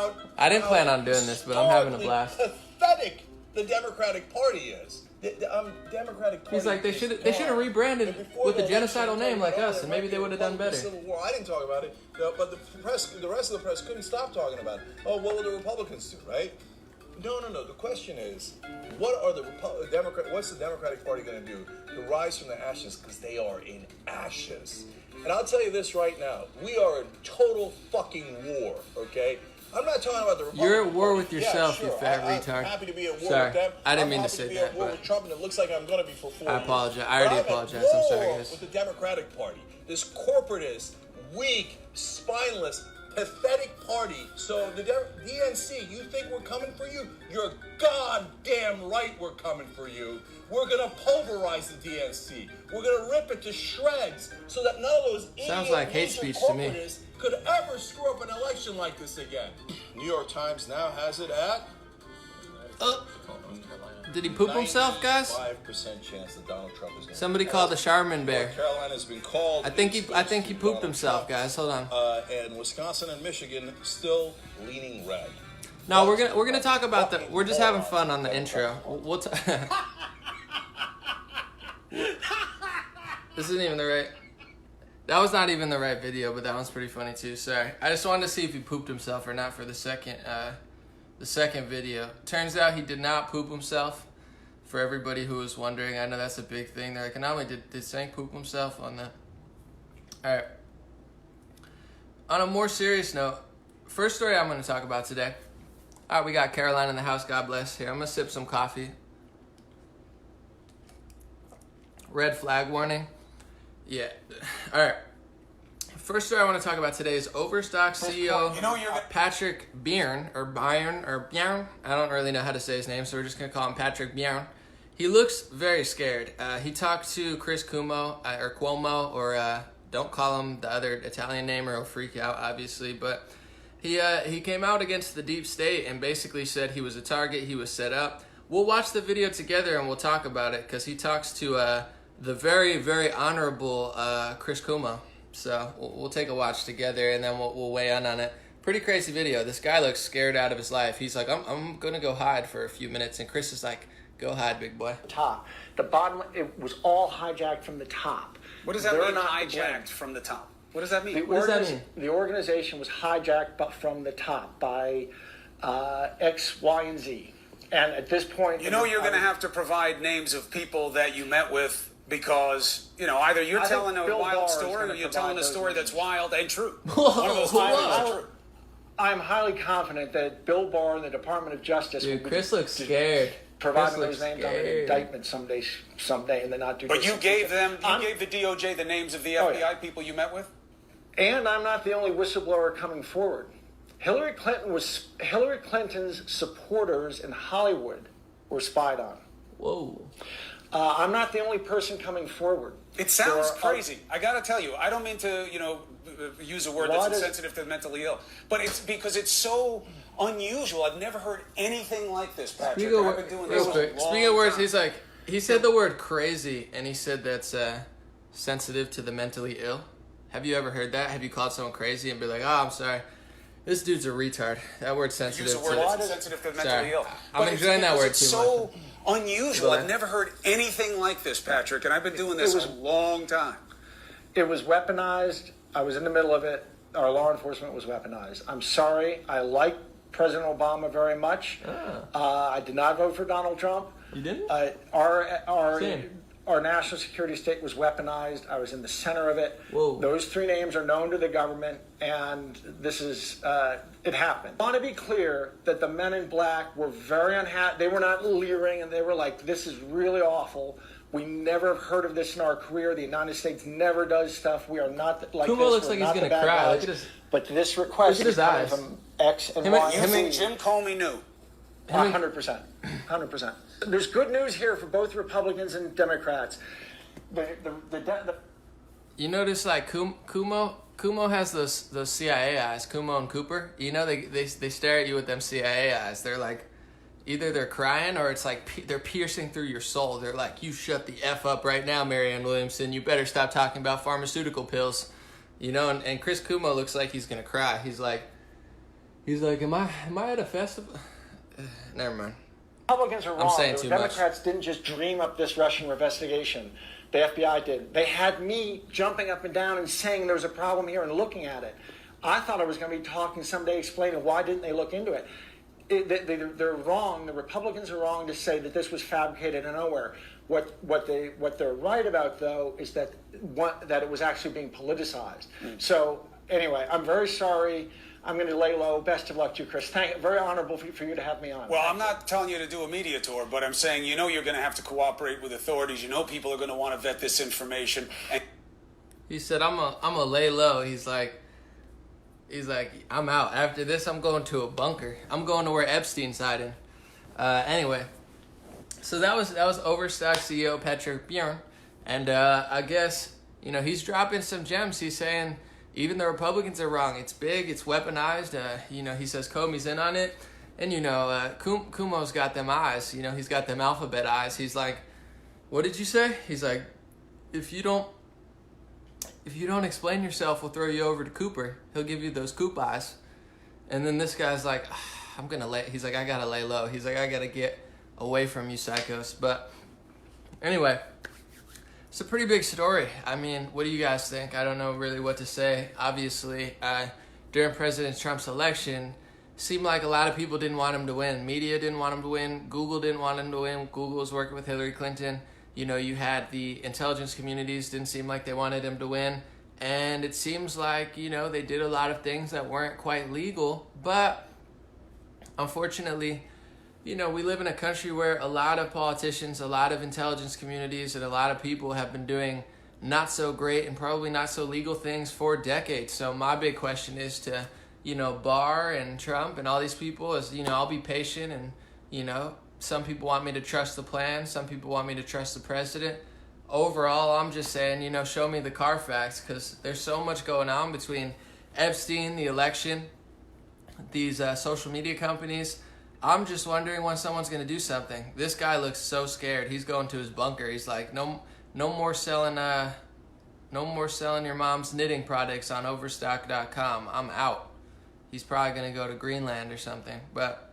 about. I didn't plan on doing this, but I'm having a blast. Pathetic the Democratic Party is. The Democratic Party. He's like, they should have rebranded with a genocidal name like us, and maybe they would have done better. Civil War. I didn't talk about it, but the rest of the press couldn't stop talking about it. Oh, what will the Republicans do, right? No. The question is, what's the Democratic Party going to do to rise from the ashes? Because they are in ashes. And I'll tell you this right now: we are in total fucking war. Okay. I'm not talking about the Republican You're at war Party. with yourself, yeah, sure. you fat retard. I'm happy to be at war sorry. with them. I didn't mean to say say that. that. I'm happy to be at war with Trump, and it looks like I'm going to be for 4 years. I apologize. I already apologized. I'm sorry, guys. With the Democratic Party, this corporatist, weak, spineless, pathetic party. So the DNC, you think we're coming for you? You're goddamn right we're coming for you. We're going to pulverize the DNC. We're going to rip it to shreds so that none of those sounds like hate speech to me. Could ever screw up an election like this again. New York Times now has it at... Did he poop himself, guys? 5% chance that Donald Trump is going to... Somebody called the Charmin Bear. Carolina has been called... I think he pooped himself, guys. Hold on. And Wisconsin and Michigan still leaning red. No, we're gonna talk about the... We're just having fun on the intro. This isn't even the right... That was not even the right video, but that one's pretty funny too. Sorry. I just wanted to see if he pooped himself or not for the second video. Turns out he did not poop himself. For everybody who was wondering, I know that's a big thing. They're like, not only did Sank poop himself on the... All right. On a more serious note, first story I'm going to talk about today. All right, we got Caroline in the house. God bless. Here, I'm going to sip some coffee. Red flag warning. Yeah. All right. First story I want to talk about today is Overstock CEO Patrick Byrne, or Byrne, or Byrne. I don't really know how to say his name, so we're just going to call him Patrick Byrne. He looks very scared. He talked to Chris Cuomo, or don't call him the other Italian name or he'll freak out, obviously. But he came out against the deep state and basically said he was a target, he was set up. We'll watch the video together and we'll talk about it because he talks to the very, very honorable Chris Cuomo. So we'll take a watch together and then we'll weigh in on it. Pretty crazy video. This guy looks scared out of his life. He's like, I'm going to go hide for a few minutes. And Chris is like, go hide, big boy. Top. The bottom, it was all hijacked from the top. What does that mean, hijacked from the top? What does that mean? What does that mean? The organization was hijacked from the top by X, Y, and Z. And at this point... You know you're going to have to provide names of people that you met with because, either you're telling a wild story or you're telling a story that's wild and true. One of those two is true. I'm highly confident that Bill Barr and the Department of Justice... Dude, Chris looks scared. Providing those names on an indictment someday in the not too distant future. But you gave the DOJ the names of the FBI people you met with? And I'm not the only whistleblower coming forward. Hillary Clinton's supporters in Hollywood were spied on. Whoa. I'm not the only person coming forward. It sounds crazy. I got to tell you, I don't mean to, use a word that's insensitive to the mentally ill, but it's because it's so unusual. I've never heard anything like this, Patrick. I've been doing this a long Speaking of words, time. he said the word crazy, and he said that's sensitive to the mentally ill. Have you ever heard that? Have you called someone crazy and be like, oh, I'm sorry, this dude's a retard? That word's sensitive. Use a word that's insensitive to the mentally ill. I'm enjoying that word too much. It's so unusual. I've never heard anything like this, Patrick, and I've been doing this a long time. It was weaponized. I was in the middle of it. Our law enforcement was weaponized. I'm sorry. I like President Obama very much. I did not vote for Donald Trump. You didn't? Our national security state was weaponized. I was in the center of it. Whoa. Those three names are known to the government, and this is, it happened. I want to be clear that the men in black were very unhappy. They were not leering, and they were like, this is really awful. We never have heard of this in our career. The United States never does stuff. We are not like Kumo this. looks like he's going to cry. Look at his, but this request is coming from X and Y. You think Jim Comey knew? 100%. 100%. There's good news here for both Republicans and Democrats. You notice like Kumo has those CIA eyes, Kumo and Cooper. They stare at you with them CIA eyes. They're like, either they're crying or it's like they're piercing through your soul. They're like, you shut the F up right now, Marianne Williamson. You better stop talking about pharmaceutical pills. And Chris Cuomo looks like he's going to cry. He's like, He's like, am I at a festival? Never mind. Republicans are wrong. I'm saying too much. Democrats didn't just dream up this Russian investigation. The FBI did. They had me jumping up and down and saying there was a problem here and looking at it. I thought I was going to be talking someday explaining why didn't they look into it. They're wrong. The Republicans are wrong to say that this was fabricated and nowhere. What they're right about, though, is that it was actually being politicized. So anyway, I'm very sorry. I'm going to lay low. Best of luck to you, Chris. Very honorable for you to have me on. Well, I'm not telling you to do a media tour, but I'm saying you're going to have to cooperate with authorities. People are going to want to vet this information. And he said, I'm a lay low. He's like, I'm out. After this, I'm going to a bunker. I'm going to where Epstein's hiding. Anyway, so that was Overstock CEO Patrick Bjorn, and I guess he's dropping some gems. He's saying even the Republicans are wrong. It's big. It's weaponized. He says Comey's in on it, and Kumo's got them eyes. He's got them alphabet eyes. He's like, what did you say? He's like, if you don't explain yourself, we'll throw you over to Cooper. He'll give you those Coop eyes. And then this guy's like, he's like, I gotta lay low. He's like, I gotta get away from you psychos. But anyway, it's a pretty big story. I mean, what do you guys think? I don't know really what to say. Obviously, during President Trump's election, seemed like a lot of people didn't want him to win. Media didn't want him to win. Google didn't want him to win. Google was working with Hillary Clinton. You had the intelligence communities didn't seem like they wanted him to win. And it seems like, they did a lot of things that weren't quite legal. But unfortunately, we live in a country where a lot of politicians, a lot of intelligence communities, and a lot of people have been doing not so great and probably not so legal things for decades. So my big question is to, Barr and Trump and all these people is, I'll be patient and, some people want me to trust the plan. Some people want me to trust the president. Overall, I'm just saying, show me the Carfax, because there's so much going on between Epstein, the election, these social media companies. I'm just wondering when someone's going to do something. This guy looks so scared. He's going to his bunker. He's like, no more selling your mom's knitting products on Overstock.com. I'm out. He's probably going to go to Greenland or something. But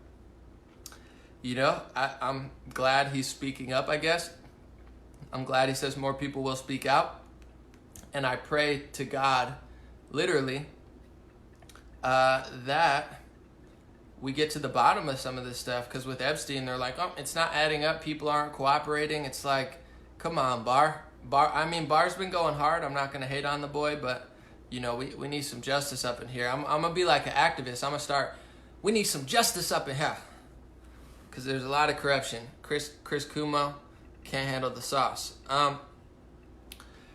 I'm glad he's speaking up, I guess. I'm glad he says more people will speak out. And I pray to God, literally, that we get to the bottom of some of this stuff. Because with Epstein, they're like, oh, it's not adding up. People aren't cooperating. It's like, come on, Barr. Barr's been going hard. I'm not going to hate on the boy, but, we need some justice up in here. I'm going to be like an activist. I'm going to start, we need some justice up in here. Because there's a lot of corruption. Chris Cuomo can't handle the sauce.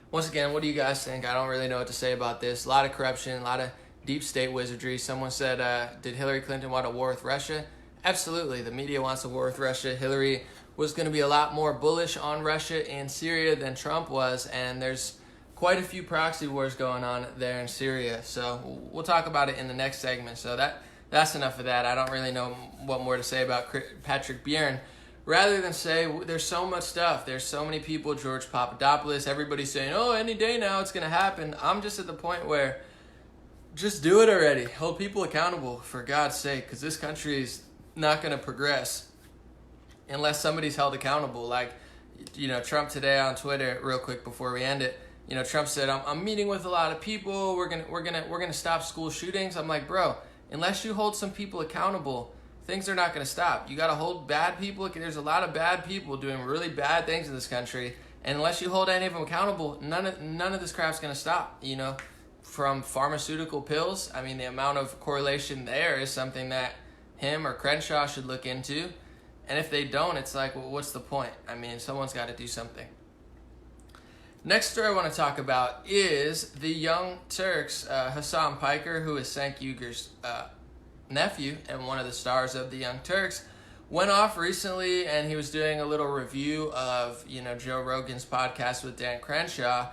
Once again, what do you guys think? I don't really know what to say about this. A lot of corruption, a lot of deep state wizardry. Someone said, did Hillary Clinton want a war with Russia? Absolutely. The media wants a war with Russia. Hillary was going to be a lot more bullish on Russia and Syria than Trump was. And there's quite a few proxy wars going on there in Syria. So we'll talk about it in the next segment. So that's enough of that. I don't really know what more to say about Patrick Bjorn. Rather than say, there's so much stuff. There's so many people, George Papadopoulos, everybody's saying, oh, any day now it's going to happen. I'm just at the point where just do it already. Hold people accountable, for God's sake, because this country is not going to progress unless somebody's held accountable. Like, Trump today on Twitter, real quick before we end it, Trump said, I'm meeting with a lot of people. We're gonna stop school shootings. I'm like, bro, unless you hold some people accountable, things are not going to stop. You got to hold bad people. There's a lot of bad people doing really bad things in this country. And unless you hold any of them accountable, none of this crap's going to stop. From pharmaceutical pills, I mean, the amount of correlation there is something that him or Crenshaw should look into. And if they don't, it's like, well, what's the point? I mean, someone's got to do something. Next story I want to talk about is the Young Turks, Hasan Piker, who is Cenk Uyghur's nephew and one of the stars of the Young Turks, went off recently and he was doing a little review of Joe Rogan's podcast with Dan Crenshaw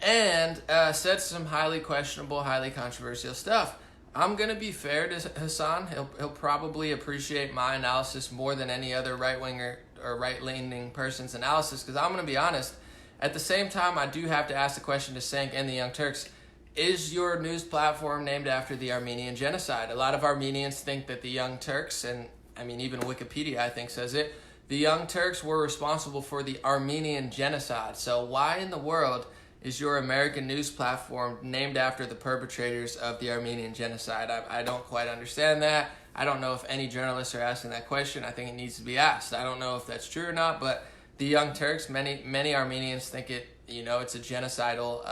and said some highly questionable, highly controversial stuff. I'm gonna be fair to Hasan. He'll probably appreciate my analysis more than any other right-winger or right-leaning person's analysis, because I'm gonna be honest, at the same time I do have to ask the question to Cenk and the Young Turks, is your news platform named after the Armenian genocide? A lot of Armenians think that the Young Turks, and I mean even Wikipedia I think says it, the Young Turks were responsible for the Armenian genocide. So why in the world is your American news platform named after the perpetrators of the Armenian genocide? I don't quite understand that. I don't know if any journalists are asking that question. I think it needs to be asked. I don't know if that's true or not, but the Young Turks, many Armenians think it's a genocidal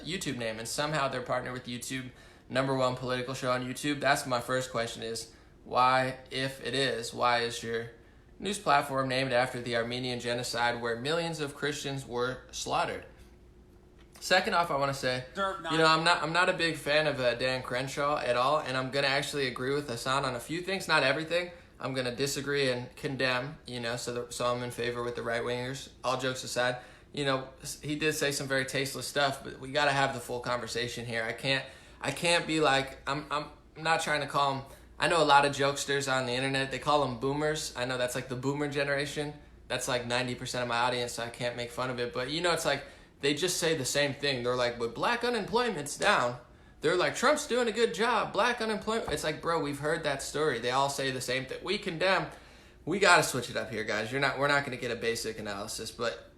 YouTube name, and somehow they're partnered with YouTube, #1 political show on YouTube. That's my first question is, why, if it is, why is your news platform named after the Armenian genocide where millions of Christians were slaughtered? Second off, I want to say, I'm not a big fan of Dan Crenshaw at all, and I'm going to actually agree with Hasan on a few things, not everything. I'm going to disagree and condemn, so I'm in favor with the right-wingers. All jokes aside, he did say some very tasteless stuff, but we got to have the full conversation here. I can't be like, I'm not trying to call them, I know a lot of jokesters on the internet, they call them boomers. I know that's like the boomer generation. That's like 90% of my audience, so I can't make fun of it. But it's like, they just say the same thing. They're like, but black unemployment's down. They're like, Trump's doing a good job. Black unemployment. It's like, bro, we've heard that story. They all say the same thing. We condemn. We got to switch it up here, guys. We're not going to get a basic analysis. But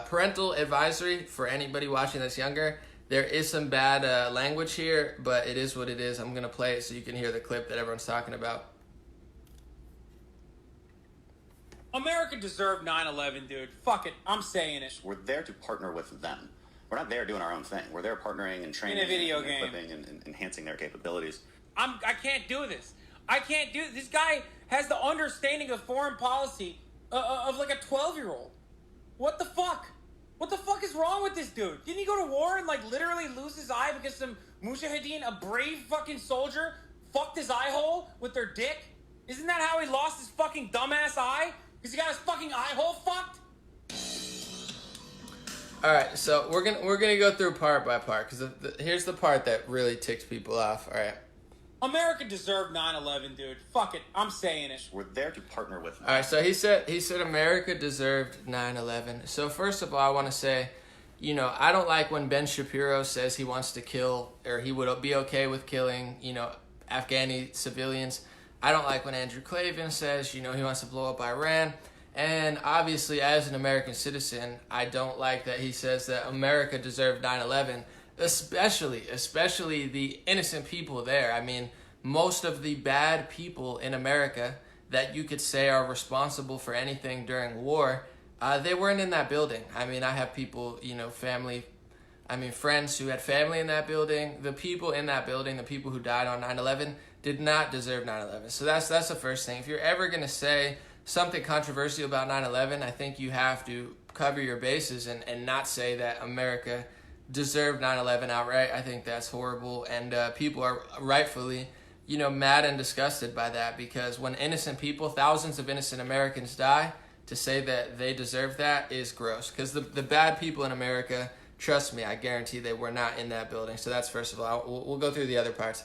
parental advisory for anybody watching that's younger. There is some bad language here, but it is what it is. I'm going to play it so you can hear the clip that everyone's talking about. America deserved 9/11, dude. Fuck it. I'm saying it. We're there to partner with them. We're not there doing our own thing. We're there partnering and training in a video and game. equipping and enhancing their capabilities. I can't do this. I can't do this. This guy has the understanding of foreign policy of like a 12-year-old. What the fuck? What the fuck is wrong with this dude? Didn't he go to war and like literally lose his eye because some mujahideen, a brave fucking soldier, fucked his eye hole with their dick? Isn't that how he lost his fucking dumbass eye? Because he got his fucking eye hole fucked? All right, so we're gonna go through part by part because here's the part that really ticks people off. All right. America deserved 9/11, dude. Fuck it, I'm saying it. We're there to partner with them. All right, so he said America deserved 9/11. So first of all, I want to say, I don't like when Ben Shapiro says he wants to kill or he would be okay with killing, Afghani civilians. I don't like when Andrew Klavan says, he wants to blow up Iran. And obviously, as an American citizen, I don't like that he says that America deserved 9/11, especially the innocent people there. I mean, most of the bad people in America that you could say are responsible for anything during war, they weren't in that building. I mean, I have people, friends who had family in that building. The people in that building, the people who died on 9/11, did not deserve 9/11. So that's the first thing. If you're ever going to say something controversial about 9/11, I think you have to cover your bases and not say that America deserved 9/11 outright. I think that's horrible, and people are rightfully, mad and disgusted by that, because when innocent people, thousands of innocent Americans die, to say that they deserve that is gross, because the bad people in America, trust me, I guarantee they were not in that building. So that's first of all. We'll go through the other parts.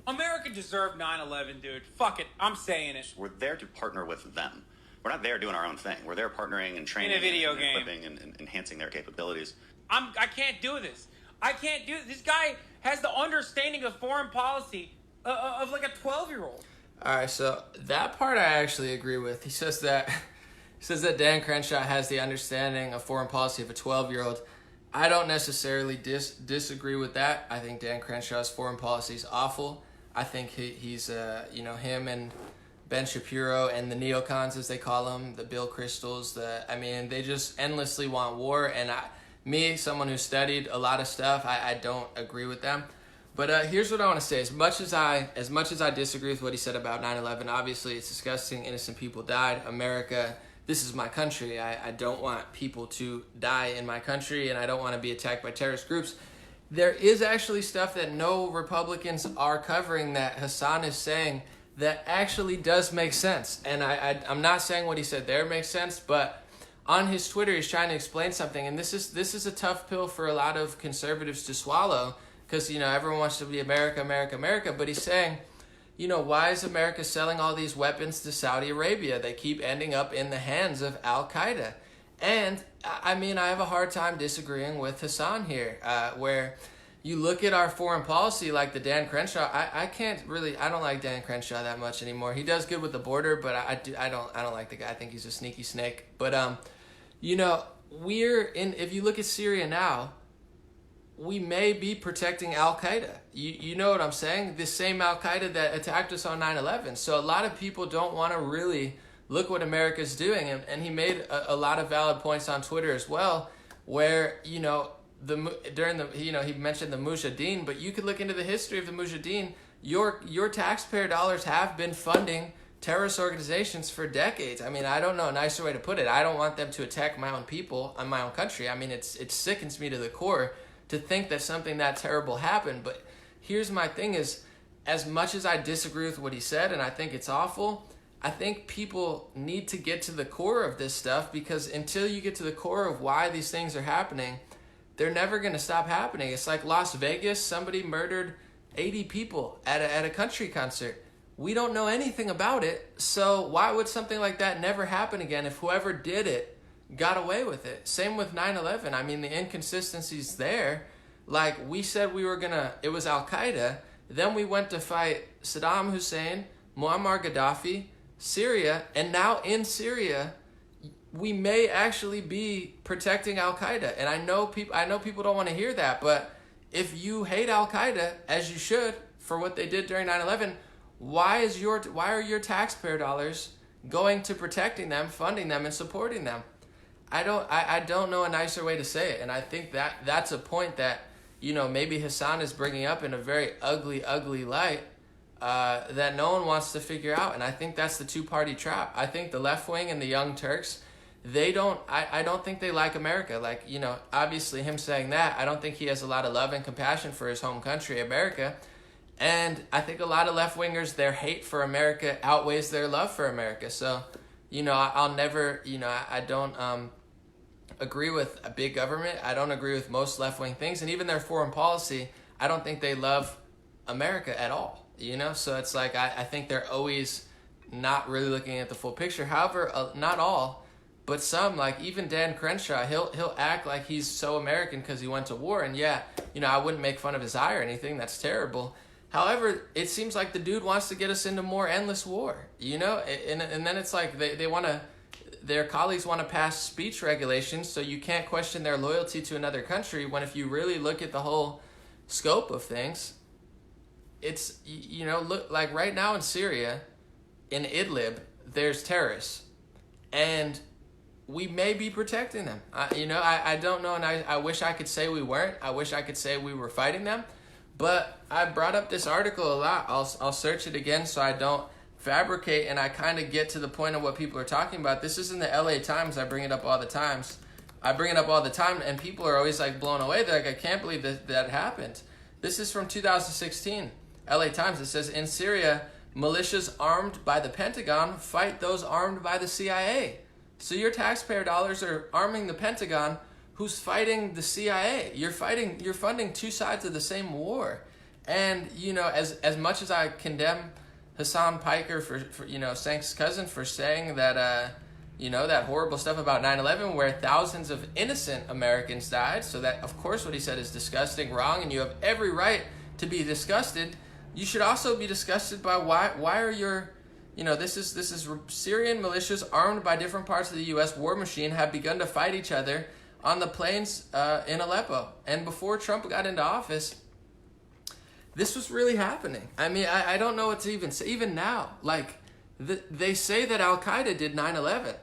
America deserved 9/11, dude. Fuck it, I'm saying it. We're there to partner with them. We're not there doing our own thing. We're there partnering and training in a video and game. Equipping and enhancing their capabilities. I can't do this. I can't do this. This guy has the understanding of foreign policy of like a 12-year-old. All right, so that part I actually agree with. He says that Dan Crenshaw has the understanding of foreign policy of a 12-year-old. I don't necessarily disagree with that. I think Dan Crenshaw's foreign policy is awful. I think he's him and Ben Shapiro and the neocons, as they call them, the Bill Cristols, they just endlessly want war. And someone who studied a lot of stuff, I don't agree with them. But here's what I want to say. As much as I disagree with what he said about 9/11, obviously it's disgusting. Innocent people died. America, this is my country. I don't want people to die in my country, and I don't want to be attacked by terrorist groups. There is actually stuff that no Republicans are covering that Hasan is saying that actually does make sense. And I'm not saying what he said there makes sense, but on his Twitter he's trying to explain something, and this is a tough pill for a lot of conservatives to swallow, because everyone wants to be America, America, America. But he's saying, why is America selling all these weapons to Saudi Arabia? They keep ending up in the hands of Al-Qaeda. And I have a hard time disagreeing with Hasan here, where you look at our foreign policy, like the Dan Crenshaw. I don't like Dan Crenshaw that much anymore. He does good with the border, but I don't like the guy. I think he's a sneaky snake. But you know, if you look at Syria now, we may be protecting Al-Qaeda. You know what I'm saying? The same Al-Qaeda that attacked us on 9/11. So a lot of people don't want to really look what America's doing. And he made a lot of valid points on Twitter as well, where, you know, he mentioned the Mujahideen, but you could look into the history of the Mujahideen. Your taxpayer dollars have been funding terrorist organizations for decades. I mean, I don't know a nicer way to put it. I don't want them to attack my own people and my own country. I mean, it sickens me to the core to think that something that terrible happened. But here's my thing is, as much as I disagree with what he said, and I think it's awful, I think people need to get to the core of this stuff, because until you get to the core of why these things are happening, they're never going to stop happening. It's like Las Vegas, somebody murdered 80 people at a country concert. We don't know anything about it, so why would something like that never happen again if whoever did it got away with it? Same with 9/11. I mean, the inconsistencies there. Like, we said it was Al-Qaeda, then we went to fight Saddam Hussein, Muammar Gaddafi, Syria, and now in Syria, we may actually be protecting Al-Qaeda. And I know people don't want to hear that, but if you hate Al-Qaeda, as you should, for what they did during 9/11, why are your taxpayer dollars going to protecting them, funding them, and supporting them? I don't know a nicer way to say it. And I think that's a point that, you know, maybe Hasan is bringing up in a very ugly light, that no one wants to figure out. And I think that's the two-party trap. I think the left wing and the young Turks, I don't think they like America. Like, you know, obviously him saying that, I don't think he has a lot of love and compassion for his home country, America. And I think a lot of left-wingers, their hate for America outweighs their love for America. So, you know, I'll never, you know, I don't agree with a big government. I don't agree with most left-wing things. And even their foreign policy, I don't think they love America at all, you know? So it's like, I think they're always not really looking at the full picture. However, not all, but some, like even Dan Crenshaw, he'll act like he's so American because he went to war. And yeah, you know, I wouldn't make fun of his eye or anything. That's terrible. However, it seems like the dude wants to get us into more endless war, you know? And then it's like their colleagues want to pass speech regulations so you can't question their loyalty to another country, when if you really look at the whole scope of things, it's, you know, look like right now in Syria, in Idlib, there's terrorists. And we may be protecting them. I don't know, and I wish I could say we weren't. I wish I could say we were fighting them. But I brought up this article a lot. I'll search it again so I don't fabricate, and I kind of get to the point of what people are talking about. This is in the LA Times. I bring it up all the time, and people are always like blown away. They're like, I can't believe that happened. This is from 2016, LA Times. It says, in Syria, militias armed by the Pentagon fight those armed by the CIA. So your taxpayer dollars are arming the Pentagon, who's fighting the CIA. You're funding two sides of the same war. And, you know, as much as I condemn Hasan Piker for you know, Sank's cousin, for saying that, you know, that horrible stuff about 9/11 where thousands of innocent Americans died, so that, of course, what he said is disgusting, wrong, and you have every right to be disgusted. You should also be disgusted by why are your, you know, this is Syrian militias armed by different parts of the U.S. war machine have begun to fight each other on the plains in Aleppo. And before Trump got into office, this was really happening. I mean, I don't know what to even say. Even now, like, they say that Al-Qaeda did 9/11.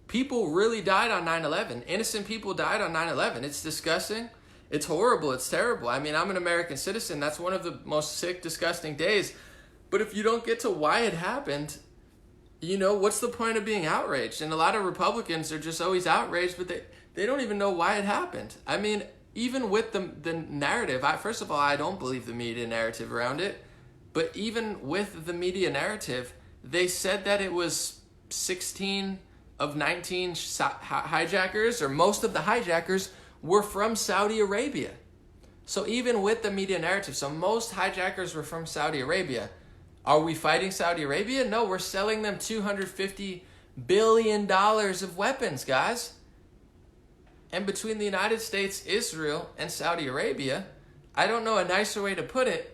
People really died on 9/11. Innocent people died on 9/11. It's disgusting. It's horrible. It's terrible. I mean, I'm an American citizen. That's one of the most sick, disgusting days. But if you don't get to why it happened, you know, what's the point of being outraged? And a lot of Republicans are just always outraged, but they don't even know why it happened. I mean, even with the narrative, first of all, I don't believe the media narrative around it. But even with the media narrative, they said that it was 16 of 19 hijackers, or most of the hijackers were from Saudi Arabia. So even with the media narrative, so most hijackers were from Saudi Arabia. Are we fighting Saudi Arabia? No, we're selling them $250 billion of weapons, guys. And between the United States, Israel, and Saudi Arabia, I don't know a nicer way to put it.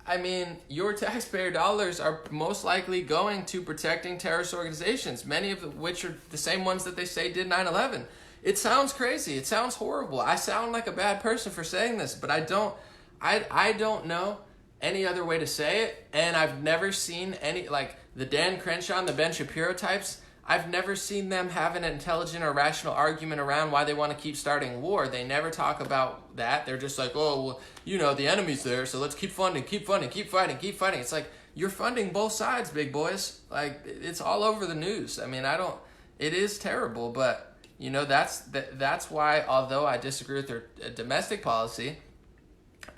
I mean, your taxpayer dollars are most likely going to protecting terrorist organizations, many of which are the same ones that they say did 9/11. It sounds crazy. It sounds horrible. I sound like a bad person for saying this, but I don't know any other way to say it. And I've never seen any, like the Dan Crenshaw and the Ben Shapiro types, I've never seen them have an intelligent or rational argument around why they want to keep starting war. They never talk about that. They're just like, oh, well, you know, the enemy's there, so let's keep funding, keep fighting. It's like, you're funding both sides, big boys. Like, it's all over the news. I mean, it is terrible, but, you know, that's why, although I disagree with her domestic policy,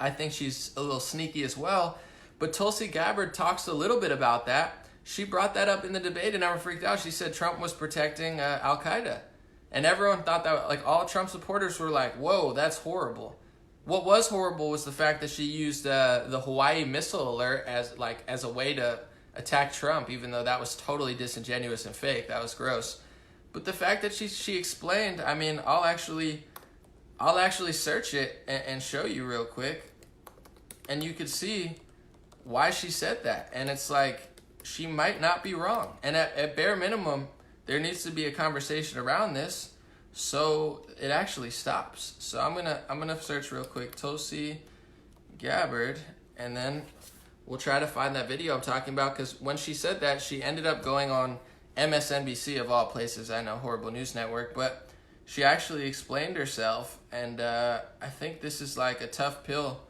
I think she's a little sneaky as well. But Tulsi Gabbard talks a little bit about that. She brought that up in the debate and never freaked out. She said Trump was protecting Al-Qaeda. And everyone thought that, like, all Trump supporters were like, whoa, that's horrible. What was horrible was the fact that she used the Hawaii missile alert as a way to attack Trump, even though that was totally disingenuous and fake. That was gross. But the fact that she explained, I mean, I'll actually search it and show you real quick. And you could see why she said that. And it's like, she might not be wrong. And at bare minimum, there needs to be a conversation around this so it actually stops. So I'm gonna search real quick Tulsi Gabbard, and then we'll try to find that video I'm talking about, because when she said that, she ended up going on MSNBC of all places. I know, horrible news network, but she actually explained herself, and I think this is like a tough pill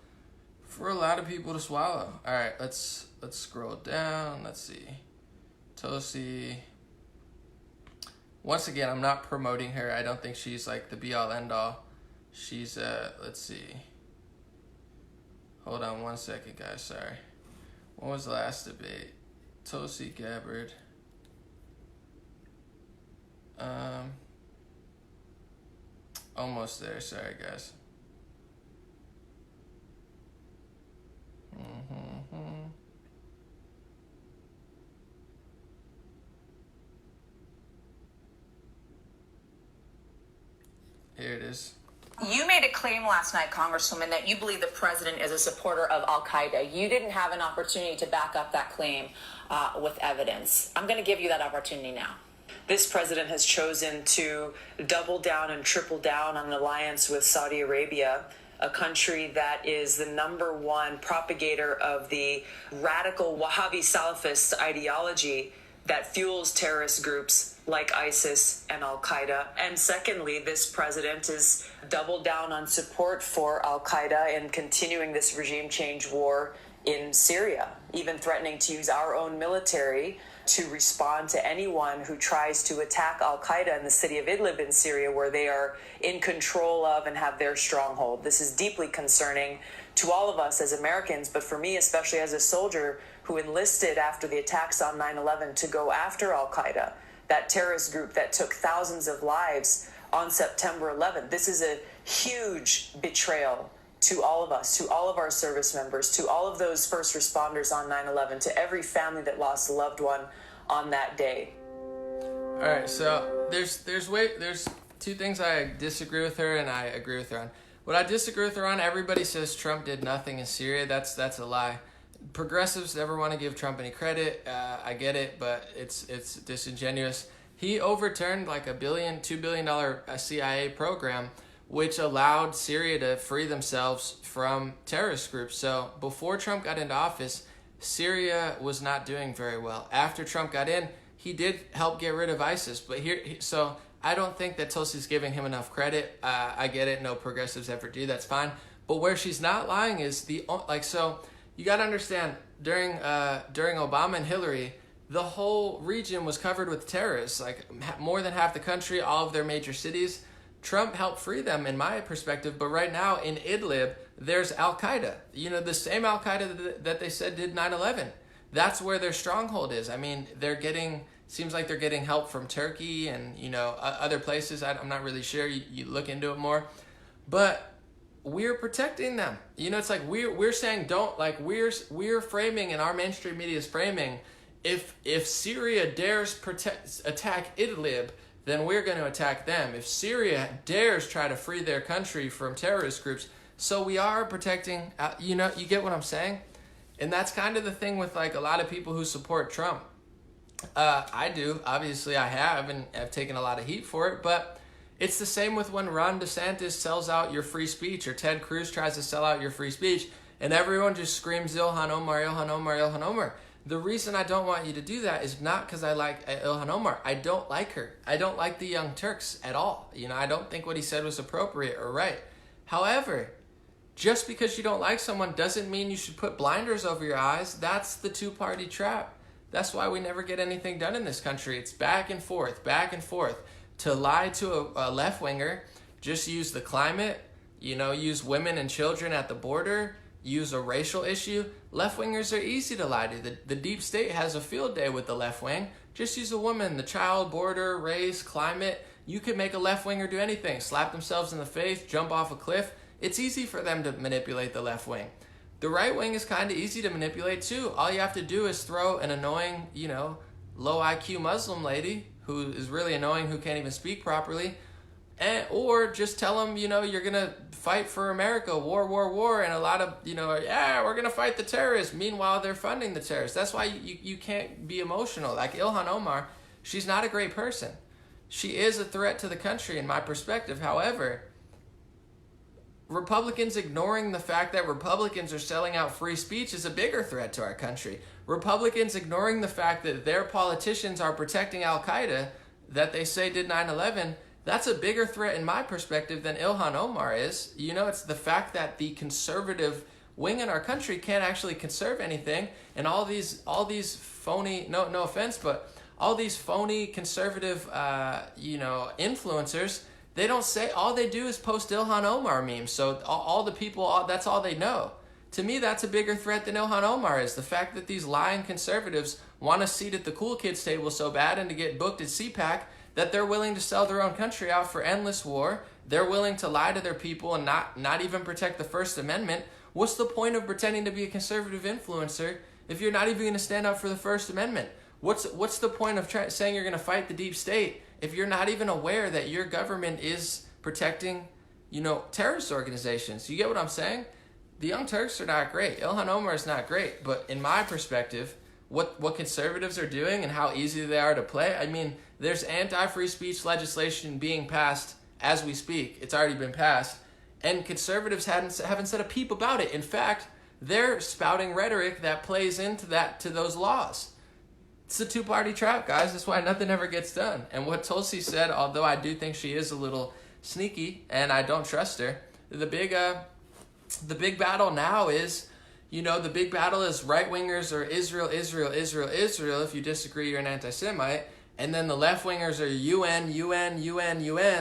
for a lot of people to swallow. All right, let's scroll down. Let's see. Tulsi. Once again, I'm not promoting her. I don't think she's like the be-all, end-all. She's, let's see. Hold on one second, guys. Sorry. When was the last debate? Tulsi Gabbard. Almost there. Sorry, guys. Here it is. You made a claim last night, Congresswoman, that you believe the president is a supporter of Al-Qaeda. You didn't have an opportunity to back up that claim with evidence. I'm going to give you that opportunity now. This president has chosen to double down and triple down on an alliance with Saudi Arabia, a country that is the #1 propagator of the radical Wahhabi Salafist ideology that fuels terrorist groups like ISIS and Al-Qaeda. And secondly, this president is doubled down on support for Al-Qaeda and continuing this regime change war in Syria, even threatening to use our own military to respond to anyone who tries to attack Al-Qaeda in the city of Idlib in Syria, where they are in control of and have their stronghold. This is deeply concerning to all of us as Americans, but for me, especially as a soldier who enlisted after the attacks on 9/11 to go after Al-Qaeda, that terrorist group that took thousands of lives on September 11th. This is a huge betrayal to all of us, to all of our service members, to all of those first responders on 9/11, to every family that lost a loved one on that day. All right, so there's two things I disagree with her and I agree with her on. What I disagree with her on, everybody says Trump did nothing in Syria. That's a lie. Progressives never want to give Trump any credit. I get it, but it's disingenuous. He overturned like $2 billion CIA program, which allowed Syria to free themselves from terrorist groups. So before Trump got into office, Syria was not doing very well. After Trump got in, he did help get rid of ISIS. But so I don't think that Tulsi's giving him enough credit. I get it. No progressives ever do. That's fine. But where she's not lying is so you got to understand, during Obama and Hillary, the whole region was covered with terrorists, like more than half the country, all of their major cities. Trump helped free them, in my perspective, but right now in Idlib, there's Al-Qaeda. You know, the same Al-Qaeda that they said did 9/11. That's where their stronghold is. I mean, seems like they're getting help from Turkey and, you know, other places. I'm not really sure. You look into it more. But we're protecting them. You know, it's like we're saying we're framing, and our mainstream media is framing, if Syria dares attack Idlib, then we're going to attack them. If Syria dares try to free their country from terrorist groups, So we are protecting, you get what I'm saying? And that's kind of the thing with like a lot of people who support Trump. I do, obviously I have, and I've taken a lot of heat for it, but it's the same with when Ron DeSantis sells out your free speech, or Ted Cruz tries to sell out your free speech, and everyone just screams Ilhan Omar, Ilhan Omar, Ilhan Omar. The reason I don't want you to do that is not because I like Ilhan Omar. I don't like her. I don't like the Young Turks at all. I don't think what he said was appropriate or right. However, just because you don't like someone doesn't mean you should put blinders over your eyes. That's the two-party trap. That's why we never get anything done in this country. It's back and forth, back and forth. To lie to a left-winger, just use the climate, use women and children at the border, use a racial issue. Left-wingers are easy to lie to. The deep state has a field day with the left wing. Just use a woman, the child, border, race, climate. You could make a left-winger do anything. Slap themselves in the face, jump off a cliff. It's easy for them to manipulate the left wing. The right wing is kind of easy to manipulate too. All you have to do is throw an annoying, low IQ Muslim lady who is really annoying, who can't even speak properly, or just tell them, you're going to fight for America, war, and a lot of, we're going to fight the terrorists. Meanwhile, they're funding the terrorists. That's why you can't be emotional. Like Ilhan Omar, she's not a great person. She is a threat to the country in my perspective. However, Republicans ignoring the fact that Republicans are selling out free speech is a bigger threat to our country. Republicans ignoring the fact that their politicians are protecting Al-Qaeda, that they say did 9/11, that's a bigger threat in my perspective than Ilhan Omar is. It's the fact that the conservative wing in our country can't actually conserve anything, and all these phony, no offense, but all these phony conservative, influencers, they don't say, all they do is post Ilhan Omar memes. So all the people, that's all they know. To me, that's a bigger threat than Ilhan Omar is. The fact that these lying conservatives want a seat at the cool kids table so bad and to get booked at CPAC that they're willing to sell their own country out for endless war. They're willing to lie to their people and not even protect the First Amendment. What's the point of pretending to be a conservative influencer if you're not even going to stand up for the First Amendment? What's the point of saying you're going to fight the deep state if you're not even aware that your government is protecting, terrorist organizations? You get what I'm saying? The Young Turks are not great. Ilhan Omar is not great. But in my perspective, what conservatives are doing and how easy they are to play, I mean, there's anti-free speech legislation being passed as we speak. It's already been passed. And conservatives haven't said a peep about it. In fact, they're spouting rhetoric that plays into those laws. It's a two-party trap, guys. That's why nothing ever gets done. And what Tulsi said, although I do think she is a little sneaky and I don't trust her, the big battle now is, the big battle is right-wingers are Israel, if you disagree, you're an anti-Semite. And then the left-wingers are UN,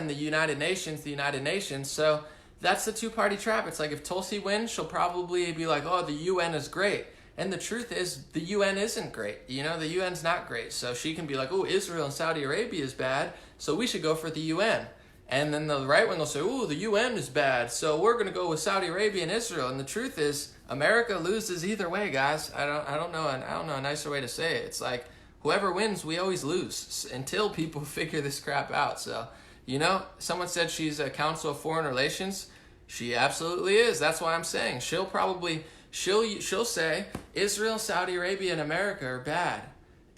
the United Nations. So that's the two-party trap. It's like if Tulsi wins, she'll probably be like, oh, the UN is great. And the truth is, the UN isn't great. The UN's not great. So she can be like, oh, Israel and Saudi Arabia is bad, so we should go for the UN. And then the right wing will say, oh, the UN is bad, so we're going to go with Saudi Arabia and Israel. And the truth is, America loses either way, guys. I don't know a nicer way to say it. It's like, whoever wins, we always lose until people figure this crap out. So, someone said she's a Council of Foreign Relations. She absolutely is. That's why I'm saying she'll say Israel, Saudi Arabia, and America are bad.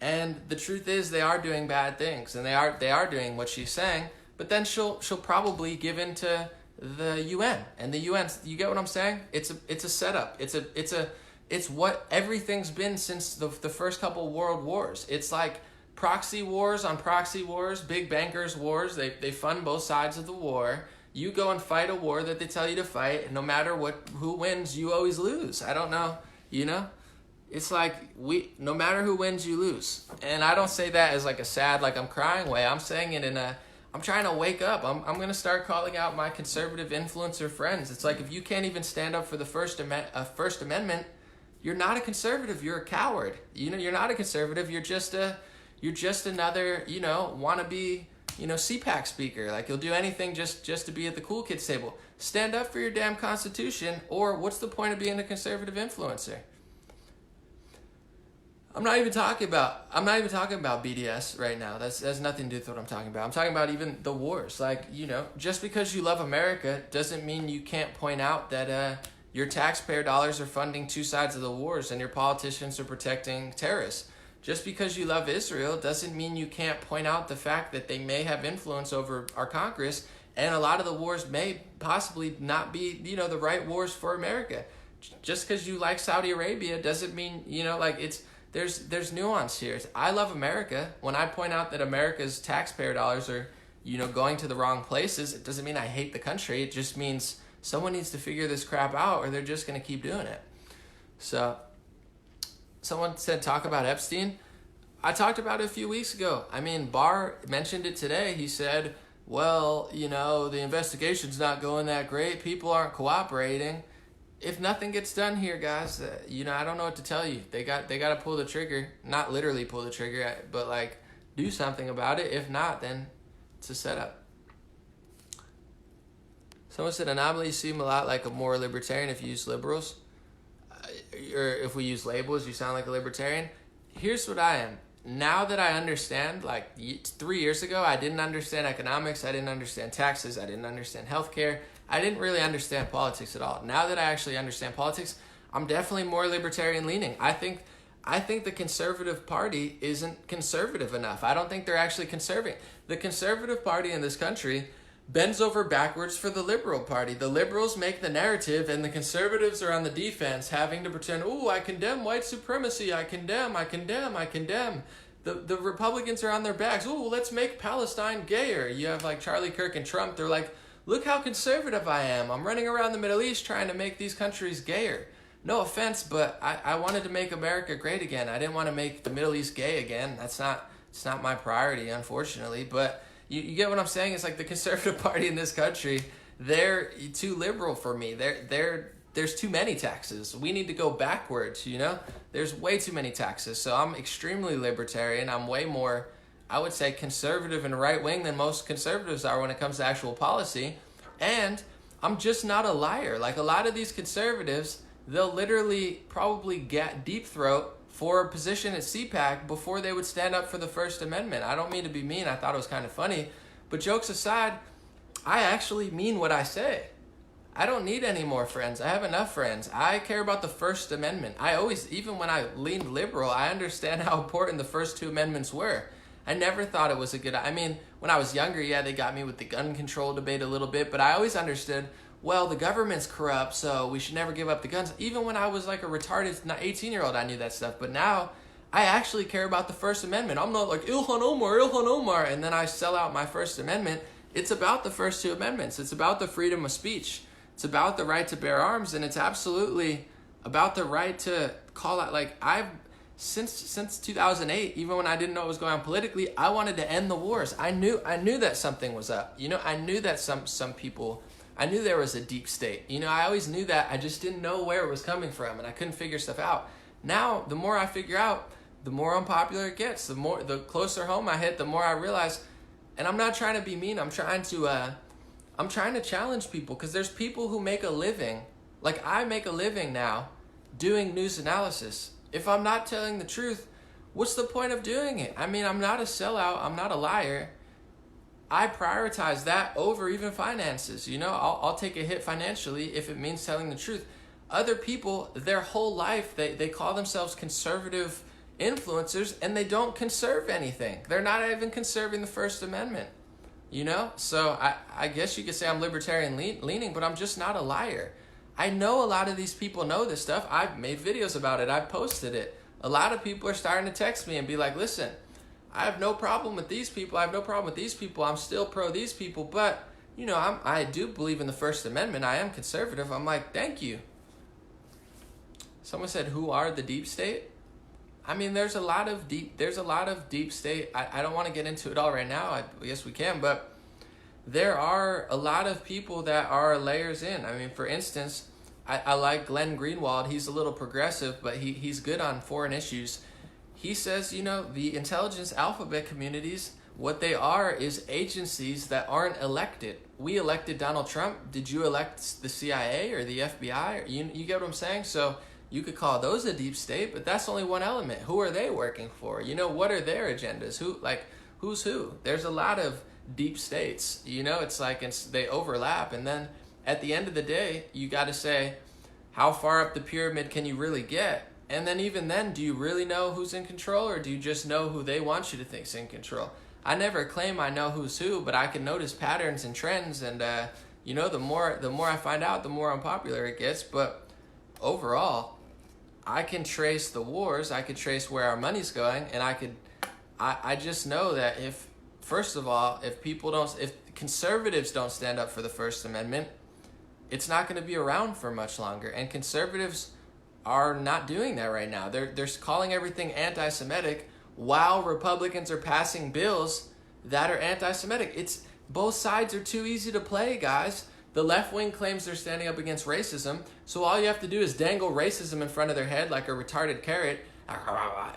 And the truth is they are doing bad things, and they are doing what she's saying. But then she'll probably give in to the UN, and the UN. You get what I'm saying? It's a setup. It's what everything's been since the first couple world wars. It's like proxy wars on proxy wars, big bankers wars. They fund both sides of the war. You go and fight a war that they tell you to fight, and no matter who wins, you always lose. I don't know, It's like no matter who wins, you lose. And I don't say that as like a sad, like I'm crying way. I'm saying it I'm trying to wake up. I'm going to start calling out my conservative influencer friends. It's like if you can't even stand up for the First Amendment, you're not a conservative. You're a coward. You're not a conservative. You're just another, wannabe, CPAC speaker. Like you'll do anything just to be at the cool kids table. Stand up for your damn Constitution, or what's the point of being a conservative influencer? I'm not even talking about BDS right now. That's nothing to do with what I'm talking about. I'm talking about even the wars. Like, you know, just because you love America doesn't mean you can't point out that your taxpayer dollars are funding two sides of the wars and your politicians are protecting terrorists. Just because you love Israel doesn't mean you can't point out the fact that they may have influence over our Congress, and a lot of the wars may possibly not be, you know, the right wars for America. Just because you like Saudi Arabia doesn't mean, you know, like there's nuance here. I love America. When I point out that America's taxpayer dollars are, you know, going to the wrong places, it doesn't mean I hate the country. It just means someone needs to figure this crap out or they're just going to keep doing it. So, someone said talk about Epstein. I talked about it a few weeks ago. I mean, Barr mentioned it today. He said, well, you know, the investigation's not going that great. People aren't cooperating. If nothing gets done here, guys, you know, I don't know what to tell you. They got to pull the trigger. Not literally pull the trigger, but like do something about it. If not, then it's a setup. Someone said anomalies seem a lot like a more libertarian if you use liberals. Or if we use labels, you sound like a libertarian. Here's what I am. Now that I understand, like 3 years ago, I didn't understand economics. I didn't understand taxes. I didn't understand healthcare. I didn't really understand politics at all. Now that I actually understand politics, I'm definitely more libertarian leaning. I think the Conservative Party isn't conservative enough. I don't think they're actually conserving. The Conservative Party in this country bends over backwards for the Liberal Party. The Liberals make the narrative, and the Conservatives are on the defense, having to pretend, oh, I condemn white supremacy, I condemn. The Republicans are on their backs, oh, let's make Palestine gayer. You have like Charlie Kirk and Trump, they're like, look how conservative I am. I'm running around the Middle East trying to make these countries gayer. No offense, but I wanted to make America great again. I didn't want to make the Middle East gay again. It's not my priority, unfortunately, but you get what I'm saying? It's like the Conservative Party in this country, they're too liberal for me. There's too many taxes. We need to go backwards, you know? There's way too many taxes. So I'm extremely libertarian. I'm way more, I would say, conservative and right-wing than most conservatives are when it comes to actual policy. And I'm just not a liar. Like a lot of these conservatives, they'll literally probably get deep throat for a position at CPAC before they would stand up for the First Amendment. I don't mean to be mean. I thought it was kind of funny. But jokes aside, I actually mean what I say. I don't need any more friends. I have enough friends. I care about the First Amendment. I always, even when I leaned liberal, I understand how important the first two amendments were. I never thought it was a good, I mean, when I was younger, yeah, they got me with the gun control debate a little bit, but I always understood, well, the government's corrupt, so we should never give up the guns. Even when I was like a retarded 18-year-old, I knew that stuff. But now, I actually care about the First Amendment. I'm not like, Ilhan Omar, and then I sell out my First Amendment. It's about the first two amendments. It's about the freedom of speech. It's about the right to bear arms, and it's absolutely about the right to call out. Like, since 2008, even when I didn't know what was going on politically, I wanted to end the wars. I knew that something was up. You know, I knew that some people, I knew there was a deep state. You know, I always knew that. I just didn't know where it was coming from, and I couldn't figure stuff out. Now, the more I figure out, the more unpopular it gets. The closer home I hit, the more I realize. And I'm not trying to be mean. I'm trying to challenge people, because there's people who make a living. Like I make a living now doing news analysis. If I'm not telling the truth, what's the point of doing it? I mean, I'm not a sellout. I'm not a liar. I prioritize that over even finances. You know, I'll take a hit financially if it means telling the truth. Other people, their whole life, they call themselves conservative influencers, and they don't conserve anything. They're not even conserving the First Amendment. You know? So I guess you could say I'm libertarian leaning, but I'm just not a liar. I know a lot of these people know this stuff. I've made videos about it. I've posted it. A lot of people are starting to text me and be like, listen, I have no problem with these people. I have no problem with these people. I'm still pro these people. But, you know, I do believe in the First Amendment. I am conservative. I'm like, thank you. Someone said, who are the deep state? I mean, there's a lot of deep state. I don't want to get into it all right now. I guess we can, but there are a lot of people that are layers in. I mean, for instance, I like Glenn Greenwald. He's a little progressive, but he's good on foreign issues. He says, you know, the intelligence alphabet communities, what they are is agencies that aren't elected. We elected Donald Trump. Did you elect the CIA or the FBI? You get what I'm saying? So You could call those a deep state, but that's only one element. Who are they working for? You know, what are their agendas? Who's who? There's a lot of deep states. You know, it's like they overlap. And then at the end of the day, you got to say, how far up the pyramid can you really get? And then even then, do you really know who's in control, or do you just know who they want you to think's in control? I never claim I know who's who, but I can notice patterns and trends, and you know, the more I find out, the more unpopular it gets. But overall, I can trace the wars, I could trace where our money's going, and I just know that if conservatives don't stand up for the First Amendment, it's not going to be around for much longer. And conservatives are not doing that right now. They're calling everything anti-Semitic while Republicans are passing bills that are anti-Semitic. It's both sides are too easy to play, guys. The left wing claims they're standing up against racism, so all you have to do is dangle racism in front of their head like a retarded carrot,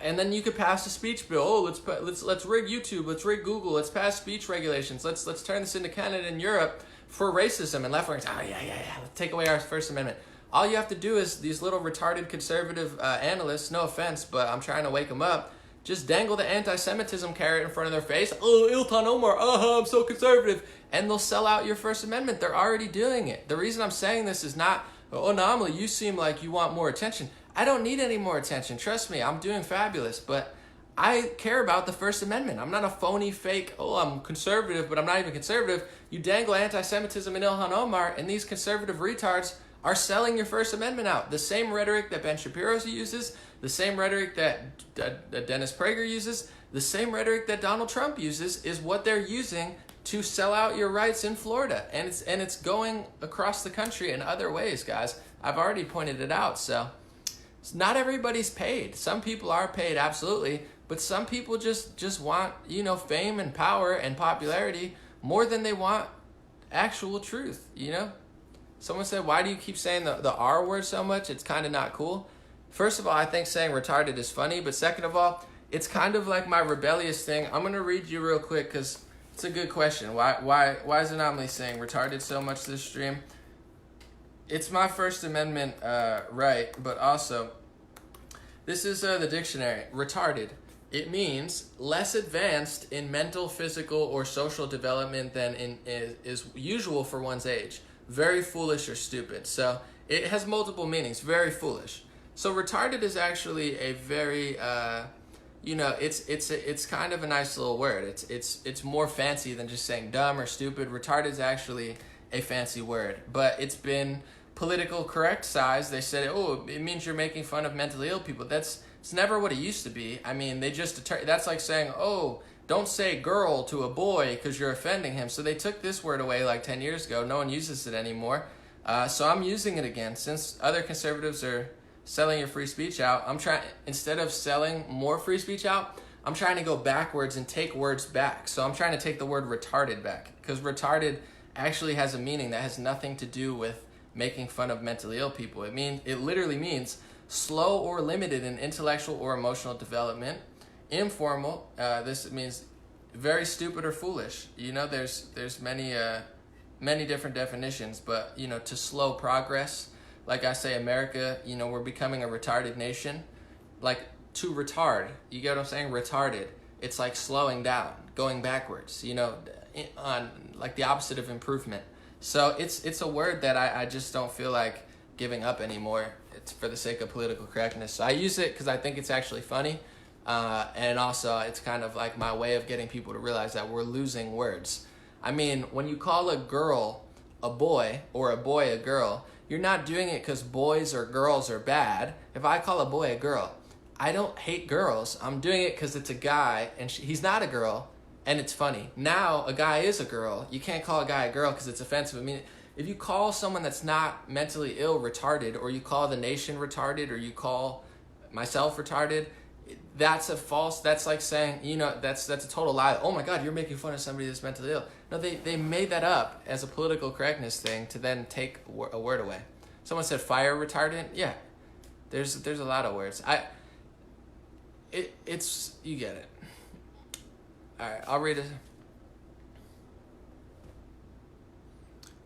and then you could pass a speech bill. Oh, let's rig YouTube, let's rig Google, let's pass speech regulations, let's turn this into Canada and Europe for racism. And left wingers, let's take away our First Amendment. All you have to do is these little retarded conservative analysts, no offense, but I'm trying to wake them up, just dangle the anti-Semitism carrot in front of their face. Oh, Ilhan Omar, I'm so conservative. And they'll sell out your First Amendment. They're already doing it. The reason I'm saying this is not, oh, Namli, you seem like you want more attention. I don't need any more attention. Trust me, I'm doing fabulous. But I care about the First Amendment. I'm not a phony, fake, I'm conservative, but I'm not even conservative. You dangle anti-Semitism in Ilhan Omar, and these conservative retards are selling your First Amendment out. The same rhetoric that Ben Shapiro uses, the same rhetoric that Dennis Prager uses, the same rhetoric that Donald Trump uses is what they're using to sell out your rights in Florida. And it's going across the country in other ways, guys. I've already pointed it out. So not everybody's paid. Some people are paid, absolutely. But some people just want, you know, fame and power and popularity more than they want actual truth, you know? Someone said, why do you keep saying the R word so much? It's kind of not cool. First of all, I think saying retarded is funny. But second of all, it's kind of like my rebellious thing. I'm going to read you real quick because it's a good question. Why is Anomaly saying retarded so much this stream? It's my First Amendment right, but also, this is the dictionary. Retarded. It means less advanced in mental, physical, or social development than is usual for one's age. Very foolish or stupid. So it has multiple meanings. Very foolish. So retarded is actually a very, it's kind of a nice little word. It's more fancy than just saying dumb or stupid. Retarded is actually a fancy word, but it's been political correct size. They said, it means you're making fun of mentally ill people. It's never what it used to be. I mean, that's like saying, don't say girl to a boy because you're offending him. So they took this word away like 10 years ago. No one uses it anymore. So I'm using it again. Since other conservatives are selling your free speech out, instead of selling more free speech out, I'm trying to go backwards and take words back. So I'm trying to take the word retarded back, because retarded actually has a meaning that has nothing to do with making fun of mentally ill people. It literally means slow or limited in intellectual or emotional development. Informal, this means very stupid or foolish. You know, there's many different definitions, but, you know, to slow progress, like I say, America, you know, we're becoming a retarded nation. Like, to retard, you get what I'm saying? Retarded. It's like slowing down, going backwards, you know, on like the opposite of improvement. So it's a word that I just don't feel like giving up anymore. It's for the sake of political correctness. So I use it because I think it's actually funny. And also, it's kind of like my way of getting people to realize that we're losing words. I mean, when you call a girl a boy or a boy a girl, you're not doing it because boys or girls are bad. If I call a boy a girl, I don't hate girls. I'm doing it because it's a guy and he's not a girl, and it's funny. Now, a guy is a girl. You can't call a guy a girl because it's offensive. I mean, if you call someone that's not mentally ill retarded, or you call the nation retarded, or you call myself retarded, that's like saying, you know, that's a total lie. Oh my God, you're making fun of somebody that's mentally ill. No, they made that up as a political correctness thing to then take a word away. Someone said fire retardant. Yeah, there's a lot of words. It's you get it. All right, I'll read it.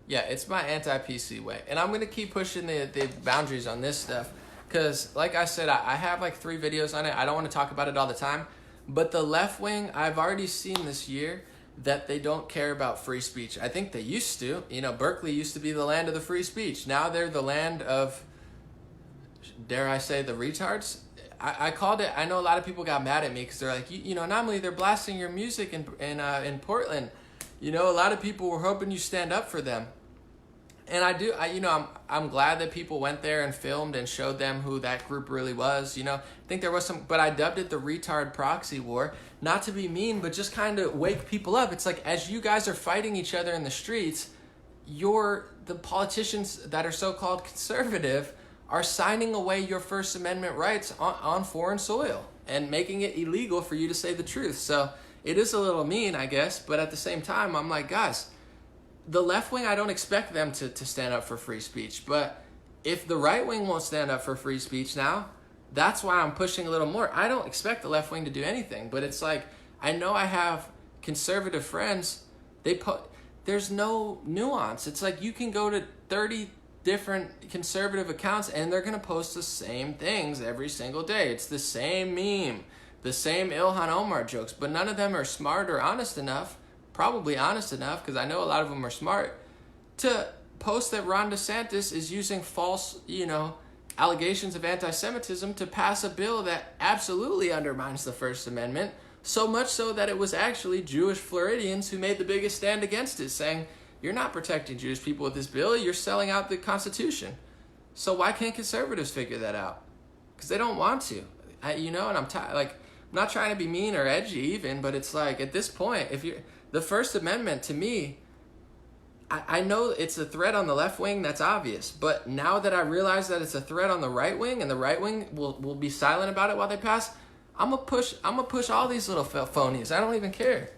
Yeah, it's my anti-PC way, and I'm gonna keep pushing the boundaries on this stuff. because like I said, I have like 3 videos on it. I don't want to talk about it all the time, but the left wing, I've already seen this year that they don't care about free speech. I think they used to. You know, Berkeley used to be the land of the free speech. Now they're the land of, dare I say, the retards. I called it. I know a lot of people got mad at me because they're like, you know, normally they're blasting your music in Portland. You know, a lot of people were hoping you stand up for them. And I'm glad that people went there and filmed and showed them who that group really was. You know, I think there was some, but I dubbed it the Retard Proxy War, not to be mean, but just kind of wake people up. It's like, as you guys are fighting each other in the streets, the politicians that are so-called conservative are signing away your First Amendment rights on foreign soil and making it illegal for you to say the truth. So it is a little mean, I guess, but at the same time, I'm like, guys, the left wing, I don't expect them to stand up for free speech. But if the right wing won't stand up for free speech now, that's why I'm pushing a little more. I don't expect the left wing to do anything, but it's like, I know I have conservative friends. There's no nuance. It's like you can go to 30 different conservative accounts and they're going to post the same things every single day. It's the same meme, the same Ilhan Omar jokes, but none of them are smart or honest enough, probably honest enough, because I know a lot of them are smart, to post that Ron DeSantis is using false, allegations of anti-Semitism to pass a bill that absolutely undermines the First Amendment, so much so that it was actually Jewish Floridians who made the biggest stand against it, saying, you're not protecting Jewish people with this bill, you're selling out the Constitution. So why can't conservatives figure that out? Because they don't want to. And I'm not trying to be mean or edgy even, but it's like, at this point, the First Amendment, to me, I know it's a threat on the left wing, that's obvious. But now that I realize that it's a threat on the right wing, and the right wing will be silent about it while they pass, I'm gonna push all these little phonies. I don't even care.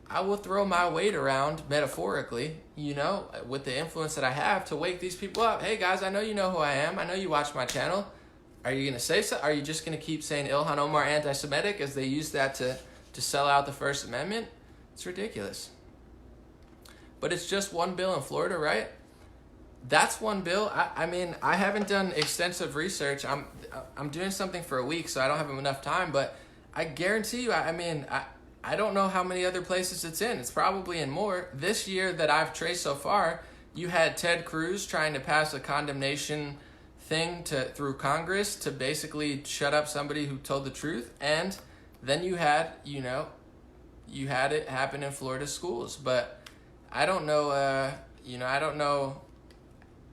I will throw my weight around metaphorically, with the influence that I have to wake these people up. Hey guys, I know you know who I am. I know you watch my channel. Are you gonna say so? Are you just gonna keep saying Ilhan Omar anti-Semitic as they use that to sell out the First Amendment? It's ridiculous. But it's just one bill in Florida, right? That's one bill. I haven't done extensive research. I'm doing something for a week, so I don't have enough time. But I guarantee you, I don't know how many other places it's in. It's probably in more. This year that I've traced so far, you had Ted Cruz trying to pass a condemnation thing through Congress to basically shut up somebody who told the truth, and then you had it happen in Florida schools. But I don't know. I don't know.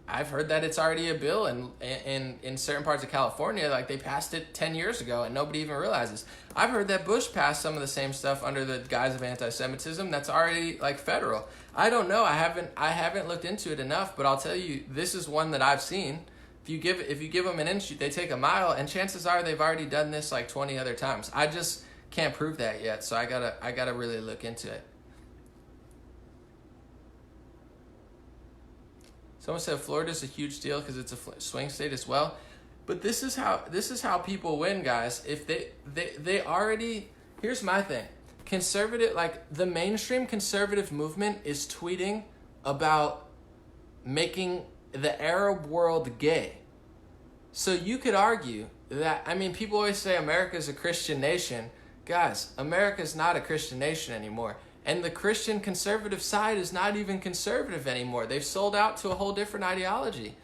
I've heard that it's already a bill in certain parts of California, like they passed it 10 years ago and nobody even realizes. I've heard that Bush passed some of the same stuff under the guise of anti-Semitism that's already like federal. I don't know. I haven't looked into it enough, but I'll tell you, this is one that I've seen. If you give them an inch, they take a mile, and chances are they've already done this like 20 other times. I just can't prove that yet, so I gotta really look into it. Someone said Florida's a huge deal because it's a swing state as well. But this is how people win, guys. If they already, here's my thing. The mainstream conservative movement is tweeting about making the Arab world gay. So you could argue that, people always say America's a Christian nation. Guys, America's not a Christian nation anymore. And the Christian conservative side is not even conservative anymore. They've sold out to a whole different ideology.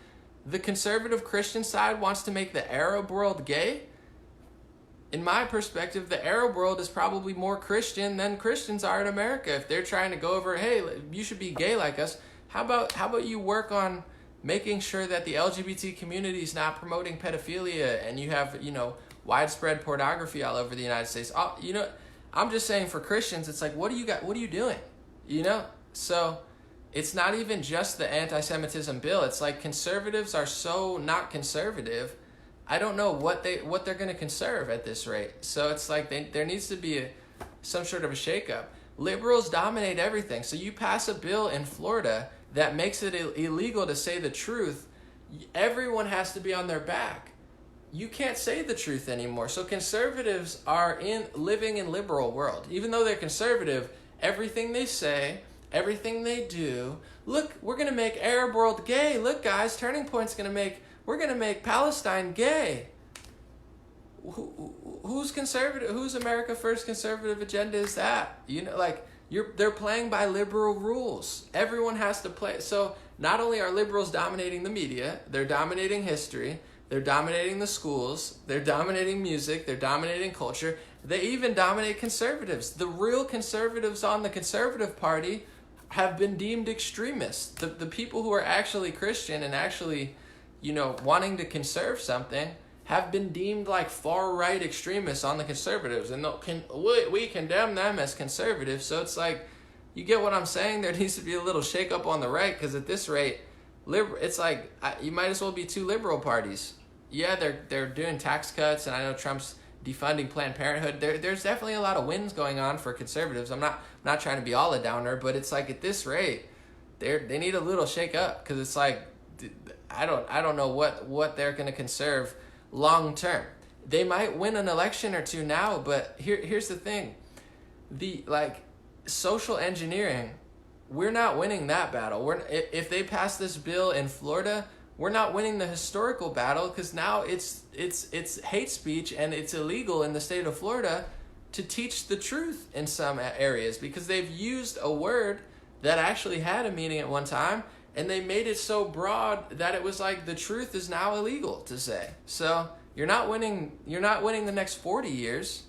The conservative Christian side wants to make the Arab world gay. In my perspective, the Arab world is probably more Christian than Christians are in America. If they're trying to go over, hey, you should be gay like us, how about you work on making sure that the LGBT community is not promoting pedophilia and you have, widespread pornography all over the United States. I'm just saying, for Christians, it's like, what are you doing? So it's not even just the anti-Semitism bill. It's like conservatives are so not conservative. I don't know what they're going to conserve at this rate. So it's like there needs to be some sort of a shakeup. Liberals dominate everything. So you pass a bill in Florida that makes it illegal to say the truth. Everyone has to be on their back. You can't say the truth anymore. So conservatives are living in liberal world. Even though they're conservative, everything they say everything they do. Look, we're going to make Arab world gay. Look, guys, Turning Point's we're going to make Palestine gay. Who's conservative? Whose America First conservative agenda is that? You know, like, they're playing by liberal rules. Everyone has to play. So not only are liberals dominating the media, they're dominating history, they're dominating the schools, they're dominating music, they're dominating culture. They even dominate conservatives. The real conservatives on the Conservative Party have been deemed extremists. The people who are actually Christian and actually, you know, wanting to conserve something have been deemed like far-right extremists on the conservatives, and we condemn them as conservatives. So it's like, you get what I'm saying? There needs to be a little shake-up on the right, because at this rate, it's like, you might as well be two liberal parties. Yeah, they're doing tax cuts, and I know Trump's defunding Planned Parenthood. There's definitely a lot of wins going on for conservatives. I'm not trying to be all a downer, but it's like, at this rate, they need a little shake-up, because it's like, I don't know what they're going to conserve long term. They might win an election or two now, but here's the thing. The social engineering, we're not winning that battle. If they pass this bill in Florida, we're not winning the historical battle, because now it's hate speech, and it's illegal in the state of Florida to teach the truth in some areas, because they've used a word that actually had a meaning at one time, and they made it so broad that it was like the truth is now illegal to say. So you're not winning the next 40 years.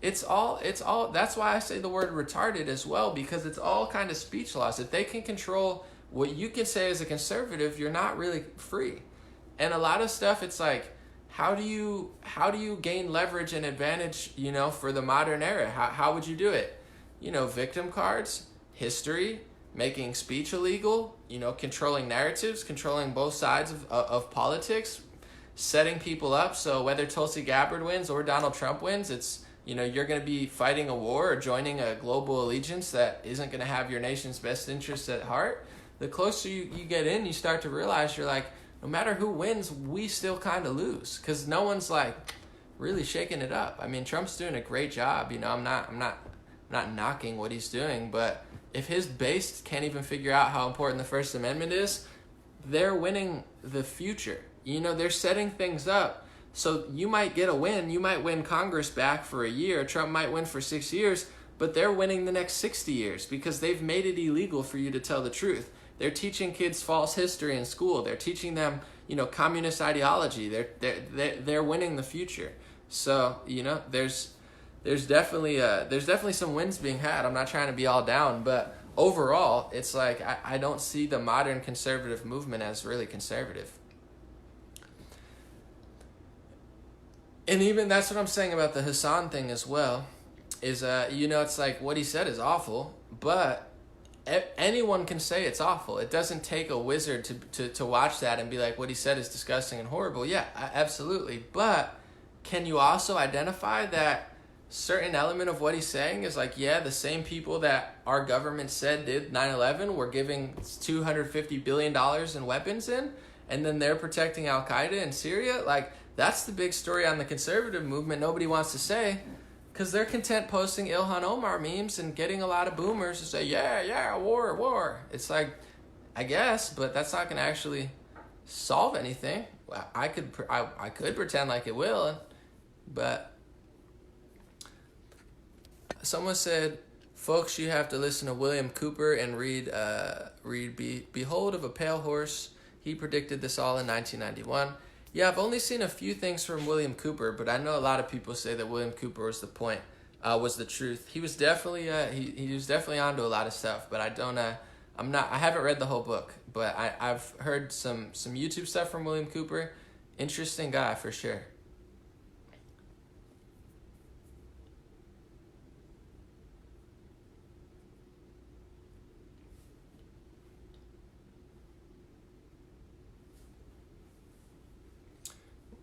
It's all that's why I say the word retarded as well, because it's all kind of speech loss. If they can control what you can say as a conservative, you're not really free. And a lot of stuff, it's like, how do you gain leverage and advantage, you know, for the modern era? How would you do it? You know, victim cards, history, making speech illegal, you know, controlling narratives, controlling both sides of politics, setting people up. So whether Tulsi Gabbard wins or Donald Trump wins, it's, you know, you're going to be fighting a war or joining a global allegiance that isn't going to have your nation's best interests at heart. The closer you get in, you start to realize you're like, no matter who wins, we still kind of lose, because no one's like really shaking it up. I mean, Trump's doing a great job. You know, I'm not knocking what he's doing, but if his base can't even figure out how important the First Amendment is, they're winning the future. You know, they're setting things up. So you might get a win. You might win Congress back for a year. Trump might win for 6 years, but they're winning the next 60 years because they've made it illegal for you to tell the truth. They're teaching kids false history in school. They're teaching them, you know, communist ideology. They're winning the future. So, you know, there's definitely some wins being had. I'm not trying to be all down, but overall, it's like I don't see the modern conservative movement as really conservative. And even that's what I'm saying about the Hasan thing as well, is, you know, it's like what he said is awful, but anyone can say it's awful. It doesn't take a wizard to watch that and be like, what he said is disgusting and horrible. Yeah, absolutely. But can you also identify that certain element of what he's saying is like, yeah, the same people that our government said did 9/11 were giving $250 billion in weapons in, and then they're protecting Al-Qaeda in Syria? Like, that's the big story on the conservative movement nobody wants to say, because they're content posting Ilhan Omar memes and getting a lot of boomers to say, yeah, war. It's like, I guess, but that's not going to actually solve anything. I could pretend like it will, but someone said, folks, you have to listen to William Cooper and read Behold of a Pale Horse. He predicted this all in 1991. Yeah, I've only seen a few things from William Cooper, but I know a lot of people say that William Cooper was the point, was the truth. He was definitely he was definitely onto a lot of stuff, but I haven't read the whole book, but I've heard some YouTube stuff from William Cooper. Interesting guy for sure.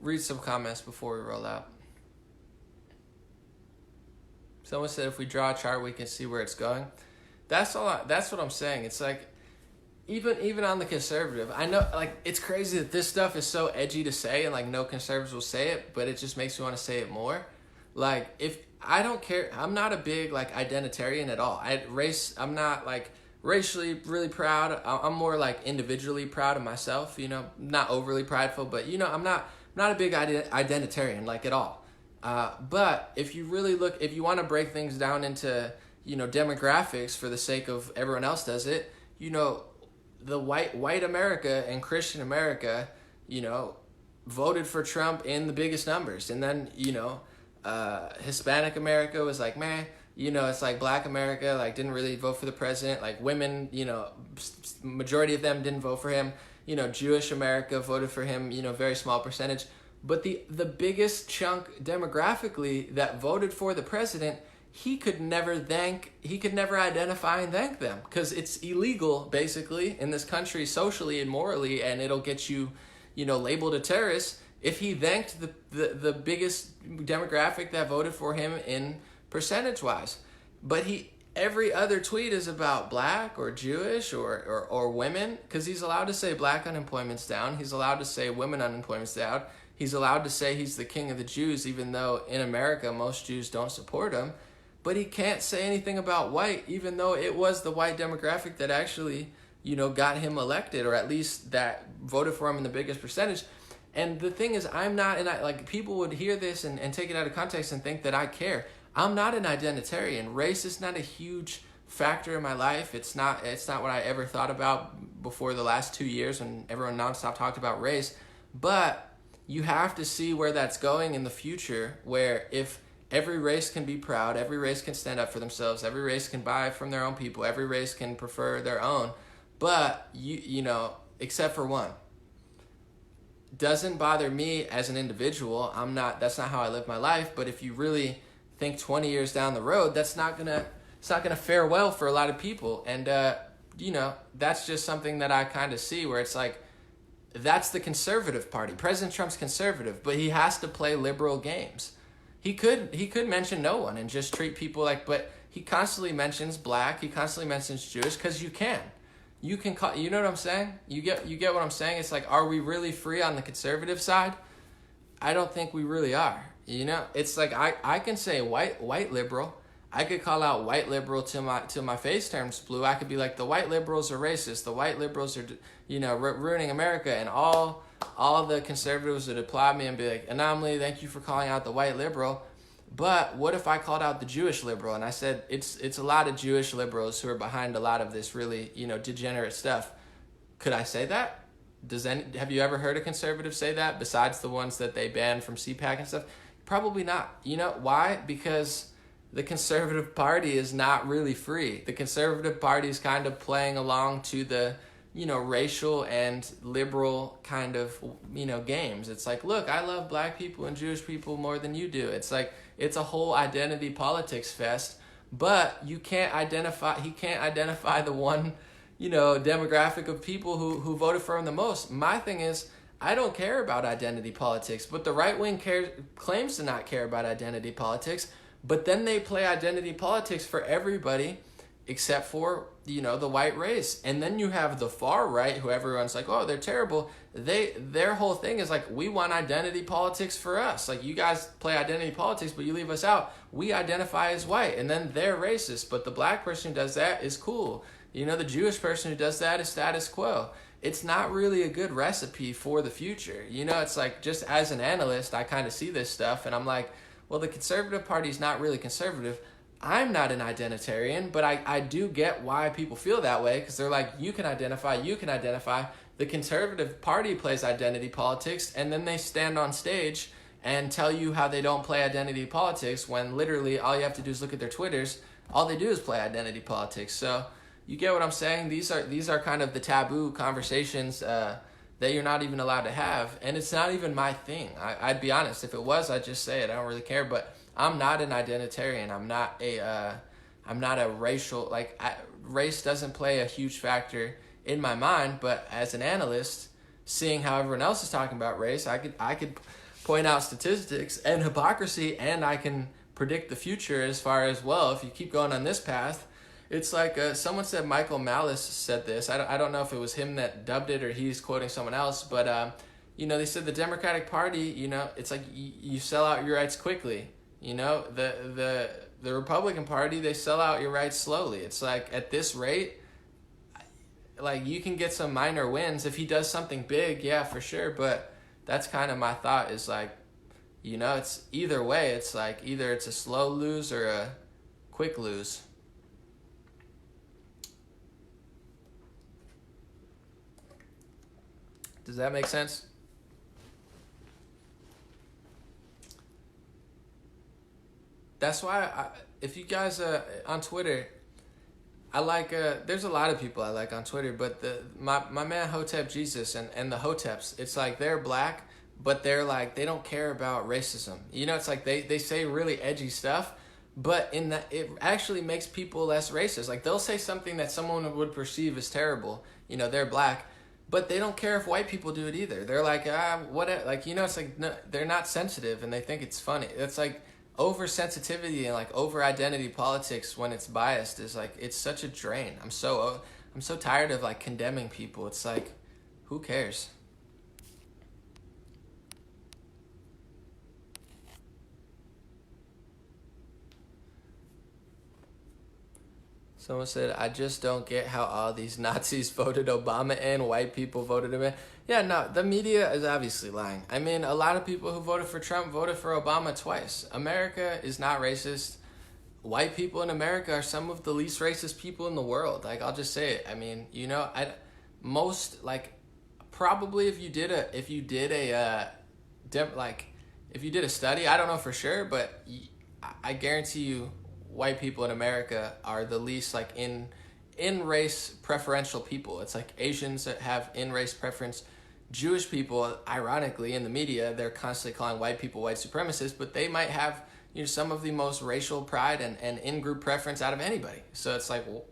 Read some comments before we roll out. Someone said if we draw a chart, we can see where it's going. That's what I'm saying. It's like, even on the conservative, I know, like, it's crazy that this stuff is so edgy to say, and like no conservatives will say it, but it just makes me want to say it more. Like, if I don't care, I'm not a big like identitarian at all. I'm not like racially really proud. I'm more like individually proud of myself, you know, not overly prideful, but you know, I'm not a big identitarian like at all. But if you really look, if you want to break things down into, you know, demographics for the sake of everyone else does it, you know, the white America and Christian America, you know, voted for Trump in the biggest numbers. And then, you know, Hispanic America was like, meh. You know, it's like Black America, like, didn't really vote for the president. Like, women, you know, majority of them didn't vote for him. You know, Jewish America voted for him, you know, very small percentage. But the biggest chunk demographically that voted for the president, he could never identify and thank them, because it's illegal, basically, in this country socially and morally, and it'll get you, you know, labeled a terrorist if he thanked the biggest demographic that voted for him in percentage-wise. But every other tweet is about Black or Jewish or women, because he's allowed to say Black unemployment's down. He's allowed to say women unemployment's down. He's allowed to say he's the king of the Jews, even though in America most Jews don't support him. But he can't say anything about white, even though it was the white demographic that actually, you know, got him elected, or at least that voted for him in the biggest percentage. And the thing is, like, people would hear this and take it out of context and think that I care. I'm not an identitarian. Race is not a huge factor in my life. It's not what I ever thought about before the last 2 years when everyone nonstop talked about race. But you have to see where that's going in the future, where if every race can be proud, every race can stand up for themselves, every race can buy from their own people, every race can prefer their own, but you know, except for one. Doesn't bother me as an individual. That's not how I live my life. But if you really think 20 years down the road, it's not gonna fare well for a lot of people. And you know, that's just something that I kind of see, where it's like, that's the conservative party. President Trump's conservative, but he has to play liberal games. He could mention no one and just treat people like, but he constantly mentions Black, he constantly mentions Jewish, because you can call, you know what I'm saying? You get what I'm saying? It's like, are we really free on the conservative side? I don't think we really are. You know, it's like, I can say white liberal. I could call out white liberal till my face turns blue. I could be like, the white liberals are racist. The white liberals are, you know, ruining America. And all the conservatives would applaud me and be like, Anomaly, thank you for calling out the white liberal. But what if I called out the Jewish liberal and I said, it's a lot of Jewish liberals who are behind a lot of this really, you know, degenerate stuff? Could I say that? Have you ever heard a conservative say that, besides the ones that they banned from CPAC and stuff? Probably not. You know why? Because the conservative party is not really free. The conservative party is kind of playing along to the, you know, racial and liberal kind of, you know, games. It's like, look, I love Black people and Jewish people more than you do. It's like, it's a whole identity politics fest, but he can't identify the one, you know, demographic of people who voted for him the most. My thing is, I don't care about identity politics, but the right wing claims to not care about identity politics, but then they play identity politics for everybody except for, you know, the white race. And then you have the far right, who everyone's like, oh, they're terrible. Their whole thing is like, we want identity politics for us. Like, you guys play identity politics, but you leave us out. We identify as white, and then they're racist. But the Black person who does that is cool. You know, the Jewish person who does that is status quo. It's not really a good recipe for the future. You know, it's like, just as an analyst, I kind of see this stuff, and I'm like, well, the conservative party is not really conservative. I'm not an identitarian, but I do get why people feel that way, because they're like, you can identify. The conservative party plays identity politics, and then they stand on stage and tell you how they don't play identity politics, when literally all you have to do is look at their Twitters. All they do is play identity politics. So you get what I'm saying? These are kind of the taboo conversations that you're not even allowed to have, and it's not even my thing. I'd be honest. If it was, I'd just say it. I don't really care, but I'm not an identitarian. I'm not a racial, like, race doesn't play a huge factor in my mind, but as an analyst, seeing how everyone else is talking about race, I could point out statistics and hypocrisy, and I can predict the future as far as, well, if you keep going on this path. It's like, someone said, Michael Malice said this. I don't know if it was him that dubbed it or he's quoting someone else, but you know, they said the Democratic Party, you know, it's like you sell out your rights quickly. You know, the Republican Party, they sell out your rights slowly. It's like, at this rate, like, you can get some minor wins if he does something big, yeah, for sure. But that's kind of my thought, is like, you know, it's either way. It's like either it's a slow lose or a quick lose. Does that make sense? That's why if you guys on Twitter, I like there's a lot of people I like on Twitter, but my man Hotep Jesus and the Hoteps, it's like they're black, but they're like, they don't care about racism. You know, it's like they say really edgy stuff, but in that, it actually makes people less racist. Like, they'll say something that someone would perceive as terrible. You know, they're black, but they don't care if white people do it either. They're like, what? Like, you know, it's like, no, they're not sensitive and they think it's funny. It's like oversensitivity and like over identity politics when it's biased is like, it's such a drain. I'm so tired of like condemning people. It's like, who cares? Someone said, I just don't get how all these Nazis voted Obama in, white people voted him in. Yeah, no, the media is obviously lying. I mean, a lot of people who voted for Trump voted for Obama twice. America is not racist. White people in America are some of the least racist people in the world. Like, I'll just say it. I mean, you know, probably if you did a study, I don't know for sure, but I guarantee you, white people in America are the least like in race preferential people. It's like Asians that have in race preference. Jewish people, ironically, in the media, they're constantly calling white people white supremacists, but they might have, you know, some of the most racial pride and in-group preference out of anybody. So it's like, well,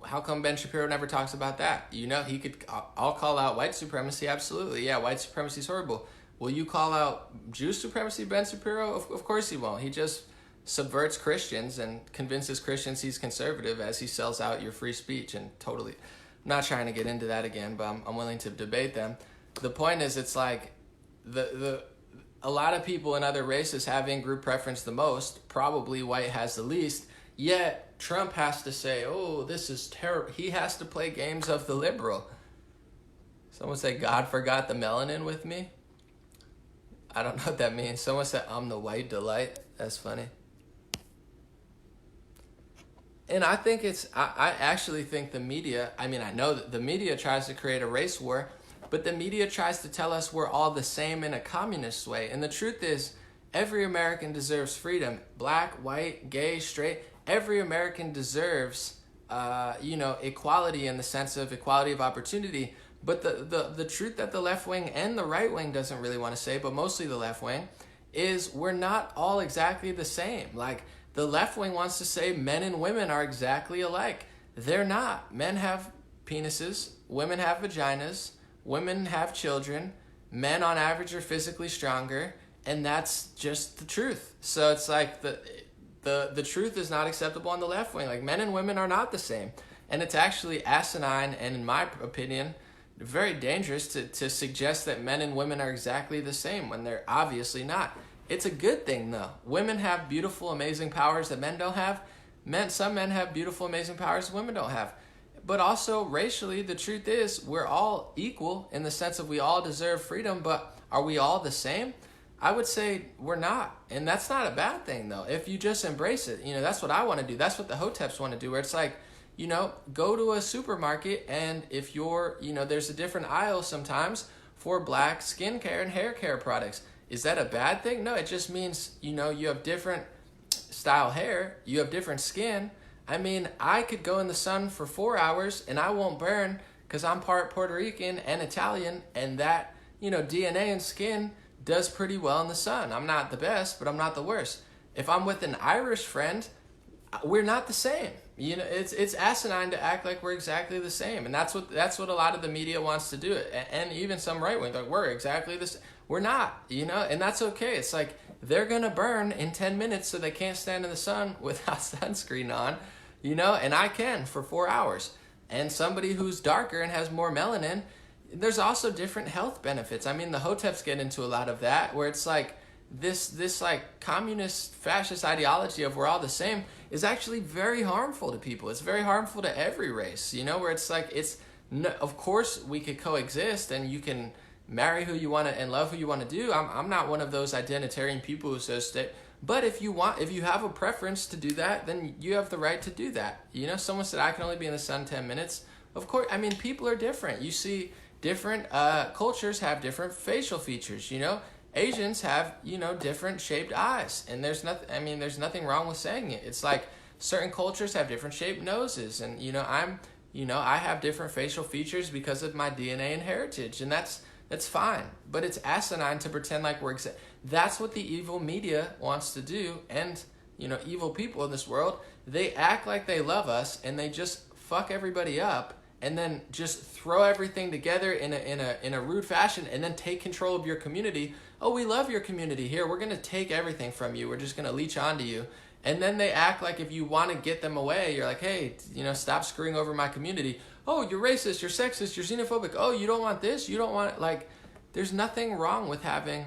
how come Ben Shapiro never talks about that? You know, I'll call out white supremacy, absolutely. Yeah, white supremacy is horrible. Will you call out Jewish supremacy, Ben Shapiro? Of course he won't. He just subverts Christians and convinces Christians he's conservative as he sells out your free speech. And totally, I'm not trying to get into that again, but I'm willing to debate them. The point is, it's like a lot of people in other races have in-group preference the most. Probably white has the least. Yet Trump has to say, oh, this is terrible. He has to play games of the liberal. Someone said, God forgot the melanin with me. I don't know what that means. Someone said, I'm the white delight. That's funny. And I think I actually think the media, I mean, I know that the media tries to create a race war, but the media tries to tell us we're all the same in a communist way. And the truth is, every American deserves freedom. Black, white, gay, straight. Every American deserves, equality in the sense of equality of opportunity. But the truth that the left wing and the right wing doesn't really want to say, but mostly the left wing, is we're not all exactly the same. Like, the left wing wants to say men and women are exactly alike. They're not. Men have penises, women have vaginas, women have children, men on average are physically stronger, and that's just the truth. So it's like the truth is not acceptable on the left wing. Like, men and women are not the same. And it's actually asinine and, in my opinion, very dangerous to suggest that men and women are exactly the same when they're obviously not. It's a good thing, though. Women have beautiful, amazing powers that men don't have. Some men have beautiful, amazing powers that women don't have. But also, racially, the truth is we're all equal in the sense of we all deserve freedom, but are we all the same? I would say we're not. And that's not a bad thing, though, if you just embrace it. You know, that's what I want to do. That's what the Hoteps want to do, where it's like, you know, go to a supermarket, and if there's a different aisle sometimes for black skincare and hair care products. Is that a bad thing? No, it just means, you know, you have different style hair, you have different skin. I mean, I could go in the sun for 4 hours and I won't burn because I'm part Puerto Rican and Italian, and that, you know, DNA and skin does pretty well in the sun. I'm not the best, but I'm not the worst. If I'm with an Irish friend, we're not the same. You know, it's asinine to act like we're exactly the same, and that's what a lot of the media wants to do, and even some right wing, like, we're exactly the same. We're not, you know, and that's okay. It's like they're gonna burn in 10 minutes, so they can't stand in the sun without sunscreen on, you know, and I can for 4 hours. And somebody who's darker and has more melanin, there's also different health benefits. I mean, the Hoteps get into a lot of that, where it's like this like communist fascist ideology of we're all the same is actually very harmful to people. It's very harmful to every race, you know, where it's like No, of course we could coexist, and you can marry who you want to and love who you want to do. I'm not one of those identitarian people who says stay. But if you have a preference to do that, then you have the right to do that. You know, someone said I can only be in the sun 10 minutes. Of course, I mean, people are different. You see, different cultures have different facial features. You know, Asians have, you know, different shaped eyes, and there's nothing wrong with saying it. It's like certain cultures have different shaped noses, and I have different facial features because of my DNA and heritage, and that's fine. But it's asinine to pretend like we're that's what the evil media wants to do, and evil people in this world, they act like they love us, and they just fuck everybody up, and then just throw everything together in a rude fashion, and then take control of your community. Oh, we love your community. Here, we're gonna take everything from you. We're just gonna leech onto you. And then they act like if you want to get them away, you're like, hey, stop screwing over my community. Oh, you're racist, you're sexist, you're xenophobic. Oh, you don't want this, you don't want, like, there's nothing wrong with having,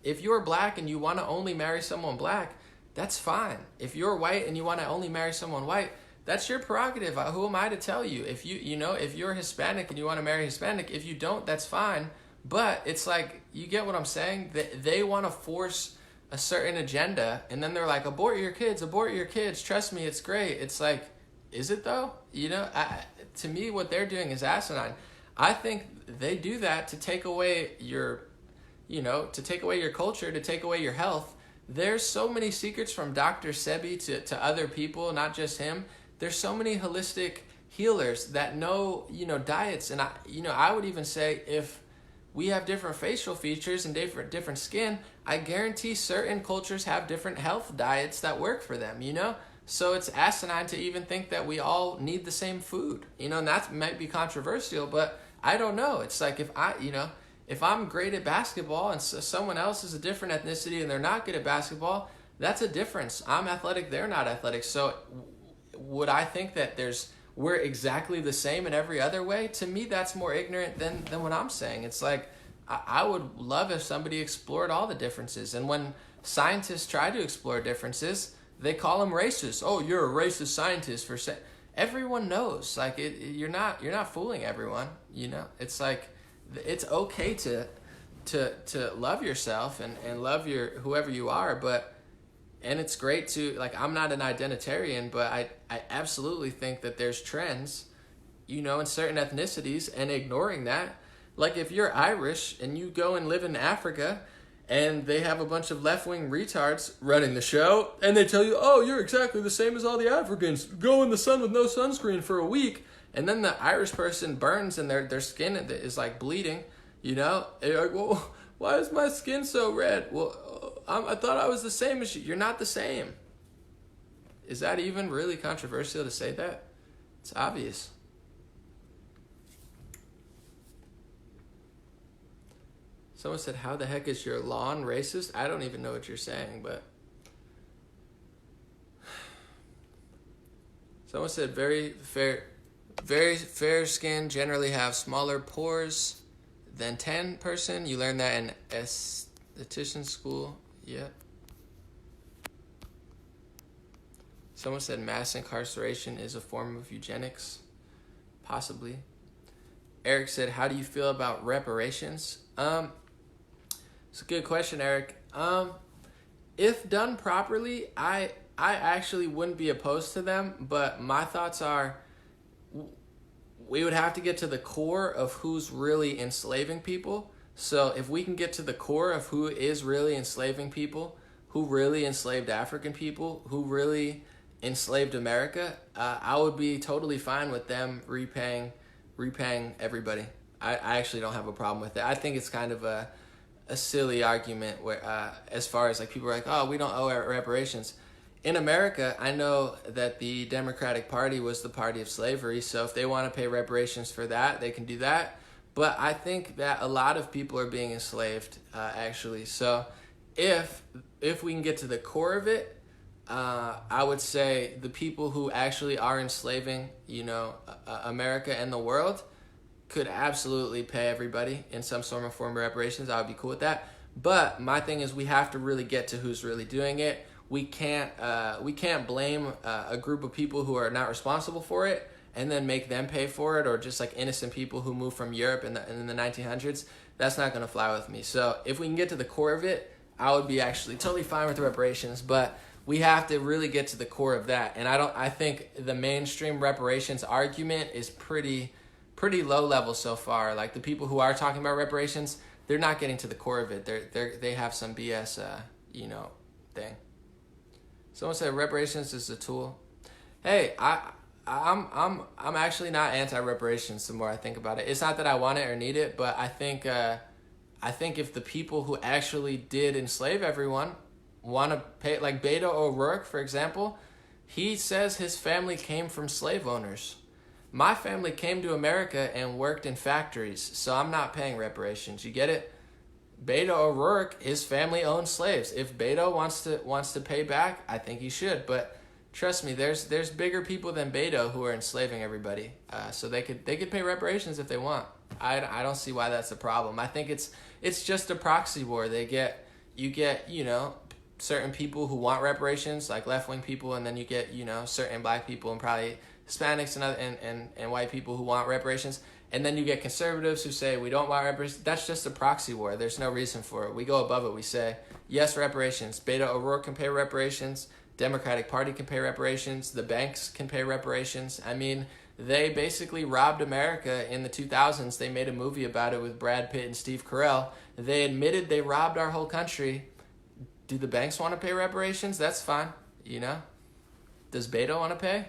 if you're black and you want to only marry someone black, that's fine. If you're white and you want to only marry someone white, that's your prerogative. Who am I to tell you? If if you're Hispanic and you want to marry Hispanic, if you don't, that's fine. But it's like, you get what I'm saying? They want to force a certain agenda, and then they're like, abort your kids, trust me, it's great. It's like, is it though? To me, what they're doing is asinine. I think they do that to take away your culture, to take away your health. There's so many secrets from Dr. Sebi to other people, not just him. There's so many holistic healers that know, diets. And I would even say, if we have different facial features and different skin, I guarantee certain cultures have different health diets that work for them, So it's asinine to even think that we all need the same food, and that might be controversial, but I don't know. It's like, if I'm great at basketball and someone else is a different ethnicity and they're not good at basketball, that's a difference. I'm athletic, they're not athletic. So would I think that we're exactly the same in every other way? To me, that's more ignorant than what I'm saying. It's like, I would love if somebody explored all the differences. And when scientists try to explore differences, they call them racist. Oh, you're a racist scientist everyone knows. Like, you're not fooling everyone. It's like, it's okay to love yourself and love whoever you are, and it's great to, like, I'm not an identitarian, but I absolutely think that there's trends, in certain ethnicities, and ignoring that. Like, if you're Irish and you go and live in Africa and they have a bunch of left-wing retards running the show, and they tell you, oh, you're exactly the same as all the Africans, go in the sun with no sunscreen for a week, and then the Irish person burns and their skin is like bleeding, and you're like, well, why is my skin so red? Well, I thought I was the same as you. You're not the same. Is that even really controversial to say that? It's obvious. Someone said, how the heck is your lawn racist? I don't even know what you're saying, but... Someone said, very fair skin generally have smaller pores than tan person. You learned that in esthetician school. Yep. Someone said mass incarceration is a form of eugenics. Possibly. Eric said, how do you feel about reparations? It's a good question, Eric. If done properly, I actually wouldn't be opposed to them, but my thoughts are, we would have to get to the core of who's really enslaving people. So if we can get to the core of who is really enslaving people, who really enslaved African people, who really enslaved America, I would be totally fine with them repaying everybody. I actually don't have a problem with it. I think it's kind of a silly argument where, as far as like people are like, oh, we don't owe reparations. In America, I know that the Democratic Party was the party of slavery, so if they want to pay reparations for that, they can do that. But I think that a lot of people are being enslaved, actually. So if we can get to the core of it, I would say the people who actually are enslaving, America and the world could absolutely pay everybody in some sort of form of reparations. I would be cool with that. But my thing is, we have to really get to who's really doing it. We can't blame a group of people who are not responsible for it and then make them pay for it, or just like innocent people who moved from Europe in the 1900s, that's not going to fly with me. So if we can get to the core of it, I would be actually totally fine with reparations, but we have to really get to the core of that. And I think the mainstream reparations argument is pretty low level so far. Like the people who are talking about reparations, they're not getting to the core of it. They have some BS, thing. Someone said reparations is a tool. Hey, I'm actually not anti-reparations the more I think about it. It's not that I want it or need it, but I think if the people who actually did enslave everyone want to pay, like Beto O'Rourke, for example, he says his family came from slave owners. My family came to America and worked in factories, so I'm not paying reparations. You get it? Beto O'Rourke, his family owned slaves. If Beto wants to pay back, I think he should. But trust me, there's bigger people than Beto who are enslaving everybody. So they could pay reparations if they want. I don't see why that's a problem. I think it's just a proxy war. You get certain people who want reparations, like left-wing people, and then you get certain black people and probably Hispanics and white people who want reparations. And then you get conservatives who say we don't want reparations. That's just a proxy war. There's no reason for it. We go above it. We say, yes, reparations. Beto O'Rourke can pay reparations. Democratic Party can pay reparations. The banks can pay reparations. I mean, they basically robbed America in the 2000s. They made a movie about it with Brad Pitt and Steve Carell. They admitted they robbed our whole country. Do the banks want to pay reparations? That's fine. Does Beto want to pay?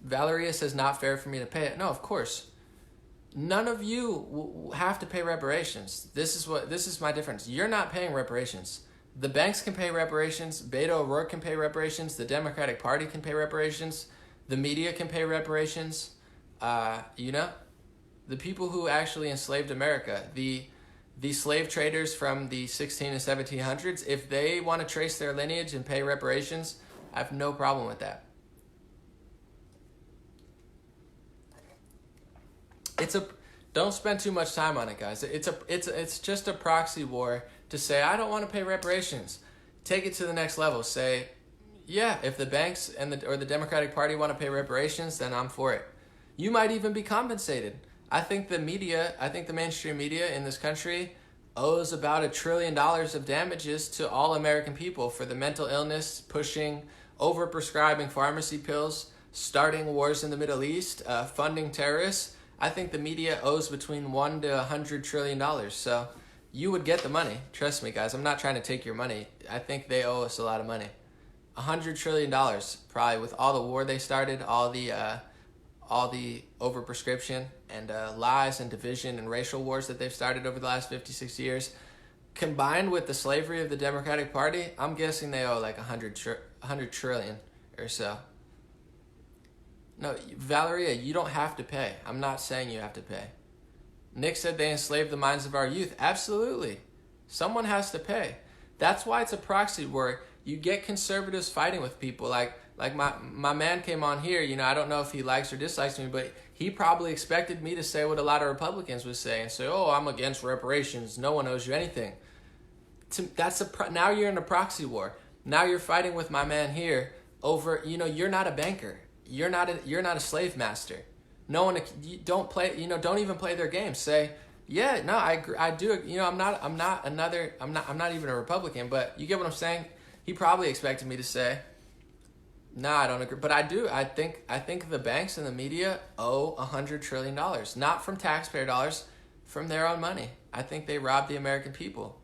Valeria says not fair for me to pay it. No, of course. None of you have to pay reparations. This is my difference. You're not paying reparations. The banks can pay reparations. Beto O'Rourke can pay reparations. The Democratic Party can pay reparations. The media can pay reparations. The people who actually enslaved America, the slave traders from the 16 and 1700s, if they want to trace their lineage and pay reparations, I have no problem with that. Don't spend too much time on it, guys. It's just a proxy war to say I don't want to pay reparations. Take it to the next level. Say, yeah, if the banks or the Democratic Party want to pay reparations, then I'm for it. You might even be compensated. I think the mainstream media in this country owes about $1 trillion of damages to all American people for the mental illness, pushing, overprescribing pharmacy pills, starting wars in the Middle East, funding terrorists. I think the media owes between $1 to $100 trillion. So you would get the money. Trust me, guys. I'm not trying to take your money. I think they owe us a lot of money. $100 trillion, probably, with all the war they started, all the overprescription and lies and division and racial wars that they've started over the last 56 years, combined with the slavery of the Democratic Party. I'm guessing they owe like $100 trillion or so. No, Valeria, you don't have to pay. I'm not saying you have to pay. Nick said they enslaved the minds of our youth. Absolutely. Someone has to pay. That's why it's a proxy war. You get conservatives fighting with people. Like my man came on here, I don't know if he likes or dislikes me, but he probably expected me to say what a lot of Republicans would say and say, oh, I'm against reparations. No one owes you anything. Now you're in a proxy war. Now you're fighting with my man here over, you're not a banker. You're not a slave master. No one, don't play, don't even play their game. Say, yeah, no, I agree, I do. I'm not even a Republican, but you get what I'm saying? He probably expected me to say, no, I don't agree. But I do. I think the banks and the media owe $100 trillion, not from taxpayer dollars, from their own money. I think they robbed the American people.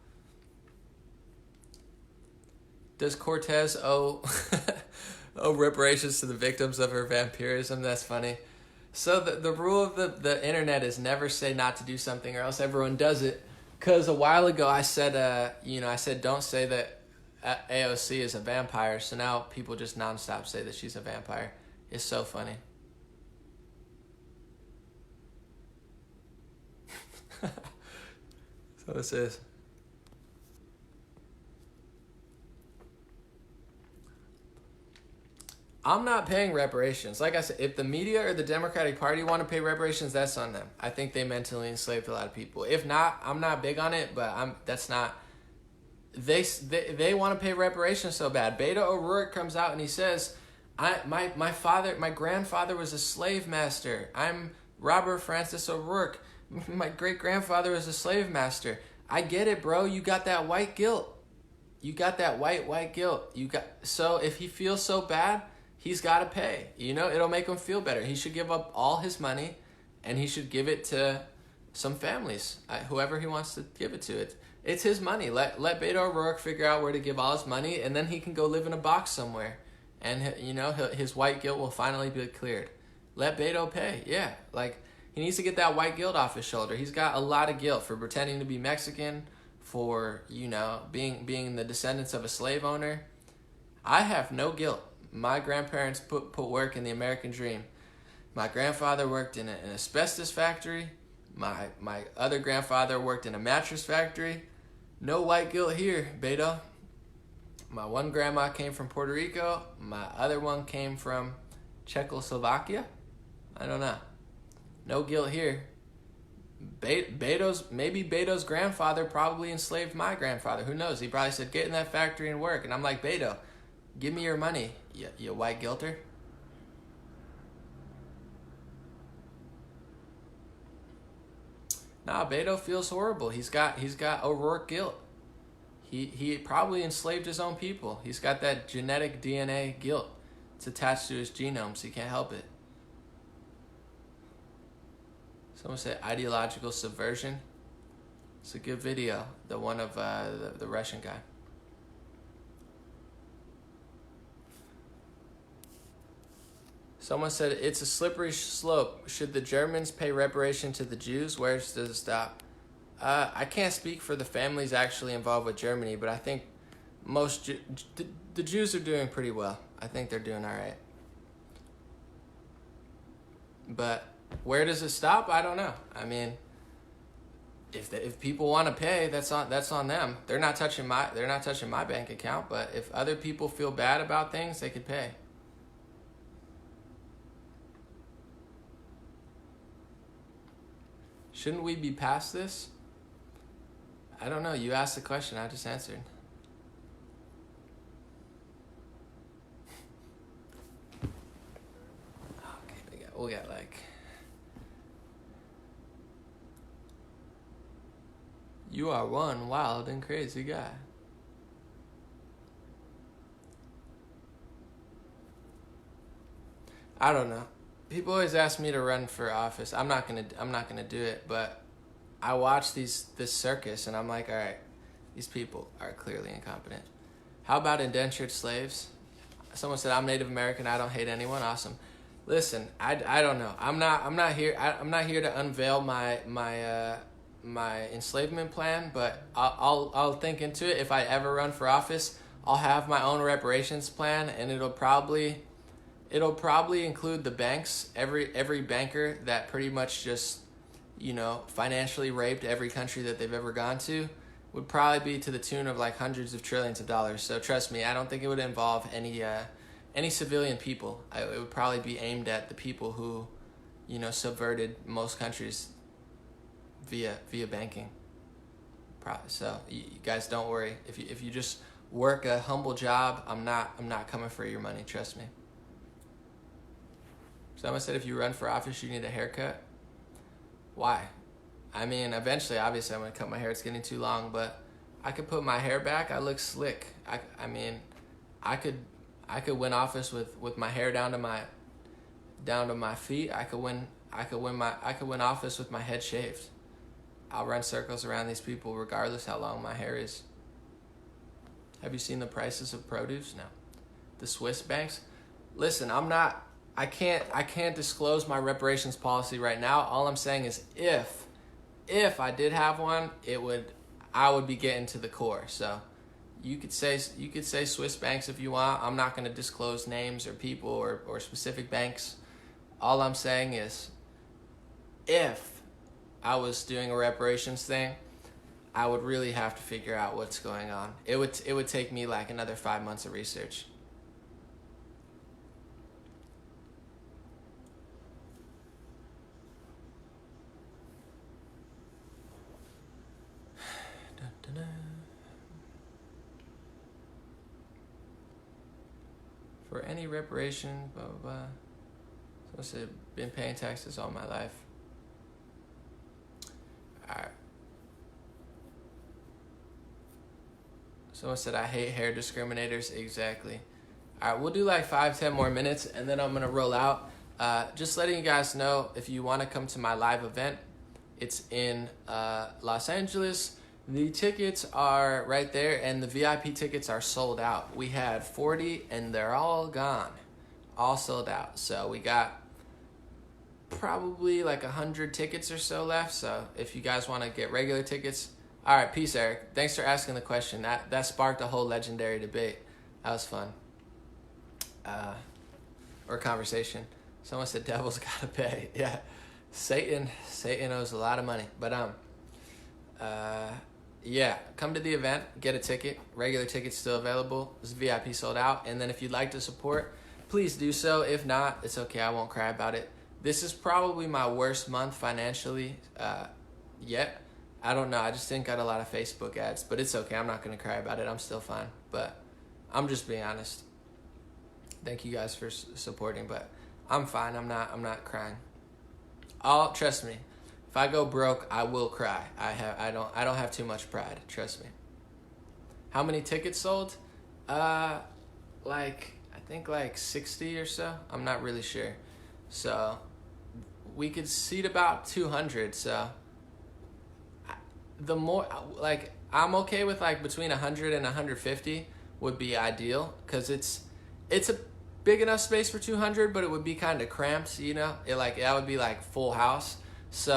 Does Cortez owe reparations to the victims of her vampirism? That's funny. So the rule of the internet is never say not to do something or else everyone does it. Because a while ago I said, don't say that AOC is a vampire. So now people just nonstop say that she's a vampire. It's so funny. So this is. I'm not paying reparations. Like I said, if the media or the Democratic Party want to pay reparations, that's on them. I think they mentally enslaved a lot of people. If not, I'm not big on it, but that's not. They want to pay reparations so bad. Beto O'Rourke comes out and he says, My grandfather was a slave master. I'm Robert Francis O'Rourke. My great grandfather was a slave master. I get it, bro. You got that white guilt. You got that white guilt. So if he feels so bad, he's got to pay. You know, it'll make him feel better. He should give up all his money, and he should give it to some families, whoever he wants to give it to. It's his money. Let Beto O'Rourke figure out where to give all his money, and then he can go live in a box somewhere. And, you know, his white guilt will finally be cleared. Let Beto pay. Yeah, like, he needs to get that white guilt off his shoulder. He's got a lot of guilt for pretending to be Mexican, for, you know, being the descendants of a slave owner. I have no guilt. My grandparents put work in the American dream. My grandfather worked in an asbestos factory. My other grandfather worked in a mattress factory. No white guilt here, Beto. My one grandma came from Puerto Rico. My other one came from Czechoslovakia. I don't know. No guilt here. Beto's grandfather probably enslaved my grandfather. Who knows? He probably said, get in that factory and work. And I'm like, Beto, give me your money, you white guilter. Nah, Beto feels horrible. He's got O'Rourke guilt. He probably enslaved his own people. He's got that genetic DNA guilt. It's attached to his genome, so he can't help it. Someone said ideological subversion. It's a good video, the one of the Russian guy. Someone said it's a slippery slope. Should the Germans pay reparation to the Jews? Where does it stop? I can't speak for the families actually involved with Germany, but I think the Jews are doing pretty well. I think they're doing all right. But where does it stop? I don't know. I mean, if people want to pay, that's on them. They're not touching my bank account. But if other people feel bad about things, they could pay. Shouldn't we be past this? I don't know. You asked the question. I just answered. Okay, we got like... You are one wild and crazy guy. I don't know. People always ask me to run for office. I'm not gonna do it, but I watch this circus and I'm like, all right, these people are clearly incompetent. How about indentured slaves? Someone said I'm Native American. I don't hate anyone. Awesome. Listen, I don't know. I'm not here to unveil my enslavement plan, but I'll think into it. If I ever run for office, I'll have my own reparations plan, and it'll probably include the banks. Every banker that pretty much just, you know, financially raped every country that they've ever gone to would probably be to the tune of like hundreds of trillions of dollars. So trust me, I don't think it would involve any civilian people. It would probably be aimed at the people who, you know, subverted most countries via banking. So you guys don't worry. If you just work a humble job, I'm not coming for your money. Trust me. Someone said if you run for office, you need a haircut. Why? I mean, eventually, obviously, I'm gonna cut my hair. It's getting too long, but I could put my hair back. I look slick. I mean, I could win office with my hair down to my feet. I could win office with my head shaved. I'll run circles around these people regardless how long my hair is. Have you seen the prices of produce? No. The Swiss banks? Listen, I can't disclose my reparations policy right now. All I'm saying is if I did have one, I would be getting to the core. So you could say Swiss banks if you want. I'm not going to disclose names or people or specific banks. All I'm saying is if I was doing a reparations thing, I would really have to figure out what's going on. It would take me like another 5 months of research. for any reparation, blah, blah, blah. So I said, been paying taxes all my life. Alright. Someone said, I hate hair discriminators. Exactly. Alright, we'll do like 5-10 more minutes, and then I'm going to roll out. Just letting you guys know, if you want to come to my live event, it's in Los Angeles. The tickets are right there, and the VIP tickets are sold out. We had 40, and they're all gone. All sold out. So we got probably like 100 tickets or so left. So if you guys want to get regular tickets. All right, peace, Eric. Thanks for asking the question. That sparked a whole legendary debate. That was fun. Or conversation. Someone said devil's gotta pay. Yeah. Satan owes a lot of money. But yeah, come to the event, get a ticket. Regular tickets still available. This VIP sold out. And then if you'd like to support, please do so. If not, it's okay. I won't cry about it. This is probably my worst month financially yet. I don't know. I just didn't got a lot of Facebook ads, but it's okay. I'm not going to cry about it. I'm still fine. But I'm just being honest. Thank you guys for supporting, but I'm fine. I'm not crying. Trust me. If I go broke, I will cry. I don't have too much pride. Trust me. How many tickets sold? I think like 60 or so. I'm not really sure. So we could seat about 200. So the more, like, I'm okay with like between 100 and 150 would be ideal, because it's a big enough space for 200, but it would be kind of cramped, you know. That would be like full house. So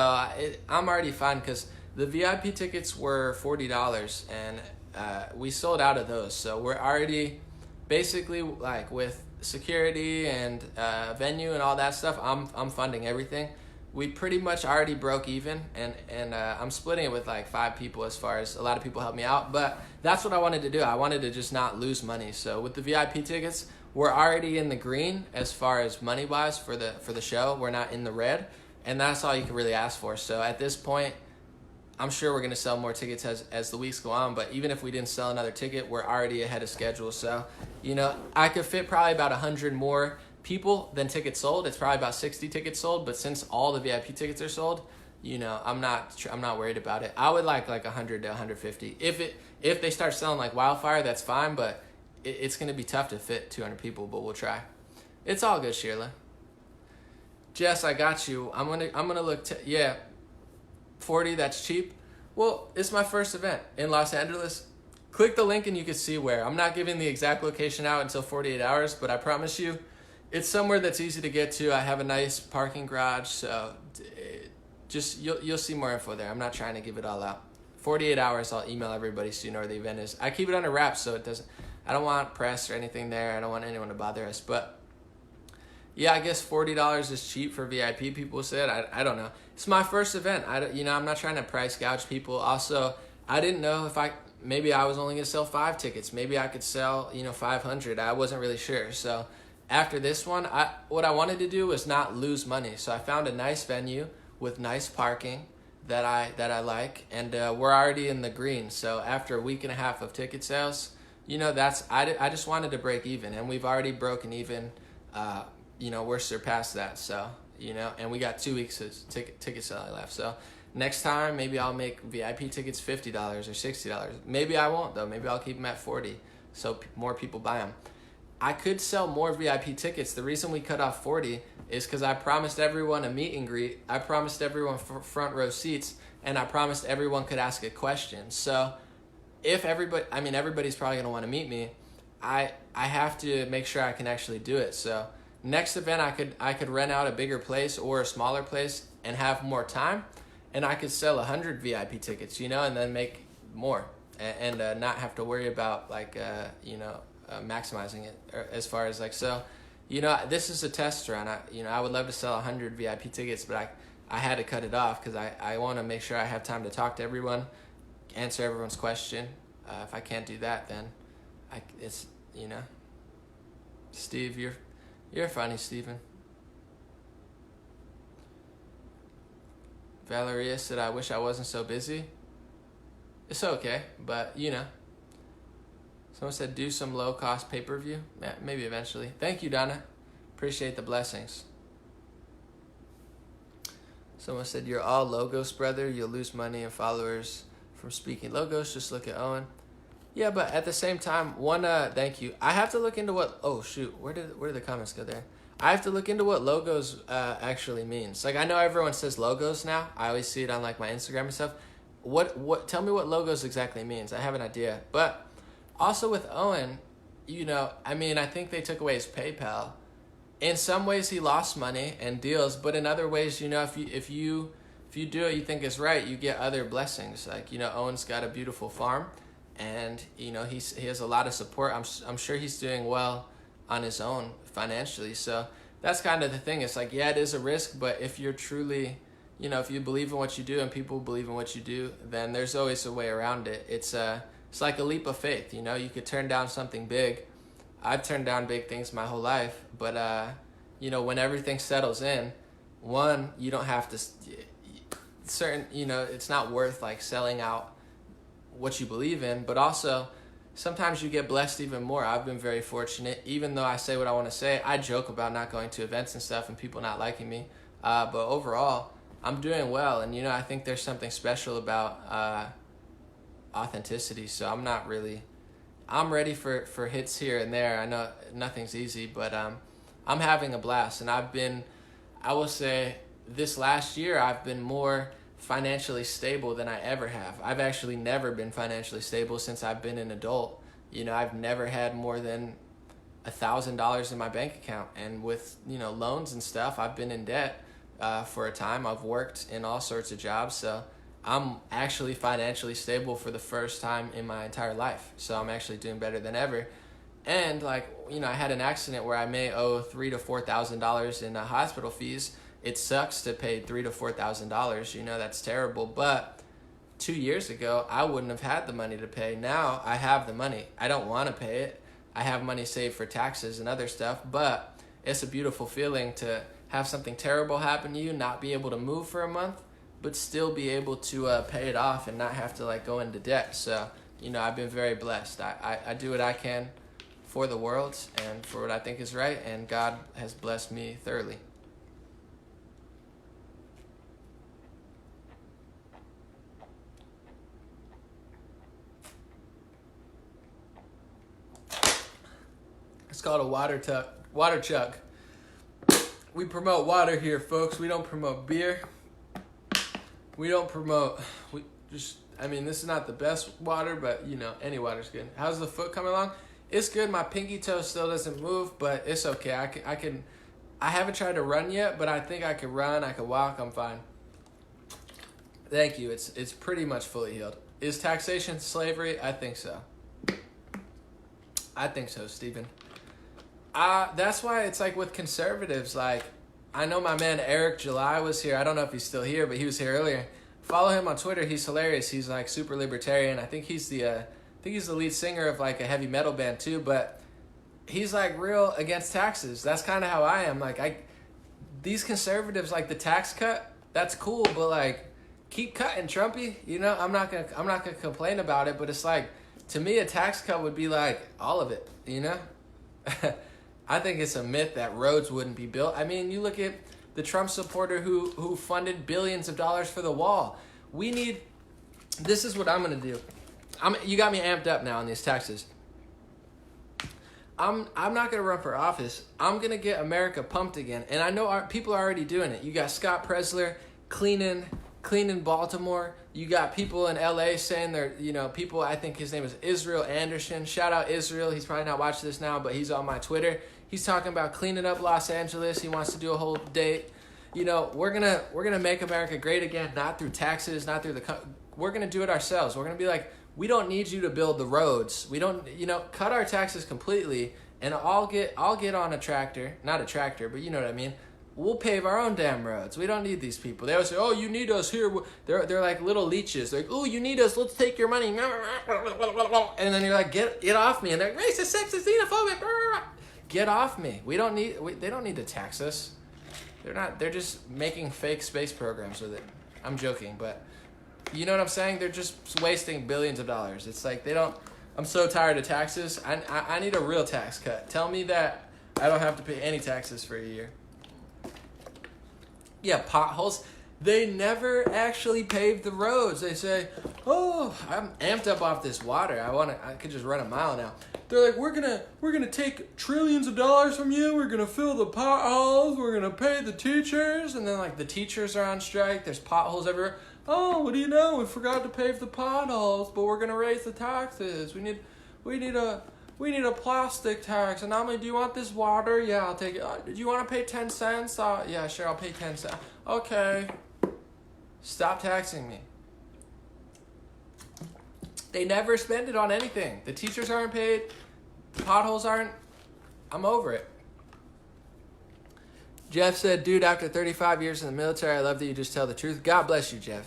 I'm already fine, because the VIP tickets were $40, and we sold out of those. So we're already basically, like, with security and venue and all that stuff, I'm funding everything. We pretty much already broke even, and I'm splitting it with like 5 people, as far as a lot of people help me out. But that's what I wanted to do. I wanted to just not lose money. So with the VIP tickets, we're already in the green as far as money wise for the show. We're not in the red, and that's all you can really ask for. So at this point, I'm sure we're going to sell more tickets as the weeks go on, but even if we didn't sell another ticket, we're already ahead of schedule. So, you know, I could fit probably about 100 more people than tickets sold. It's probably about 60 tickets sold, but since all the VIP tickets are sold, you know, I'm not worried about it. I would like 100 to 150. If they start selling like wildfire, that's fine, but it's going to be tough to fit 200 people, but we'll try. It's all good, Sheila. Jess, I got you. I'm gonna look. Yeah, 40. That's cheap. Well, it's my first event in Los Angeles. Click the link and you can see where. I'm not giving the exact location out until 48 hours, but I promise you, it's somewhere that's easy to get to. I have a nice parking garage, so just you'll see more info there. I'm not trying to give it all out. 48 hours, I'll email everybody so you know where the event is. I keep it under wraps, so it doesn't. I don't want press or anything there. I don't want anyone to bother us, but yeah, I guess $40 is cheap for VIP, people said. I don't know. It's my first event. I'm not trying to price gouge people. Also, I didn't know if maybe I was only going to sell 5 tickets. Maybe I could sell, 500. I wasn't really sure. So after this one, what I wanted to do was not lose money. So I found a nice venue with nice parking that I like, and we're already in the green. So after a week and a half of ticket sales, I just wanted to break even, and we've already broken even. We're surpassed that, so, and we got 2 weeks of ticket selling left. So next time, maybe I'll make VIP tickets $50 or $60. Maybe I won't, though. Maybe I'll keep them at 40 so more people buy them. I could sell more VIP tickets. The reason we cut off 40 is because I promised everyone a meet and greet. I promised everyone front row seats, and I promised everyone could ask a question. So if everybody's probably going to want to meet me, I have to make sure I can actually do it. So next event, I could rent out a bigger place or a smaller place and have more time, and I could sell 100 VIP tickets, and then make more and not have to worry about maximizing it as far as this is a test run. I would love to sell 100 VIP tickets, but I had to cut it off because I want to make sure I have time to talk to everyone, answer everyone's question. If I can't do that, then Steve, you're funny, Steven. Valeria said, I wish I wasn't so busy. It's okay, but Someone said do some low-cost pay-per-view. Maybe eventually. Thank you, Donna. Appreciate the blessings. Someone said you're all Logos, brother. You'll lose money and followers from speaking Logos. Just look at Owen. Yeah, but at the same time, thank you. I have to look into what. Oh shoot, where did the comments go there? I have to look into what logos actually means. Like I know everyone says logos now. I always see it on like my Instagram and stuff. What? Tell me what logos exactly means. I have an idea. But also with Owen, I think they took away his PayPal. In some ways, he lost money and deals, but in other ways, if you do what you think is right, you get other blessings. Like Owen's got a beautiful farm, and he has a lot of support. I'm sure he's doing well on his own financially. So that's kind of the thing. It's like, yeah, it is a risk, but if you're truly, if you believe in what you do and people believe in what you do, then there's always a way around it. It's like a leap of faith. You could turn down something big. I've turned down big things my whole life, but when everything settles in, you don't have to it's not worth like selling out what you believe in, but also sometimes you get blessed even more. I've been very fortunate. Even though I say what I want to say, I joke about not going to events and stuff and people not liking me, but overall I'm doing well, and I think there's something special about authenticity. So I'm ready for hits here and there. I know nothing's easy, but I'm having a blast. And I will say this last year, I've been more financially stable than I ever have. I've actually never been financially stable since I've been an adult. I've never had more than $1,000 in my bank account. And with, loans and stuff, I've been in debt for a time. I've worked in all sorts of jobs. So I'm actually financially stable for the first time in my entire life. So I'm actually doing better than ever. And I had an accident where I may owe $3,000 to $4,000 in hospital fees. It sucks to pay $3,000 to $4,000. That's terrible. But 2 years ago, I wouldn't have had the money to pay. Now I have the money. I don't want to pay it. I have money saved for taxes and other stuff. But it's a beautiful feeling to have something terrible happen to you, not be able to move for a month, but still be able to pay it off and not have to go into debt. So, I've been very blessed. I do what I can for the world and for what I think is right, and God has blessed me thoroughly. It's called a water chuck. We promote water here, folks. We don't promote beer. This is not the best water, but any water's good. How's the foot coming along? It's good. My pinky toe still doesn't move, but it's okay. I haven't tried to run yet, but I think I can run. I can walk. I'm fine. Thank you. It's pretty much fully healed. Is taxation slavery? I think so. I think so, Stephen. That's why it's like with conservatives, I know my man Eric July was here. I don't know if he's still here, but he was here earlier. Follow him on Twitter. He's hilarious. He's super libertarian. I think he's the lead singer of a heavy metal band too, but he's real against taxes. That's kind of how I am. These conservatives, the tax cut, that's cool, but keep cutting, Trumpy. I'm not gonna complain about it, but it's to me a tax cut would be all of it, I think it's a myth that roads wouldn't be built. You look at the Trump supporter who funded billions of dollars for the wall. This is what I'm going to do. You got me amped up now on these taxes. I'm not going to run for office. I'm going to get America pumped again. And I know people are already doing it. You got Scott Presler cleaning Baltimore. You got people in LA saying they're, people, I think his name is Israel Anderson. Shout out Israel. He's probably not watching this now, but he's on my Twitter. He's talking about cleaning up Los Angeles. He wants to do a whole date. We're gonna make America great again, not through taxes, not through we're gonna do it ourselves. We're gonna be we don't need you to build the roads. We don't, cut our taxes completely, and I'll get on a tractor, not a tractor, but you know what I mean. We'll pave our own damn roads. We don't need these people. They always say, "Oh, you need us here." They're like little leeches. They're like, "Oh, you need us. Let's take your money." And then you're like, "Get off me!" And they're like, "Racist, sexist, xenophobic." Get off me. They don't need to tax us. They're just making fake space programs with it. I'm joking, but you know what I'm saying? They're just wasting billions of dollars. It's they don't I'm so tired of taxes. I need a real tax cut. Tell me that I don't have to pay any taxes for a year. Yeah, potholes. They never actually pave the roads. They say, "Oh, I'm amped up off this water. I could just run a mile now." They're like, "We're gonna take trillions of dollars from you. We're gonna fill the potholes. We're gonna pay the teachers." And then like the teachers are on strike. There's potholes everywhere. "Oh, what do you know? We forgot to pave the potholes, but we're gonna raise the taxes. We need a plastic tax. And how many do you want this water? Yeah, I'll take it. Do you want to pay 10 cents? Yeah, sure, I'll pay 10 cents. Okay. Stop taxing me." They never spend it on anything. The teachers aren't paid. Potholes aren't. I'm over it. Jeff said, "Dude, after 35 years in the military, I love that you just tell the truth." God bless you, Jeff.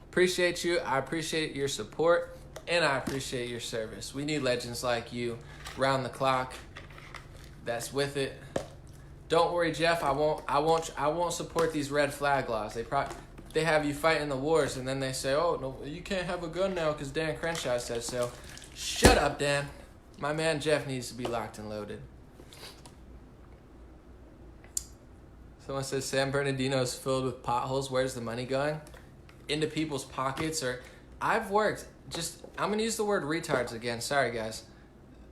Appreciate you. I appreciate your support, and I appreciate your service. We need legends like you round the clock. That's with it. Don't worry, Jeff. I won't support these red flag laws. They have you fighting the wars, and then they say, "Oh no, you can't have a gun now because Dan Crenshaw said so." Shut up, Dan. My man Jeff needs to be locked and loaded. Someone says San Bernardino is filled with potholes. Where's the money going? Into people's pockets. Or I've worked. I'm gonna use the word retards again. Sorry, guys.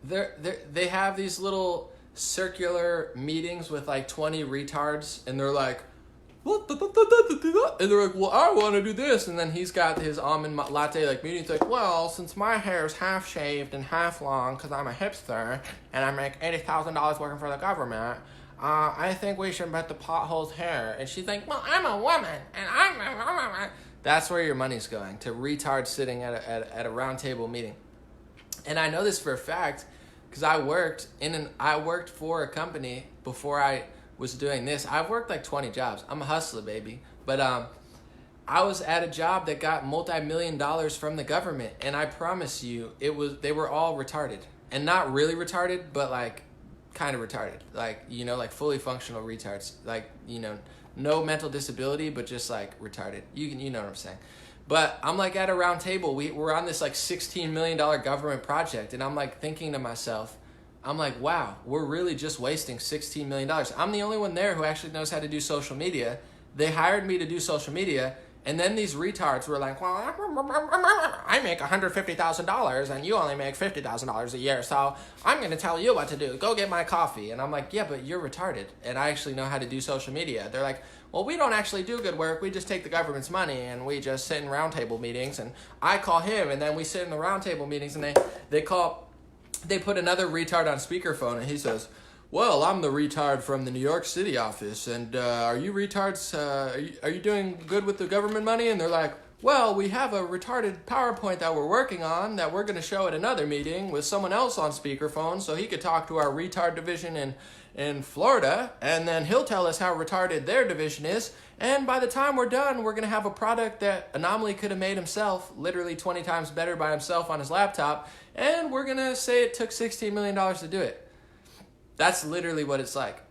They have these little circular meetings with like 20 retards, and they're like, and they're like, "Well, I want to do this," and then he's got his almond latte like meeting. He's like, "Well, since my hair is half shaved and half long because I'm a hipster and I make $80,000 working for the government, I think we should bet the potholes hair." And she's like, "Well, I'm a woman and I'm a..." That's where your money's going, to retards sitting at a round table meeting. And I know this for a fact because I worked for a company before I was doing this. I've worked like 20 jobs. I'm a hustler, baby. But I was at a job that got multi-million dollars from the government, and I promise you, they were all retarded. And not really retarded, but like kind of retarded. Like, like fully functional retards. Like, no mental disability, but just like retarded. You know what I'm saying. But I'm like at a round table. We're on this like $16 million government project, and I'm like thinking to myself, I'm like, wow, we're really just wasting $16 million. I'm the only one there who actually knows how to do social media. They hired me to do social media, and then these retards were like, "Well, I make $150,000 and you only make $50,000 a year, so I'm going to tell you what to do. Go get my coffee." And I'm like, "Yeah, but you're retarded, and I actually know how to do social media." They're like, "Well, we don't actually do good work. We just take the government's money and we just sit in roundtable meetings, and I call him, and then we sit in the roundtable meetings, and they put another retard on speakerphone, and he says, 'Well, I'm the retard from the New York City office, and are you retards, are you doing good with the government money?' And they're like, 'Well, we have a retarded PowerPoint that we're working on that we're going to show at another meeting with someone else on speakerphone so he could talk to our retard division in Florida, and then he'll tell us how retarded their division is, and by the time we're done, we're going to have a product that Anomaly could have made himself, literally 20 times better by himself on his laptop, and we're going to say it took $16 million to do it.'" That's literally what it's like.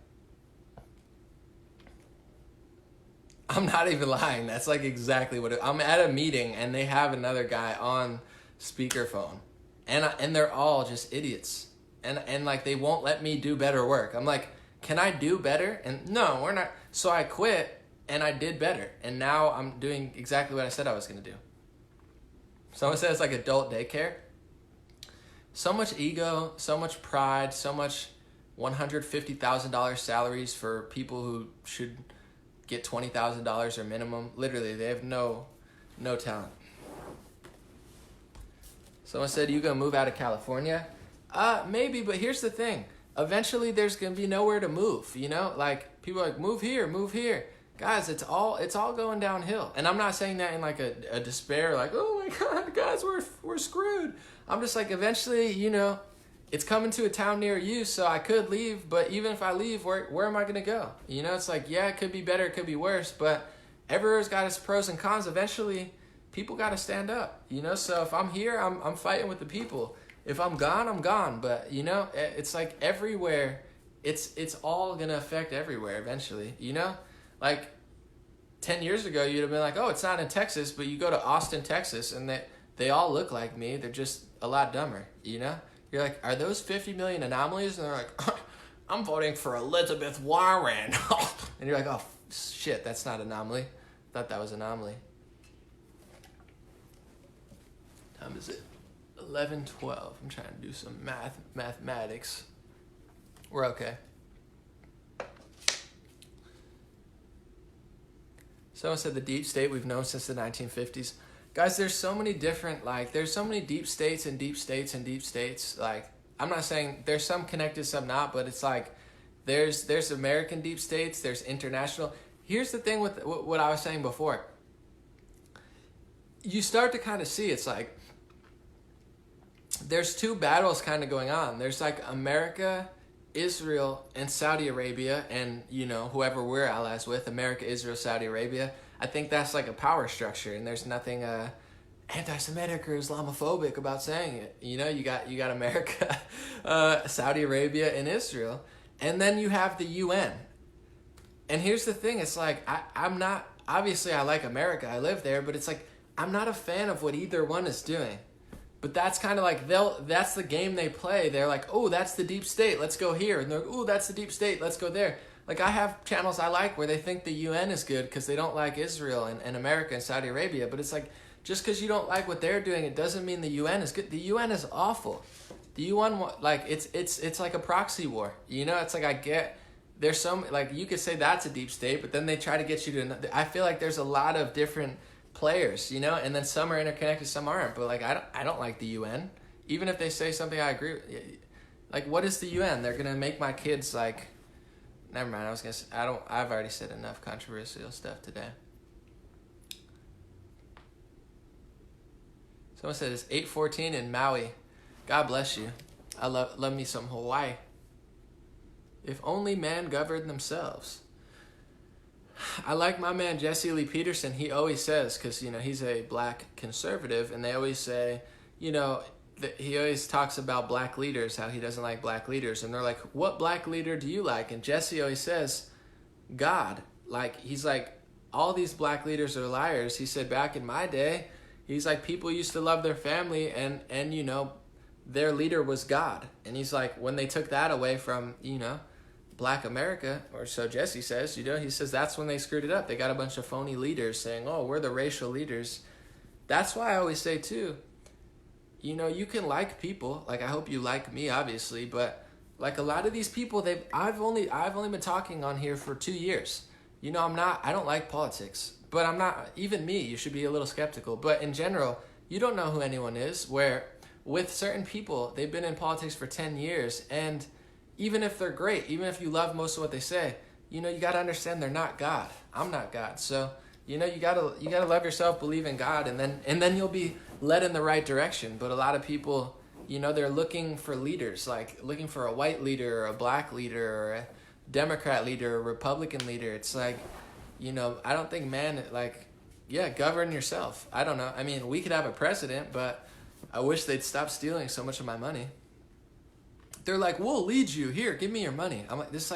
I'm not even lying. That's like exactly what I'm at a meeting, and they have another guy on speakerphone, and they're all just idiots. And like they won't let me do better work. I'm like, "Can I do better?" And no, we're not. So I quit, and I did better. And now I'm doing exactly what I said I was going to do. Someone says like adult daycare. So much ego, so much pride, so much $150,000 salaries for people who should get $20,000 or minimum. Literally, they have no talent. Someone said, "You gonna move out of California?" Maybe, but here's the thing. Eventually, there's gonna be nowhere to move. Like people are like, "Move here, move here." Guys, it's all going downhill. And I'm not saying that in like a despair, like, "Oh my God, guys, we're screwed." I'm just like, eventually, it's coming to a town near you, so I could leave, but even if I leave, where am I going to go? It's like, yeah, it could be better, it could be worse, but everywhere's got its pros and cons. Eventually, people got to stand up, So if I'm here, I'm fighting with the people. If I'm gone, I'm gone. But, it's like everywhere, it's all going to affect everywhere eventually, Like 10 years ago, you'd have been like, "Oh, it's not in Texas," but you go to Austin, Texas, and they all look like me. They're just a lot dumber, you know? You're like, are those 50 million anomalies? And they're like, I'm voting for Elizabeth Warren. And you're like, oh, shit, that's not anomaly. Thought that was anomaly. Time is it? 11:12. I'm trying to do some mathematics. We're okay. Someone said the deep state we've known since the 1950s. Guys, there's so many different, there's so many deep states and deep states and deep states. I'm not saying there's some connected, some not, but it's there's American deep states, there's international. Here's the thing with what I was saying before. You start to kind of see, it's there's two battles kind of going on. There's America, Israel, and Saudi Arabia, and, whoever we're allies with, America, Israel, Saudi Arabia. I think that's a power structure, and there's nothing anti-Semitic or Islamophobic about saying it. You got America, Saudi Arabia, and Israel, and then you have the UN. And here's the thing, it's I'm not, obviously I like America, I live there, but it's I'm not a fan of what either one is doing. But that's kind of that's the game they play. They're like, oh, that's the deep state, let's go here. And they're like, oh, that's the deep state, let's go there. I have channels I like where they think the UN is good because they don't like Israel and America and Saudi Arabia. But it's just because you don't like what they're doing, it doesn't mean the UN is good. The UN is awful. The UN, it's like a proxy war. It's I get, there's some, you could say that's a deep state, but then they try to get you to, I feel there's a lot of different players, and then some are interconnected, some aren't. But I don't like the UN, even if they say something I agree with. What is the UN? They're gonna make my kids never mind. I was gonna say, I've already said enough controversial stuff today. Someone said it's 8:14 in Maui. God bless you. I love me some Hawaii. If only men governed themselves. I like my man Jesse Lee Peterson. He always says, because he's a black conservative, and they always say, he always talks about black leaders, how he doesn't like black leaders, and they're like, what black leader do you like? And Jesse always says, God. He's all these black leaders are liars. He said back in my day, he's people used to love their family, and their leader was God. And he's when they took that away from Black America, or so Jesse says, he says that's when they screwed it up. They got a bunch of phony leaders saying, oh, we're the racial leaders. That's why I always say too, you can like people, I hope you like me, obviously, but a lot of these people, I've only been talking on here for 2 years. I don't like politics, but I'm not, even me, you should be a little skeptical. But in general, you don't know who anyone is, where with certain people, they've been in politics for 10 years, and even if they're great, even if you love most of what they say, you got to understand they're not God. I'm not God. So, you got to love yourself, believe in God, and then you'll be led in the right direction. But a lot of people, they're looking for leaders, looking for a white leader or a black leader or a Democrat leader or a Republican leader. It's I don't think, man, govern yourself. I don't know. I mean, we could have a president, but I wish they'd stop stealing so much of my money. They're we'll lead you. Here, give me your money. I'm this is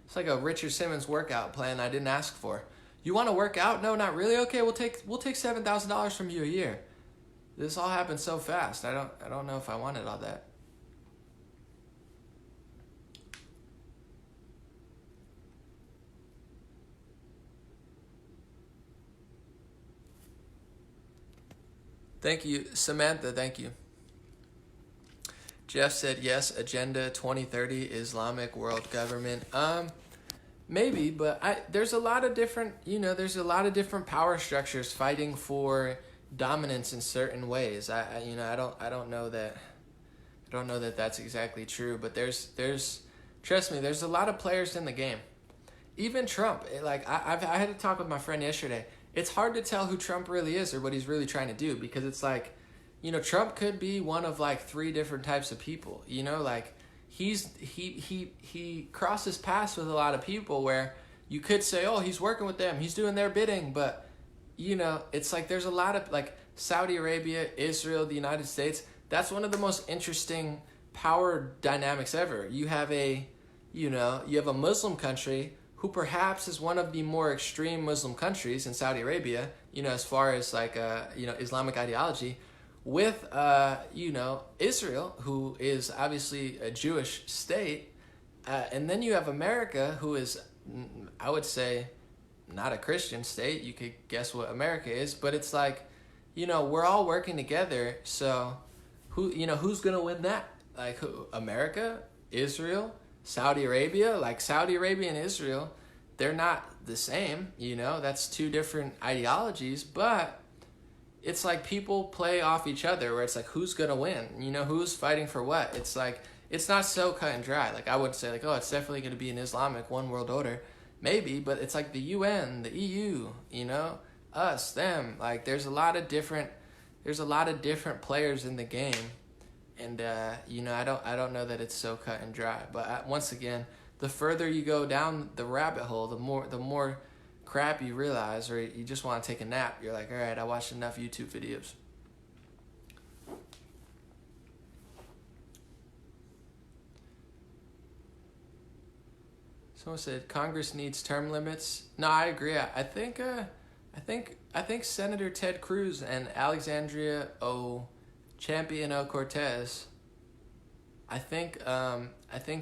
it's like a Richard Simmons workout plan I didn't ask for. You want to work out? No, not really. Okay, we'll take $7,000 from you a year. This all happened so fast. I don't know if I wanted all that. Thank you, Samantha. Thank you. Jeff said, yes, Agenda 2030, Islamic world government. Maybe, but there's a lot of different, there's a lot of different power structures fighting for dominance in certain ways. I don't know that that's exactly true, but there's trust me, there's a lot of players in the game. Even Trump, I had to talk with my friend yesterday. It's hard to tell who Trump really is or what he's really trying to do, because it's Trump could be one of 3 different types of people. He crosses paths with a lot of people where you could say, oh, he's working with them, he's doing their bidding, but it's there's a lot of Saudi Arabia, Israel, the United States. That's one of the most interesting power dynamics ever. You have a Muslim country who perhaps is one of the more extreme Muslim countries in Saudi Arabia, as far as Islamic ideology, with, Israel, who is obviously a Jewish state. And then you have America, who is, I would say, not a Christian state. You could guess what America is, but it's like, we're all working together. So who's going to win that? Like who? America, Israel, Saudi Arabia? Like Saudi Arabia and Israel, they're not the same, that's two different ideologies, but it's like people play off each other where it's like, who's going to win? Who's fighting for what? It's like, it's not so cut and dry. Like I would say like, oh, it's definitely going to be an Islamic one world order. Maybe, but it's like the UN, the EU, us, them. Like there's a lot of different players in the game. And, I don't know that it's so cut and dry. But once again, the further you go down the rabbit hole, the more crap you realize, or you just want to take a nap. You're like, all right, I watched enough YouTube videos. Someone said Congress needs term limits. No, I agree. I think Senator Ted Cruz and Alexandria Ocasio-Cortez, I think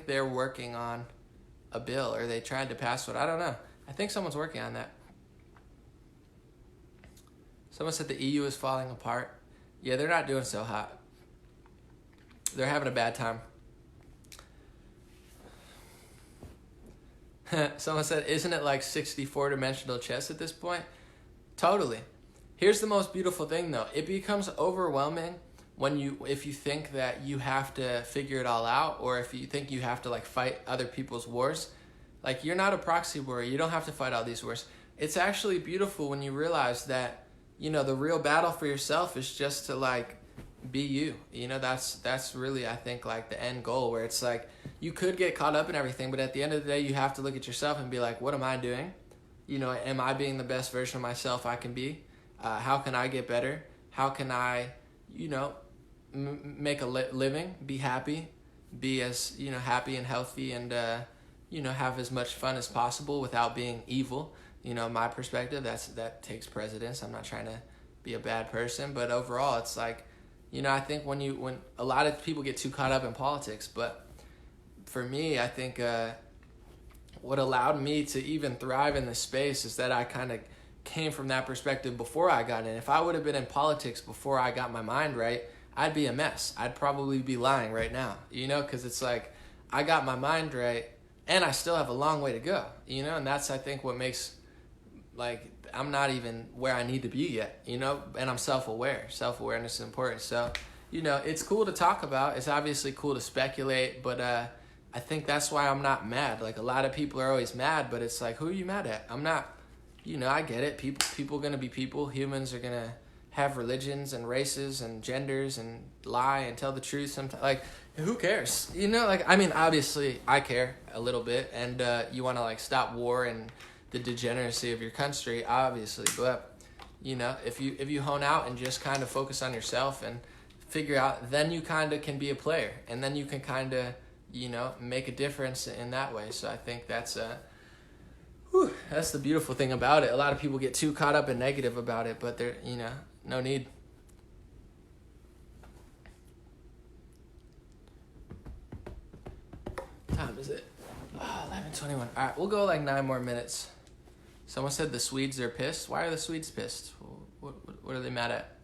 they're working on a bill, or they tried to pass one. I don't know. I think someone's working on that. Someone said the EU is falling apart. Yeah, they're not doing so hot. They're having a bad time. Someone said, isn't it like 64-dimensional chess at this point? Totally. Here's the most beautiful thing, though. It becomes overwhelming if you think that you have to figure it all out, or if you think you have to like fight other people's wars. Like, you're not a proxy warrior. You don't have to fight all these wars. It's actually beautiful when you realize that, the real battle for yourself is just to like be you. That's really, I think, like the end goal, where it's like you could get caught up in everything, but at the end of the day, you have to look at yourself and be like, what am I doing? Am I being the best version of myself I can be? How can I get better? How can I, make a living, be happy, be as, happy and healthy, and, have as much fun as possible without being evil. My perspective, that takes precedence. I'm not trying to be a bad person, but overall, it's like, I think when a lot of people get too caught up in politics, but for me, I think what allowed me to even thrive in this space is that I kind of came from that perspective before I got in. If I would have been in politics before I got my mind right, I'd be a mess. I'd probably be lying right now, because it's like I got my mind right and I still have a long way to go, and that's, I think, what makes, like, I'm not even where I need to be yet, and I'm self-aware. Self-awareness is important. So, it's cool to talk about. It's obviously cool to speculate, but I think that's why I'm not mad. Like, a lot of people are always mad, but it's like, who are you mad at? I'm not, I get it. People are going to be people. Humans are going to have religions and races and genders and lie and tell the truth sometimes. Like, who cares? Obviously I care a little bit, and you want to like stop war and the degeneracy of your country, obviously, but if you hone out and just kind of focus on yourself and figure out, then you kind of can be a player, and then you can kind of make a difference in that way. So I think that's the beautiful thing about it. A lot of people get too caught up and negative about it, but they're no need. What time is it? 11:21. All right, we'll go like 9 more minutes. Someone said the Swedes are pissed. Why are the Swedes pissed? What are they mad at?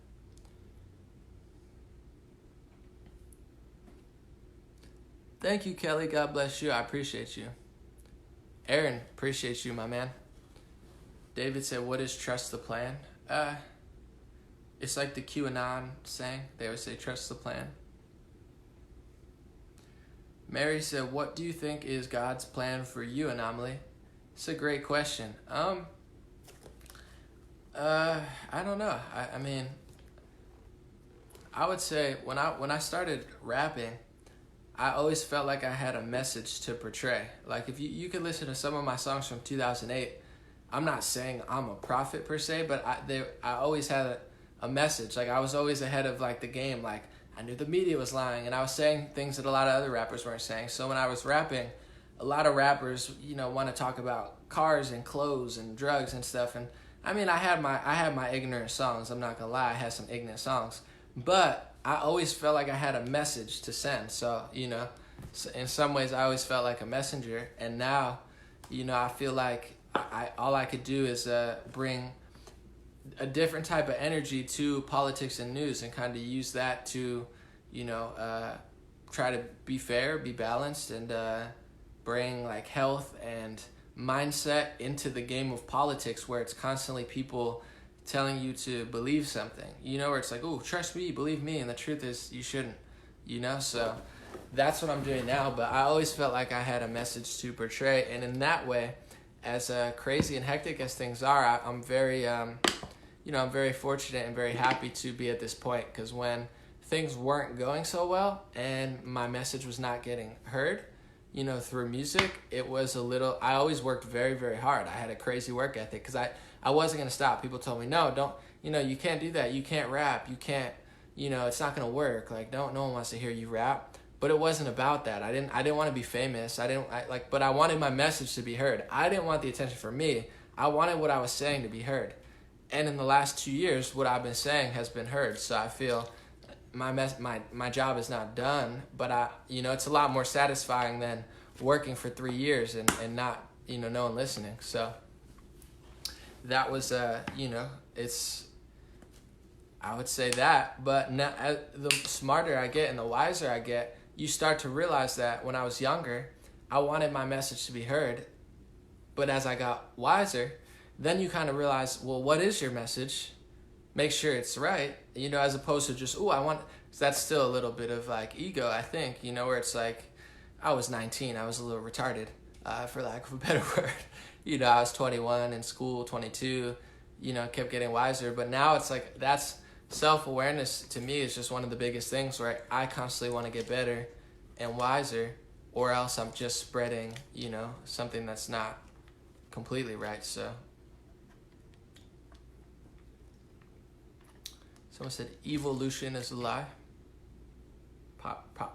Thank you, Kelly. God bless you. I appreciate you. Aaron, appreciate you, my man. David said, what is trust the plan? It's like the QAnon saying. They always say, trust the plan. Mary said, what do you think is God's plan for you, Anomaly? It's a great question. I don't know. I mean, I would say when I started rapping, I always felt like I had a message to portray. Like, if you could listen to some of my songs from 2008, I'm not saying I'm a prophet per se, but I always had a message. Like, I was always ahead of like the game. Like, I knew the media was lying, and I was saying things that a lot of other rappers weren't saying. So when I was rapping, a lot of rappers, want to talk about cars and clothes and drugs and stuff. And I mean, I had my ignorant songs. I'm not gonna lie, I had some ignorant songs. but I always felt like I had a message to send. So, so in some ways I always felt like a messenger. And now, I feel like all I could do is bring a different type of energy to politics and news, and kind of use that to, try to be fair, be balanced, and bring like health and mindset into the game of politics, where it's constantly people telling you to believe something, where it's like, oh, trust me, believe me, and the truth is you shouldn't, so that's what I'm doing now. But I always felt like I had a message to portray, and in that way, as crazy and hectic as things are, I'm very I'm very fortunate and very happy to be at this point, because when things weren't going so well and my message was not getting heard, through music, it was I always worked very, very hard. I had a crazy work ethic, because I wasn't going to stop. People told me, no, don't, you can't do that. You can't rap. You can't, it's not going to work. Like, no one wants to hear you rap. But it wasn't about that. I didn't want to be famous. But I wanted my message to be heard. I didn't want the attention from me. I wanted what I was saying to be heard. And in the last 2 years, what I've been saying has been heard. So I feel my job is not done, but it's a lot more satisfying than working for 3 years and not, no one listening. So that was, it's, I would say that. But now, the smarter I get and the wiser I get, you start to realize that when I was younger, I wanted my message to be heard. But as I got wiser, then you kind of realize, well, what is your message? Make sure it's right, as opposed to just, that's still a little bit of like ego, I think, where it's like, I was 19, I was a little retarded, for lack of a better word. I was 21 in school, 22, kept getting wiser. But now it's like, that's self-awareness to me is just one of the biggest things, where I constantly want to get better and wiser, or else I'm just spreading, something that's not completely right. So someone said evolution is a lie.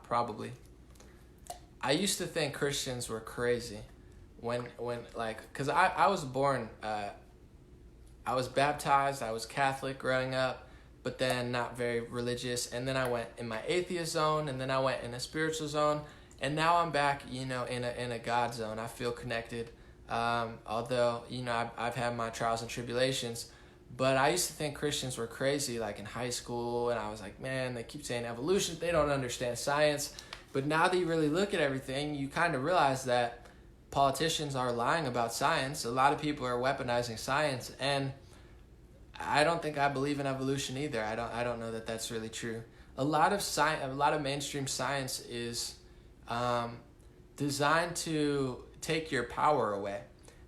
Probably. I used to think Christians were crazy when because I was born, I was baptized, I was Catholic growing up, but then not very religious, and then I went in my atheist zone, and then I went in a spiritual zone, and now I'm back, in a God zone. I feel connected, although, I've had my trials and tribulations. But I used to think Christians were crazy, like in high school, and I was like, man, they keep saying evolution, they don't understand science. But now that you really look at everything, you kind of realize that politicians are lying about science. A lot of people are weaponizing science, and I don't think I believe in evolution either. I don't know that that's really true. A lot of mainstream science is designed to take your power away.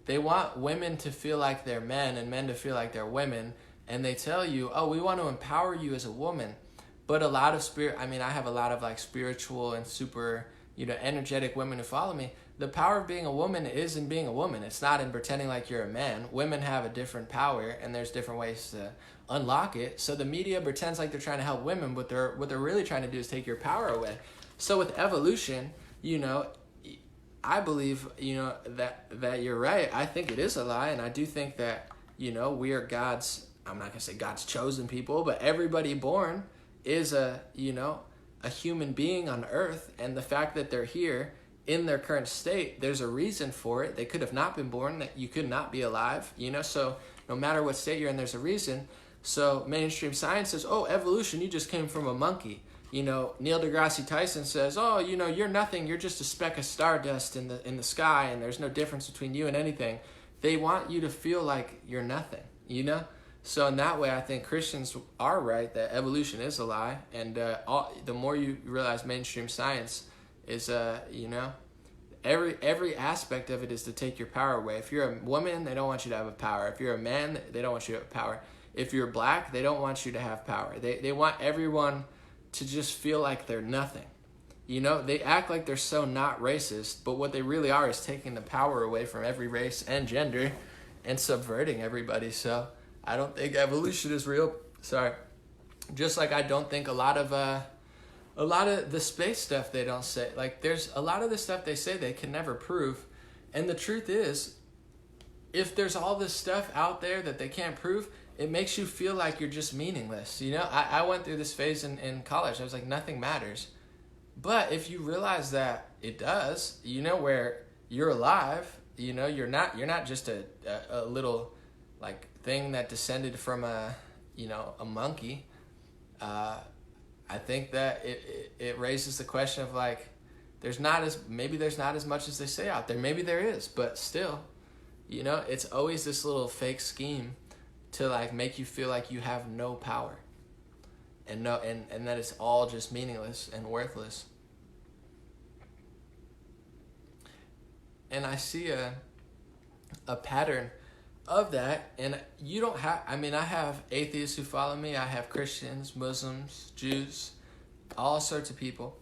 They want women to feel like they're men and men to feel like they're women, and they tell you, oh, we want to empower you as a woman. But a lot of I have a lot of like spiritual and super, energetic women who follow me. The power of being a woman is in being a woman. It's not in pretending like you're a man. Women have a different power, and there's different ways to unlock it. So the media pretends like they're trying to help women, but what they're really trying to do is take your power away. So with evolution, I believe, that you're right. I think it is a lie, and I do think that, we are God's, I'm not going to say God's chosen people, but everybody born is a human being on earth, and the fact that they're here in their current state, there's a reason for it. They could have not been born, that you could not be alive, so no matter what state you're in, there's a reason. So mainstream science says, oh, evolution, you just came from a monkey. Neil deGrasse Tyson says, oh, you're nothing. You're just a speck of stardust in the sky, and there's no difference between you and anything. They want you to feel like you're nothing, So in that way, I think Christians are right that evolution is a lie, and the more you realize mainstream science is, every aspect of it is to take your power away. If you're a woman, they don't want you to have a power. If you're a man, they don't want you to have power. If you're black, they don't want you to have power. They want everyone to just feel like they're nothing. They act like they're so not racist, but what they really are is taking the power away from every race and gender and subverting everybody. So I don't think evolution is real. Sorry. Just like I don't think a lot of the space stuff they don't say. Like, there's a lot of the stuff they say they can never prove. And the truth is, if there's all this stuff out there that they can't prove, it makes you feel like you're just meaningless. You know, I went through this phase in college. I was like, nothing matters. But if you realize that it does, you know, where you're alive, you know, you're not just a little like thing that descended from a monkey. I think that it raises the question of like, maybe there's not as much as they say out there. Maybe there is, but still, you know, it's always this little fake scheme to like make you feel like you have no power, and that it's all just meaningless and worthless. And I see a pattern of that, and you don't have, I mean, I have atheists who follow me, I have Christians, Muslims, Jews, all sorts of people.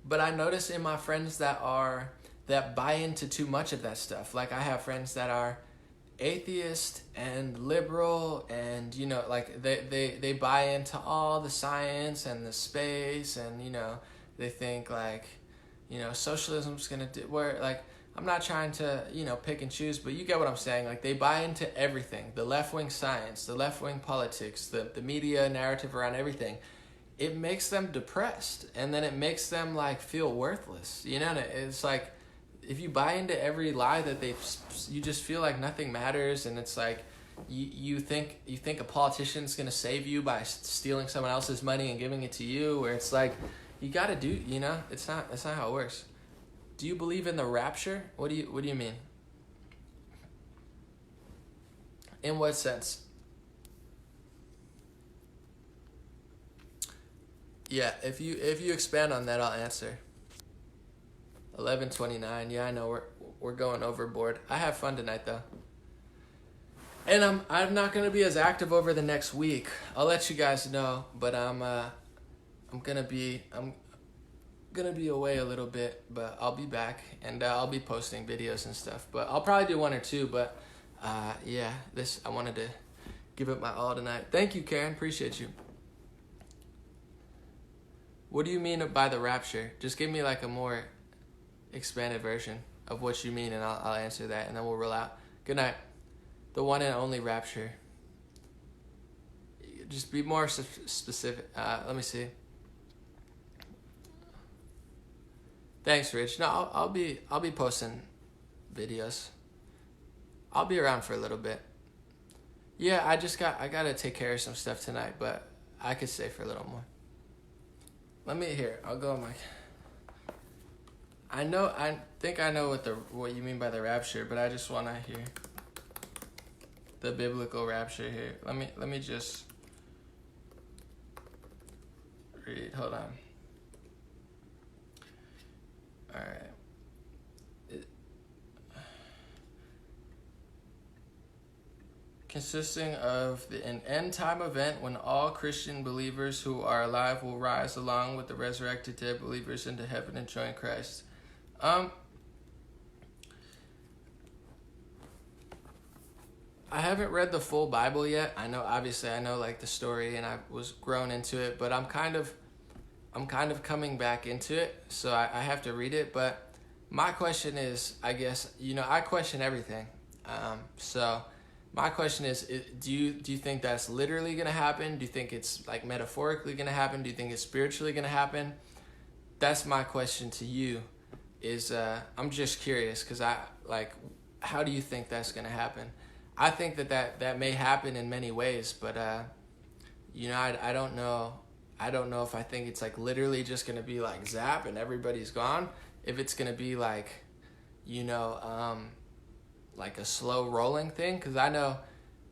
But I notice in my friends that buy into too much of that stuff. Like I have friends that are atheist and liberal, and you know, like they buy into all the science and the space, and you know, they think like, you know, socialism's gonna do, where like, I'm not trying to, you know, pick and choose, but you get what I'm saying. Like they buy into everything, the left-wing science, the left-wing politics, the media narrative around everything. It makes them depressed, and then it makes them like feel worthless. You know, it's like, if you buy into every lie that you just feel like nothing matters, and it's like, you think a politician's gonna save you by stealing someone else's money and giving it to you, where it's like, you gotta do, you know, that's not how it works. Do you believe in the rapture? What do you mean? In what sense? Yeah, if you expand on that, I'll answer. 11:29. Yeah, I know we're going overboard. I have fun tonight though. And I'm not gonna be as active over the next week. I'll let you guys know, but I'm gonna be away a little bit, but I'll be back, and I'll be posting videos and stuff. But I'll probably do one or two. But yeah, I wanted to give it my all tonight. Thank you, Karen. Appreciate you. What do you mean by the rapture? Just give me like a more expanded version of what you mean, and I'll answer that, and then we'll roll out. Good night. The one and only rapture. Just be more specific. Let me see. Thanks, Rich. No, I'll be posting videos. I'll be around for a little bit. Yeah, I gotta take care of some stuff tonight, but I could stay for a little more. I'll go on my. I think I know what you mean by the rapture, but I just want to hear the biblical rapture here. Let me just read. Hold on. All right. Consisting of an end-time event when all Christian believers who are alive will rise along with the resurrected dead believers into heaven and join Christ. I haven't read the full Bible yet. I know like the story, and I was grown into it, but I'm kind of coming back into it, so I have to read it. But my question is, I guess, you know, I question everything. So my question is, do you think that's literally going to happen? Do you think it's like metaphorically going to happen? Do you think it's spiritually going to happen? That's my question to you. I'm just curious, because how do you think that's going to happen? I think that may happen in many ways, but you know, I don't know. I don't know if I think it's like literally just going to be like zap and everybody's gone. If it's going to be like, you know, like a slow rolling thing. Because I know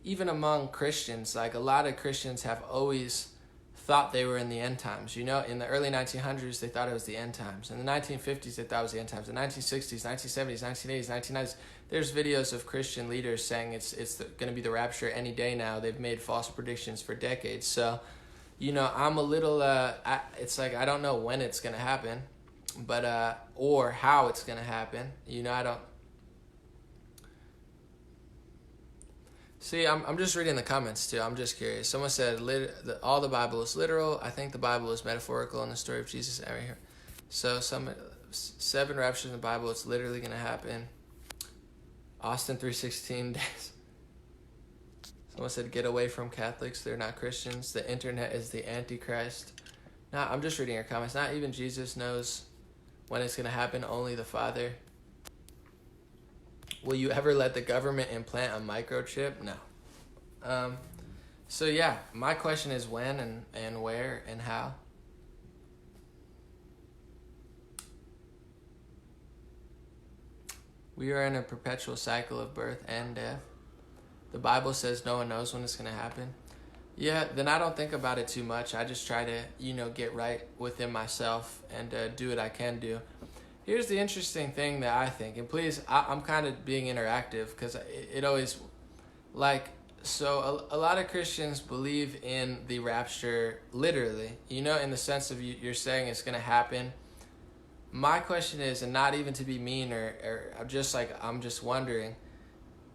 even among Christians, like a lot of Christians have always thought they were in the end times. You know, in the early 1900s, they thought it was the end times. In the 1950s, they thought it was the end times. In the 1960s, 1970s, 1980s, 1990s, there's videos of Christian leaders saying it's going to be the rapture any day now. They've made false predictions for decades. So, you know, I'm a little, it's like I don't know when it's going to happen, but, or how it's going to happen. You know, I don't. See, I'm just reading the comments too. I'm just curious. Someone said all the Bible is literal. I think the Bible is metaphorical in the story of Jesus right here. So 7 raptures in the Bible, it's literally going to happen. Austin 3:16 days. Someone said, get away from Catholics. They're not Christians. The internet is the Antichrist. No, I'm just reading your comments. Not even Jesus knows when it's going to happen. Only the Father. Will you ever let the government implant a microchip? No. So yeah, my question is when and where and how. We are in a perpetual cycle of birth and death. The Bible says no one knows when it's going to happen. Yeah, then I don't think about it too much. I just try to, get right within myself and do what I can do. Here's the interesting thing that I think, and please, I'm kind of being interactive because it always, so a lot of Christians believe in the rapture literally, in the sense of you're saying it's going to happen. My question is, and not even to be mean or I'm just wondering,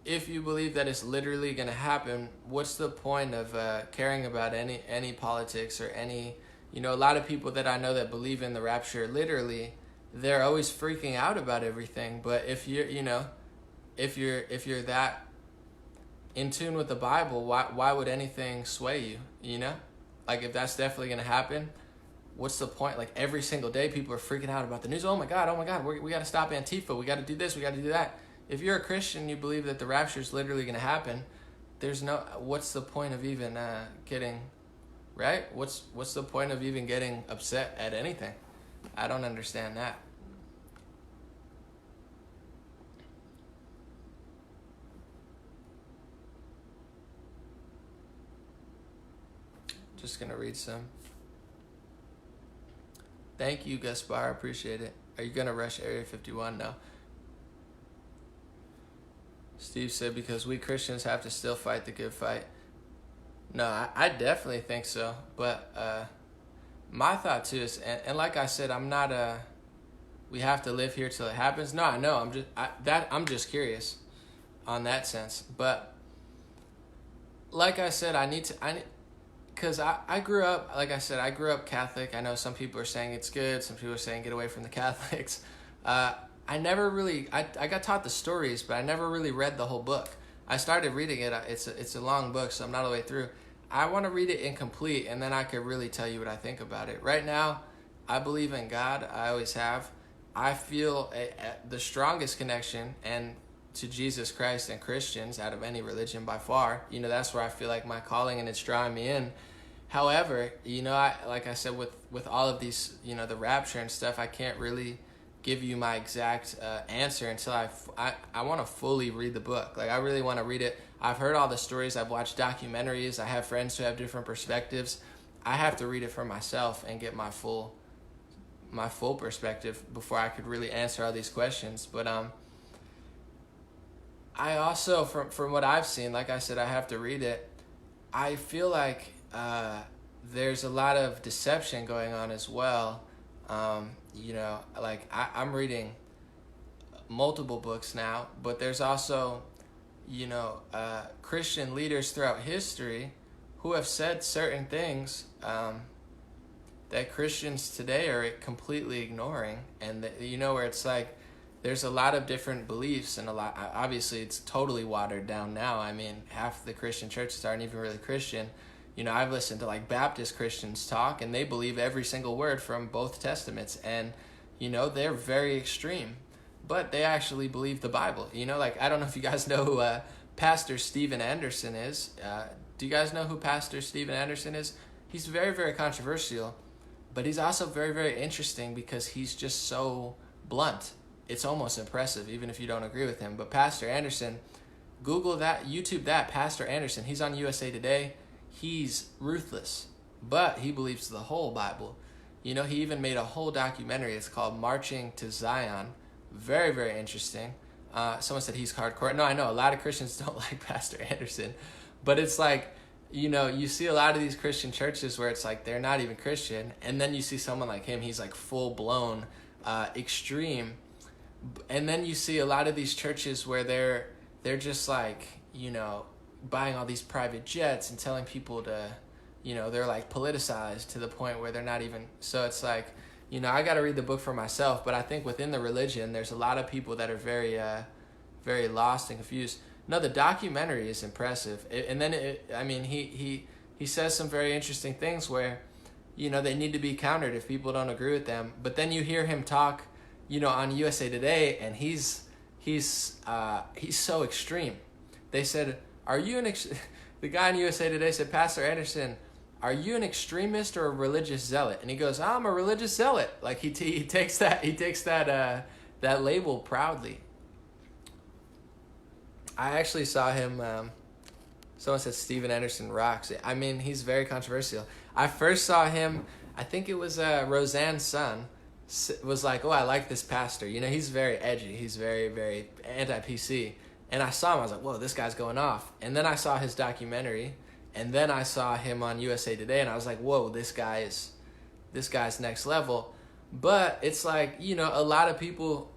if you believe that it's literally going to happen, what's the point of caring about any politics or any, a lot of people that I know that believe in the rapture literally, they're always freaking out about everything. But if you're, if you're that in tune with the Bible, why would anything sway you, If that's definitely going to happen, what's the point? Every single day people are freaking out about the news. Oh my God, we got to stop Antifa. We got to do this, we got to do that. If you're a Christian, you believe that the rapture is literally going to happen, what's the point of even getting, right? What's the point of even getting upset at anything? I don't understand that. Just going to read some. Thank you, Gaspar. Appreciate it. Are you going to rush Area 51? No. Steve said, because we Christians have to still fight the good fight. No, I definitely think so. But my thought too is, and like I said, I'm not we have to live here till it happens. No, I know. I'm just curious on that sense. But like I said, because I grew up, like I said, I grew up Catholic. I know some people are saying it's good. Some people are saying get away from the Catholics. I never really, I got taught the stories, but I never really read the whole book. I started reading it. It's a long book, so I'm not all the way through. I want to read it incomplete, and then I could really tell you what I think about it. Right now, I believe in God. I always have. I feel the strongest connection and to Jesus Christ and Christians out of any religion by far. That's where I feel like my calling, and it's drawing me in. However, like I said, with all of these, the rapture and stuff, I can't really give you my exact answer until I want to fully read the book. I really want to read it. I've heard all the stories. I've watched documentaries. I have friends who have different perspectives. I have to read it for myself and get my full perspective before I could really answer all these questions. But I also, from what I've seen, like I said, I have to read it. I feel like there's a lot of deception going on as well. I'm reading multiple books now, but there's also, Christian leaders throughout history who have said certain things that Christians today are completely ignoring. And, where it's like there's a lot of different beliefs and obviously it's totally watered down now. I mean, half the Christian churches aren't even really Christian. I've listened to Baptist Christians talk, and they believe every single word from both testaments, and they're very extreme, but they actually believe the Bible. I don't know if you guys know who Pastor Steven Anderson is. Do you guys know who Pastor Steven Anderson is? He's very, very controversial, but he's also very, very interesting because he's just so blunt. It's almost impressive, even if you don't agree with him. But Pastor Anderson, Google that, YouTube that, Pastor Anderson. He's on USA Today. He's ruthless, but he believes the whole Bible. He even made a whole documentary. It's called Marching to Zion. Very, very interesting. Someone said he's hardcore. No, I know a lot of Christians don't like Pastor Anderson, but it's you see a lot of these Christian churches where it's they're not even Christian, and then you see someone like him, he's full blown extreme, and then you see a lot of these churches where they're just buying all these private jets and telling people to, they're politicized to the point where they're not even, so it's I got to read the book for myself, but I think within the religion, there's a lot of people that are very, very lost and confused. No, the documentary is impressive. And then, he says some very interesting things where, they need to be countered if people don't agree with them. But then you hear him talk, on USA Today, and he's so extreme. They said, the guy on USA Today said, Pastor Anderson, are you an extremist or a religious zealot? And he goes, I'm a religious zealot. Like he takes that label proudly. I actually saw him. Someone said Steven Anderson rocks. I mean, he's very controversial. I first saw him. I think it was Roseanne's son. Was like, oh, I like this pastor. He's very edgy. He's very, very anti-PC. And I saw him. I was like, whoa, this guy's going off. And then I saw his documentary. And then I saw him on USA Today, and I was like, whoa, this guy's next level. But it's like, a lot of people,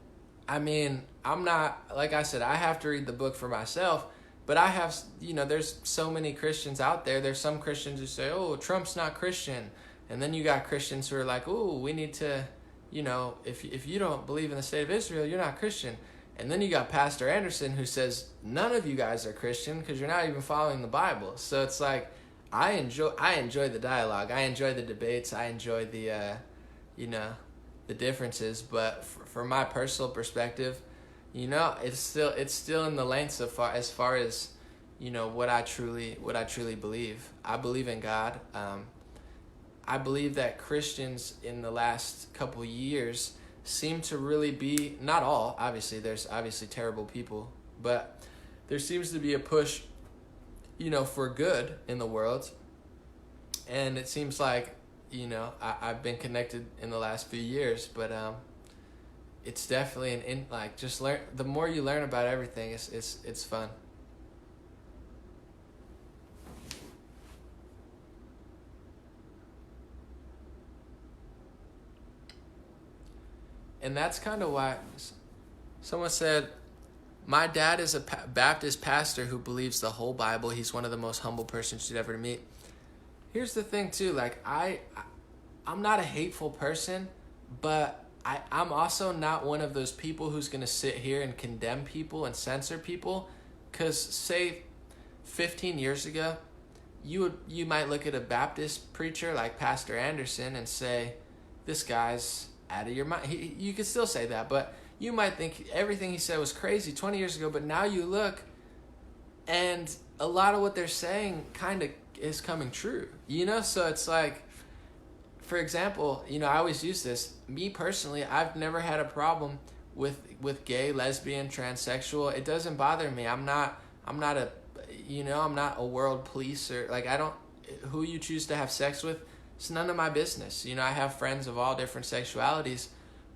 I'm not, like I said, I have to read the book for myself, but I have, there's so many Christians out there. There's some Christians who say, oh, Trump's not Christian. And then you got Christians who are like, oh, we need to, if you don't believe in the state of Israel, you're not Christian. And then you got Pastor Anderson who says, none of you guys are Christian because you're not even following the Bible. So it's like, I enjoy the dialogue. I enjoy the debates. I enjoy the, the differences. But from my personal perspective, it's still in the lengths as far as, what I truly believe. I believe in God. I believe that Christians in the last couple years seem to really be, not all, obviously, there's obviously terrible people, but there seems to be a push, for good in the world. And it seems like, I've been connected in the last few years, but it's definitely just learn. The more you learn about everything, it's fun. And that's kind of why someone said, my dad is a Baptist pastor who believes the whole Bible. He's one of the most humble persons you'd ever meet. Here's the thing, too. Like, I'm not a hateful person, but I'm also not one of those people who's going to sit here and condemn people and censor people. Because, say, 15 years ago, you might look at a Baptist preacher like Pastor Anderson and say, this guy's out of your mind. You could still say that, but you might think everything he said was crazy 20 years ago, but now you look and a lot of what they're saying kind of is coming true, So it's like, for example, I always use this. Me personally, I've never had a problem with gay, lesbian, transsexual. It doesn't bother me. I'm not a world police or who you choose to have sex with. It's none of my business. I have friends of all different sexualities.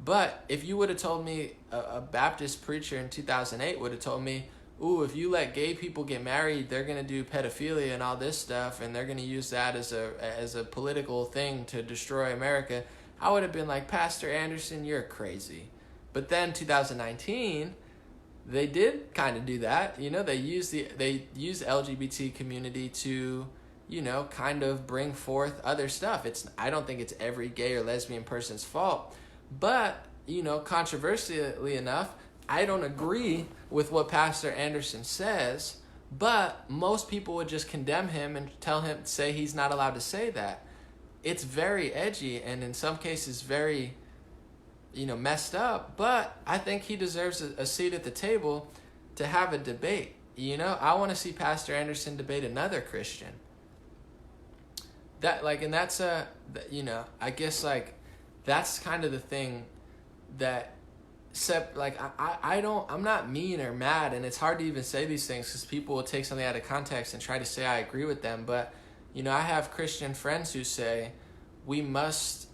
But if you would have told me, a Baptist preacher in 2008 would have told me, ooh, if you let gay people get married, they're going to do pedophilia and all this stuff, and they're going to use that as a political thing to destroy America, I would have been like, Pastor Anderson, you're crazy. But then 2019, they did kind of do that. They used the LGBT community to kind of bring forth other stuff. I don't think it's every gay or lesbian person's fault, but, controversially enough, I don't agree with what Pastor Anderson says, but most people would just condemn him and say he's not allowed to say that. It's very edgy and in some cases very, messed up, but I think he deserves a seat at the table to have a debate. I want to see Pastor Anderson debate another Christian. And that's I guess that's kind of the thing that, I'm not mean or mad, and it's hard to even say these things because people will take something out of context and try to say I agree with them, but, I have Christian friends who say, we must,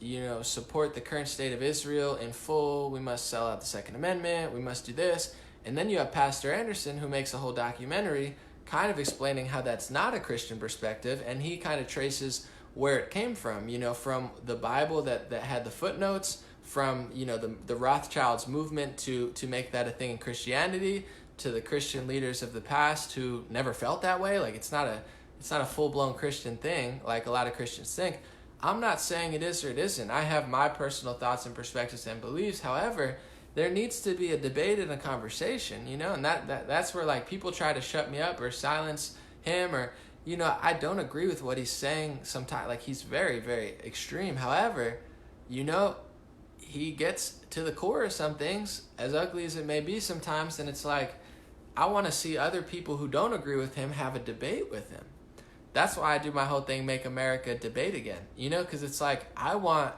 support the current state of Israel in full, we must sell out the Second Amendment, we must do this, and then you have Pastor Anderson who makes a whole documentary kind of explaining how that's not a Christian perspective, and he kind of traces where it came from, from the Bible that had the footnotes, from, the Rothschilds movement to make that a thing in Christianity, to the Christian leaders of the past who never felt that way. It's not a full-blown Christian thing like a lot of Christians think. I'm not saying it is or it isn't. I have my personal thoughts and perspectives and beliefs. However, there needs to be a debate and a conversation, you know, and that's where like people try to shut me up or silence him, or, you know, I don't agree with what he's saying sometimes. Like, he's very, very extreme. However, you know, he gets to the core of some things, as ugly as it may be sometimes, and it's like, I want to see other people who don't agree with him have a debate with him. That's why I do my whole thing, Make America Debate Again, you know, because it's like, I want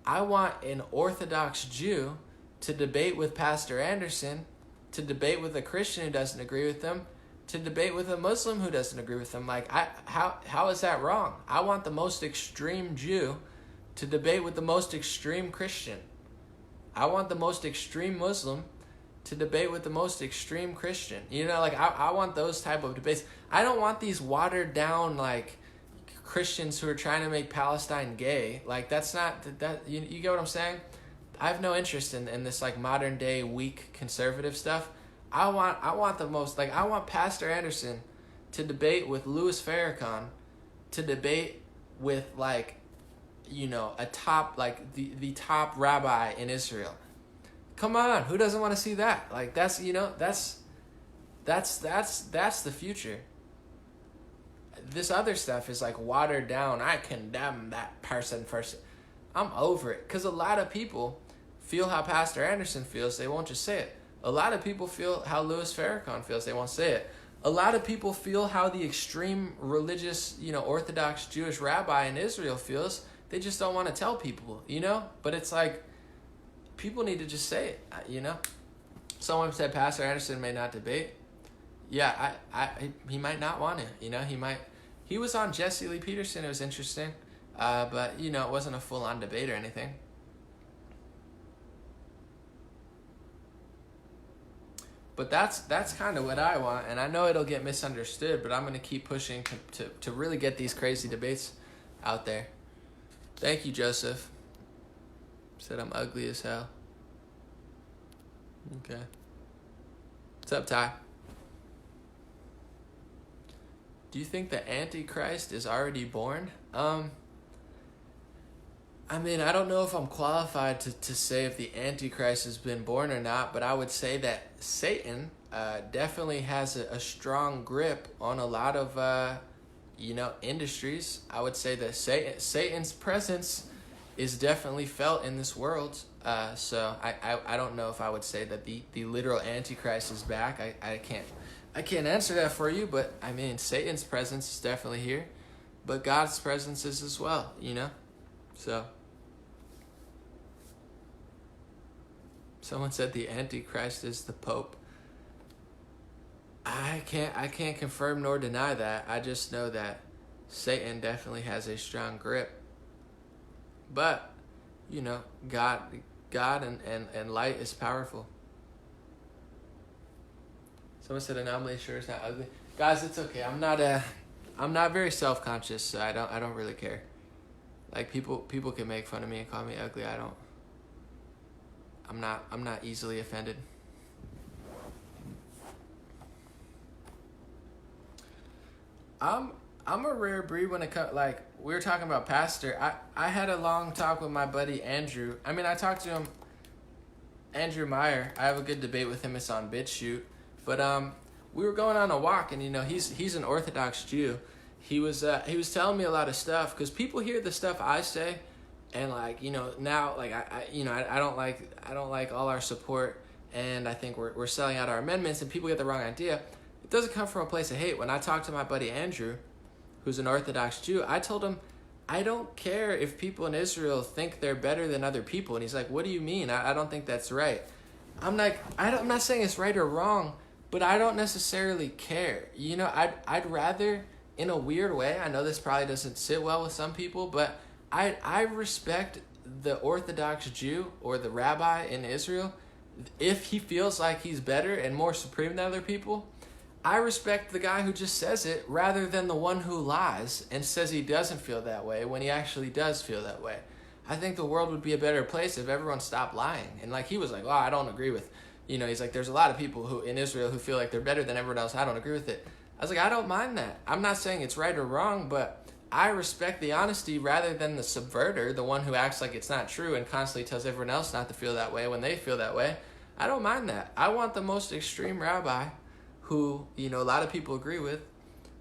an Orthodox Jew to debate with Pastor Anderson, to debate with a Christian who doesn't agree with them, to debate with a Muslim who doesn't agree with them. Like, how is that wrong? I want the most extreme Jew to debate with the most extreme Christian. I want the most extreme Muslim to debate with the most extreme Christian. You know, like, I want those type of debates. I don't want these watered down, like, Christians who are trying to make Palestine gay. Like, that's not, you get what I'm saying? I have no interest in this, like, modern day weak conservative stuff. I want the most, like, I want Pastor Anderson to debate with Louis Farrakhan, to debate with, like, you know, a top, like, the top rabbi in Israel. Come on, who doesn't want to see that? Like, that's, you know, that's the future. This other stuff is, like, watered down. I condemn that person first. I'm over it, because a lot of people feel how Pastor Anderson feels. They won't just say it. A lot of people feel how Louis Farrakhan feels. They won't say it. A lot of people feel how the extreme religious, you know, Orthodox Jewish rabbi in Israel feels. They just don't want to tell people, you know? But it's like, people need to just say it, you know? Someone said Pastor Anderson may not debate. Yeah, he might not want to, you know? He was on Jesse Lee Peterson. It was interesting. But, you know, it wasn't a full-on debate or anything. But that's kind of what I want, and I know it'll get misunderstood, but I'm going to keep pushing to really get these crazy debates out there. Thank you, Joseph. Said I'm ugly as hell. Okay. What's up, Ty? Do you think the Antichrist is already born? I mean, I don't know if I'm qualified to say if the Antichrist has been born or not, but I would say that Satan definitely has a strong grip on a lot of, you know, industries. I would say that Satan's presence is definitely felt in this world. So I don't know if I would say that the literal Antichrist is back. I can't answer that for you, but I mean, Satan's presence is definitely here, but God's presence is as well, you know? So, someone said the Antichrist is the Pope. I can't confirm nor deny that. I just know that Satan definitely has a strong grip. But, you know, God and light is powerful. Someone said anomaly sure is not ugly. Guys, it's okay. I'm not very self-conscious, so I don't really care. Like, people can make fun of me and call me ugly. I'm not easily offended. I'm a rare breed when it comes, like, we were talking about Pastor. I had a long talk with my buddy Andrew. I mean, I talked to him, Andrew Meyer. I have a good debate with him. It's on BitChute. But we were going on a walk, and, you know, he's an Orthodox Jew. He was telling me a lot of stuff, because people hear the stuff I say, and, like, you know, now, like, I don't like all our support, and I think we're selling out our amendments, and people get the wrong idea. It doesn't come from a place of hate. When I talked to my buddy Andrew, who's an Orthodox Jew, I told him, I don't care if people in Israel think they're better than other people. And he's like, what do you mean? I don't think that's right. I'm like, I'm not saying it's right or wrong, but I don't necessarily care. You know, I'd rather, in a weird way, I know this probably doesn't sit well with some people, but I respect the Orthodox Jew or the rabbi in Israel if he feels like he's better and more supreme than other people. I respect the guy who just says it rather than the one who lies and says he doesn't feel that way when he actually does feel that way. I think the world would be a better place if everyone stopped lying. And, like, he was like, I don't agree with, you know, he's like, there's a lot of people who in Israel who feel like they're better than everyone else. I don't agree with it. I was like, I don't mind that. I'm not saying it's right or wrong, but I respect the honesty rather than the subverter, the one who acts like it's not true and constantly tells everyone else not to feel that way when they feel that way. I don't mind that. I want the most extreme rabbi who, you know, a lot of people agree with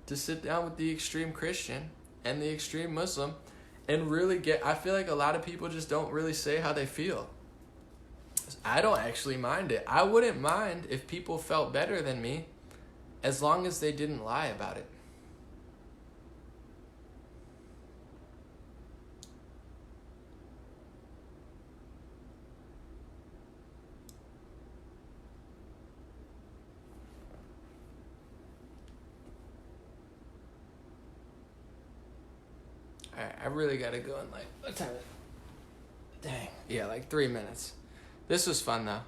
to sit down with the extreme Christian and the extreme Muslim and really I feel like a lot of people just don't really say how they feel. I don't actually mind it. I wouldn't mind if people felt better than me as long as they didn't lie about it. Alright, I really gotta go in like, what time is it? Dang. Yeah, like 3 minutes. This was fun though.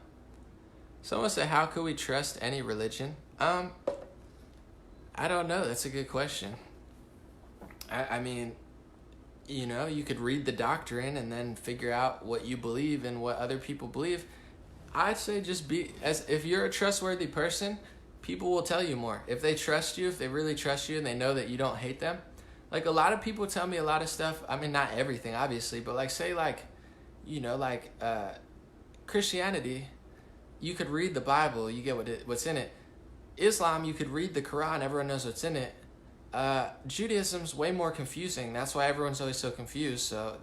Someone said, how could we trust any religion? I don't know. That's a good question. I mean, you know, you could read the doctrine and then figure out what you believe and what other people believe. I'd say just if you're a trustworthy person, people will tell you more. If they trust you, if they really trust you and they know that you don't hate them. Like a lot of people tell me a lot of stuff. I mean, not everything, obviously, but like say like, you know, like Christianity, you could read the Bible, you get what's in it. Islam, you could read the Quran, everyone knows what's in it. Judaism's way more confusing. That's why everyone's always so confused. So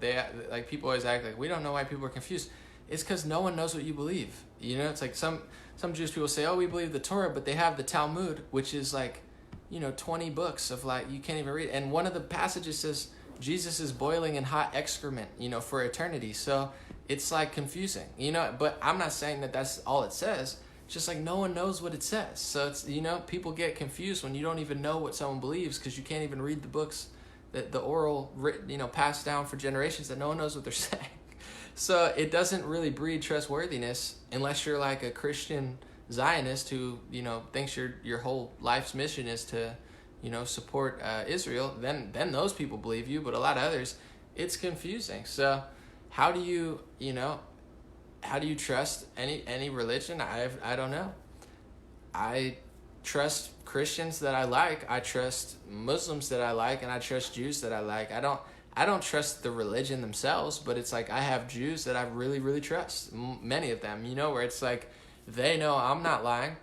like people always act like we don't know why people are confused. It's because no one knows what you believe. You know, it's like some Jewish people say, oh, we believe the Torah, but they have the Talmud, which is like, you know, 20 books of like, you can't even read. And one of the passages says Jesus is boiling in hot excrement, you know, for eternity. So it's like confusing, you know, but I'm not saying that that's all it says. It's just like no one knows what it says. So it's, you know, people get confused when you don't even know what someone believes because you can't even read the books that the oral, you know, passed down for generations that no one knows what they're saying. So it doesn't really breed trustworthiness unless you're like a Christian Zionist who, you know, thinks your whole life's mission is to, you know, support Israel. Then those people believe you, but a lot of others, it's confusing. So how do you trust any religion? I don't know. I trust Christians that I like. I trust Muslims that I like, and I trust Jews that I like. I don't trust the religion themselves, but it's like I have Jews that I really, really trust. Many of them, you know, where it's like they know I'm not lying.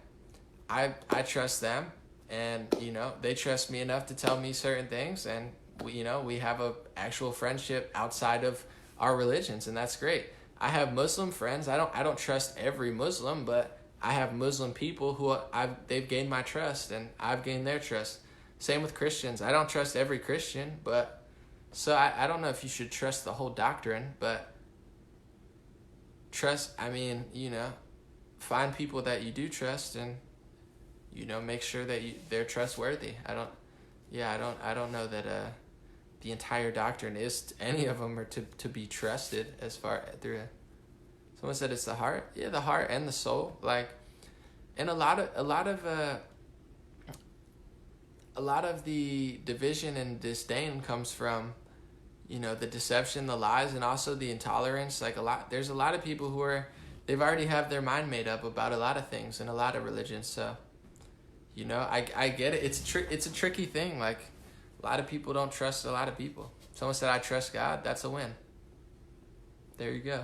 I trust them, and, you know, they trust me enough to tell me certain things, and, we have a actual friendship outside of our religions, and that's great. I have Muslim friends. I don't trust every Muslim, but I have Muslim people who they've gained my trust, and I've gained their trust. Same with Christians. I don't trust every Christian, but so I don't know if you should trust the whole doctrine, but trust, I mean, you know, find people that you do trust and, you know, make sure that they're trustworthy. I don't know that the entire doctrine is, any of them are to be trusted as far through. Someone said it's the heart. Yeah, the heart and the soul. Like, and a lot of the division and disdain comes from, you know, the deception, the lies, and also the intolerance. Like there's a lot of people who they've already have their mind made up about a lot of things in a lot of religions. So, you know, I get it. It's a tricky thing. Like, a lot of people don't trust a lot of people. Someone said, I trust God. That's a win. There you go.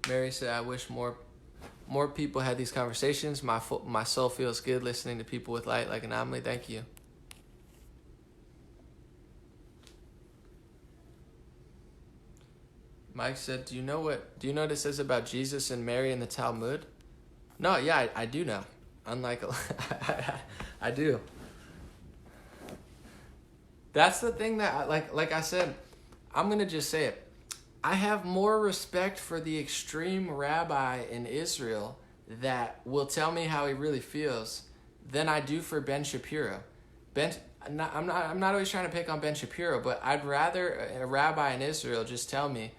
Mary said, I wish more people had these conversations. My soul feels good listening to people with light like Anomaly. Thank you. Mike said, do you know what it says about Jesus and Mary in the Talmud? No, yeah, I do know. Unlike, I do. That's the thing that, like I said, I'm going to just say it. I have more respect for the extreme rabbi in Israel that will tell me how he really feels than I do for Ben Shapiro. I'm not always trying to pick on Ben Shapiro, but I'd rather a rabbi in Israel just tell me,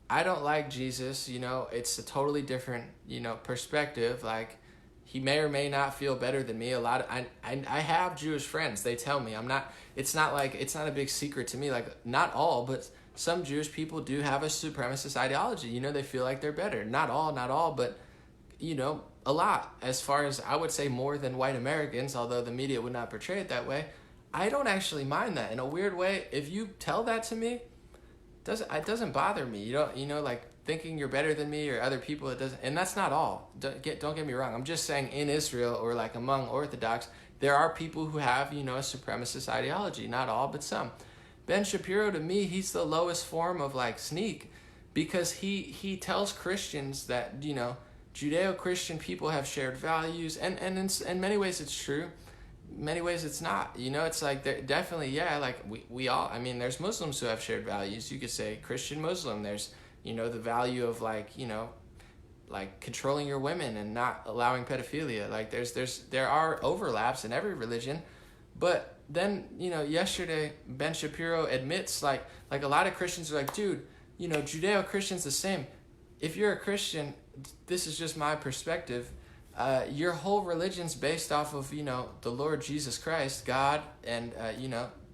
I don't like Jesus, you know, it's a totally different, you know, perspective. Like, he may or may not feel better than me. I have Jewish friends. They tell me it's not a big secret to me. Like, not all, but some Jewish people do have a supremacist ideology. You know, they feel like they're better. Not all, but, you know, a lot. As far as, I would say, more than white Americans, although the media would not portray it that way. I don't actually mind that. In a weird way, if you tell that to me, it doesn't bother me. Like thinking you're better than me or other people. It doesn't, and that's not all. Don't get me wrong. I'm just saying in Israel or like among Orthodox, there are people who have a supremacist ideology. Not all, but some. Ben Shapiro, to me, he's the lowest form of like sneak, because he tells Christians that Judeo-Christian people have shared values, and in many ways it's true. Many ways it's not. It's like definitely, like we all, I mean, there's Muslims who have shared values. You could say Christian Muslim. There's the value of like controlling your women and not allowing pedophilia. Like there are overlaps in every religion. But then yesterday Ben Shapiro admits like a lot of Christians are like, dude, Judeo-Christian's the same. If you're a Christian, this is just my perspective, your whole religion's based off of the Lord Jesus Christ, God, and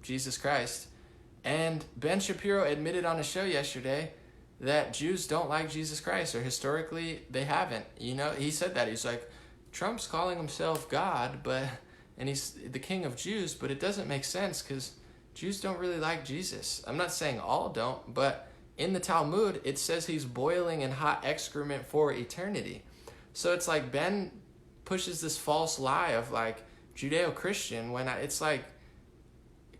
Jesus Christ. And Ben Shapiro admitted on a show yesterday that Jews don't like Jesus Christ, or historically they haven't. He said that. He's like, Trump's calling himself God, and he's the king of Jews, but it doesn't make sense because Jews don't really like Jesus. I'm not saying all don't, but in the Talmud, it says he's boiling in hot excrement for eternity. So it's like Ben pushes this false lie of like Judeo-Christian when it's like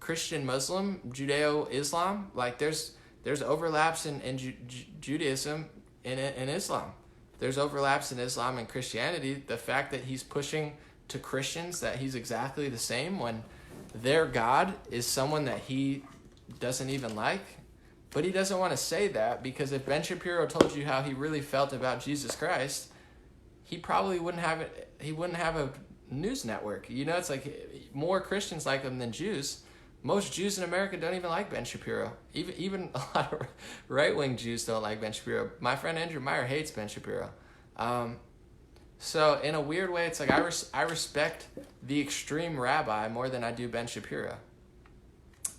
Christian Muslim, Judeo-Islam. Like there's overlaps in Judaism and in Islam. There's overlaps in Islam and Christianity. The fact that he's pushing to Christians that he's exactly the same when their God is someone that he doesn't even like. But he doesn't want to say that, because if Ben Shapiro told you how he really felt about Jesus Christ, he probably wouldn't have it. He wouldn't have a news network. It's like more Christians like him than Jews. Most Jews in America don't even like Ben Shapiro. Even a lot of right-wing Jews don't like Ben Shapiro. My friend Andrew Meyer hates Ben Shapiro. So in a weird way, it's like I respect the extreme rabbi more than I do Ben Shapiro.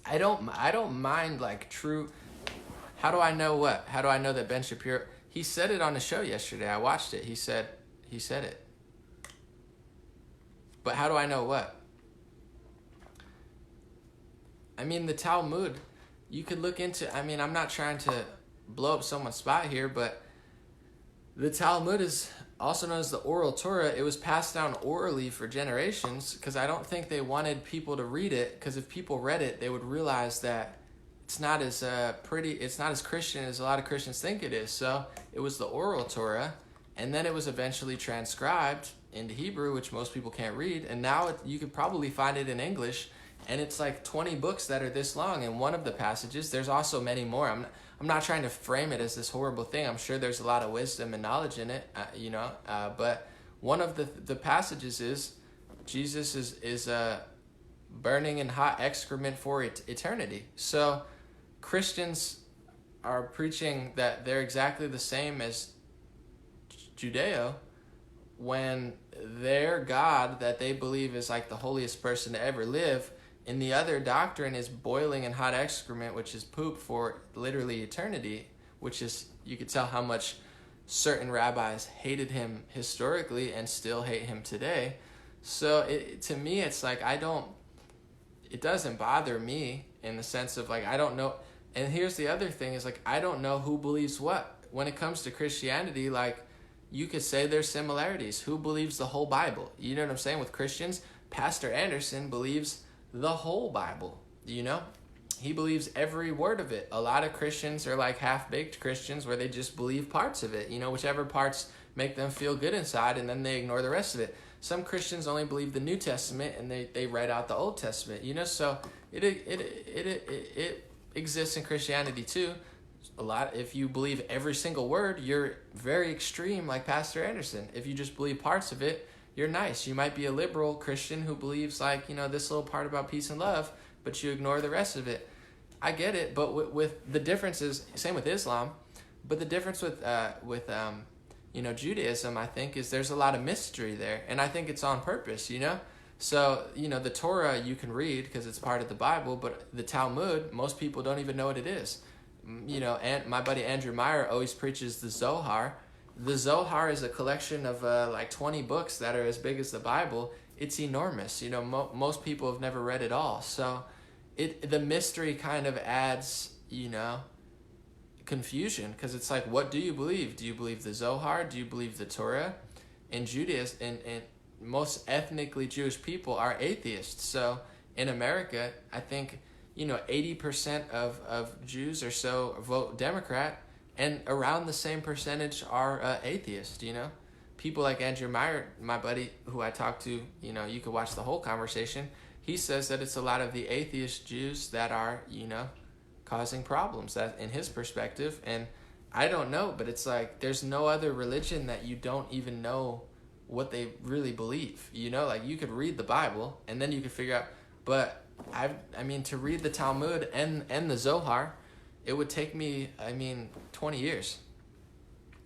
I don't mind like true. How do I know what? How do I know that Ben Shapiro? He said it on the show yesterday. I watched it. He said it. But how do I know what? I mean, the Talmud, you could look into. I mean, I'm not trying to blow up someone's spot here, but the Talmud is also known as the Oral Torah. It was passed down orally for generations because I don't think they wanted people to read it, because if people read it, they would realize that it's not as it's not as Christian as a lot of Christians think it is. So it was the Oral Torah, and then it was eventually transcribed into Hebrew, which most people can't read, and now you could probably find it in English, and it's like 20 books that are this long in one of the passages. There's also many more. I'm not trying to frame it as this horrible thing. I'm sure there's a lot of wisdom and knowledge in it, but one of the passages is Jesus is burning in hot excrement for eternity. So Christians are preaching that they're exactly the same as Judeo when their God that they believe is like the holiest person to ever live, and the other doctrine is boiling in hot excrement, which is poop for literally eternity, which is, you could tell how much certain rabbis hated him historically and still hate him today. So to me, it's like, it doesn't bother me in the sense of like, I don't know. And here's the other thing is like, I don't know who believes what. When it comes to Christianity, like you could say there's similarities. Who believes the whole Bible? You know what I'm saying? With Christians, Pastor Anderson believes the whole Bible, he believes every word of it. A lot of Christians are like half-baked Christians where they just believe parts of it, whichever parts make them feel good inside, and then they ignore the rest of it. Some Christians only believe the New Testament and they write out the Old Testament, so it exists in Christianity too. If you believe every single word, you're very extreme like Pastor Anderson. If you just believe parts of it, you're nice. You might be a liberal Christian who believes like, this little part about peace and love, but you ignore the rest of it. I get it, but with the differences, same with Islam, but the difference with Judaism, I think, is there's a lot of mystery there, and I think it's on purpose, So, the Torah you can read because it's part of the Bible, but the Talmud, most people don't even know what it is. And my buddy Andrew Meyer always preaches the Zohar. The Zohar is a collection of like 20 books that are as big as the Bible. It's enormous. Most people have never read it all. So the mystery kind of adds, confusion, because it's like, what do you believe? Do you believe the Zohar? Do you believe the Torah? In Judaism, and most ethnically Jewish people are atheists. So in America, I think, 80% of Jews or so vote Democrat, and around the same percentage are atheist, People like Andrew Meyer, my buddy who I talked to, you could watch the whole conversation. He says that it's a lot of the atheist Jews that are, causing problems, that in his perspective. And I don't know, but it's like there's no other religion that you don't even know what they really believe. Like you could read the Bible and then you could figure out, but to read the Talmud and the Zohar, it would take me 20 years.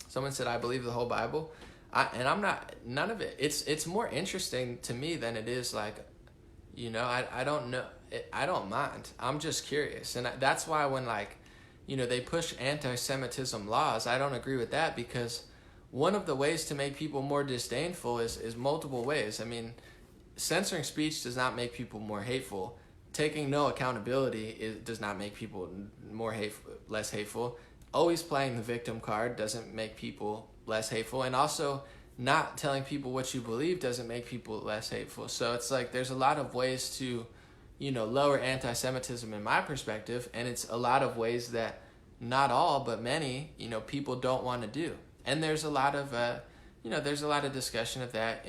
Someone said I believe the whole Bible, and I'm not, none of it. It's more interesting to me than it is like, I don't know. I don't mind. I'm just curious. And that's why when they push anti-Semitism laws, I don't agree with that, because one of the ways to make people more disdainful is multiple ways. Censoring speech does not make people more hateful. Taking no accountability does not make people less hateful. Always playing the victim card doesn't make people less hateful. And also not telling people what you believe doesn't make people less hateful. So it's like there's a lot of ways to, lower anti-Semitism in my perspective, and it's a lot of ways that not all, but many, people don't want to do. And there's a lot of, there's a lot of discussion of that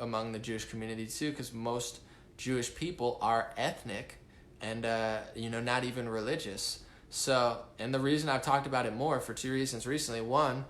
among the Jewish community too, because most Jewish people are ethnic and, not even religious. So, and the reason I've talked about it more for two reasons recently. One,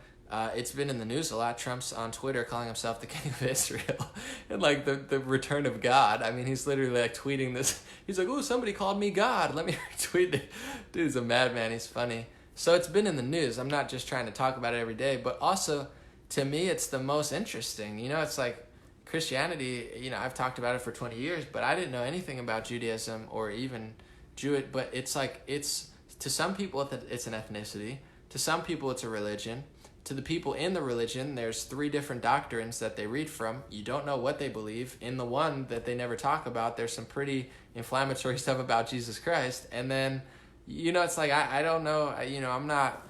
it's been in the news a lot. Trump's on Twitter calling himself the king of Israel and the return of God. He's literally tweeting this. He's like, "Oh, somebody called me God. Let me retweet it." Dude's a madman. He's funny. So it's been in the news. I'm not just trying to talk about it every day, but also to me, it's the most interesting. It's like Christianity, I've talked about it for 20 years, but I didn't know anything about Judaism or even Jewish, but it's to some people, it's an ethnicity. To some people, it's a religion. To the people in the religion, there's 3 different doctrines that they read from. You don't know what they believe. In the one that they never talk about, there's some pretty inflammatory stuff about Jesus Christ. And then, it's like, I don't know, I'm not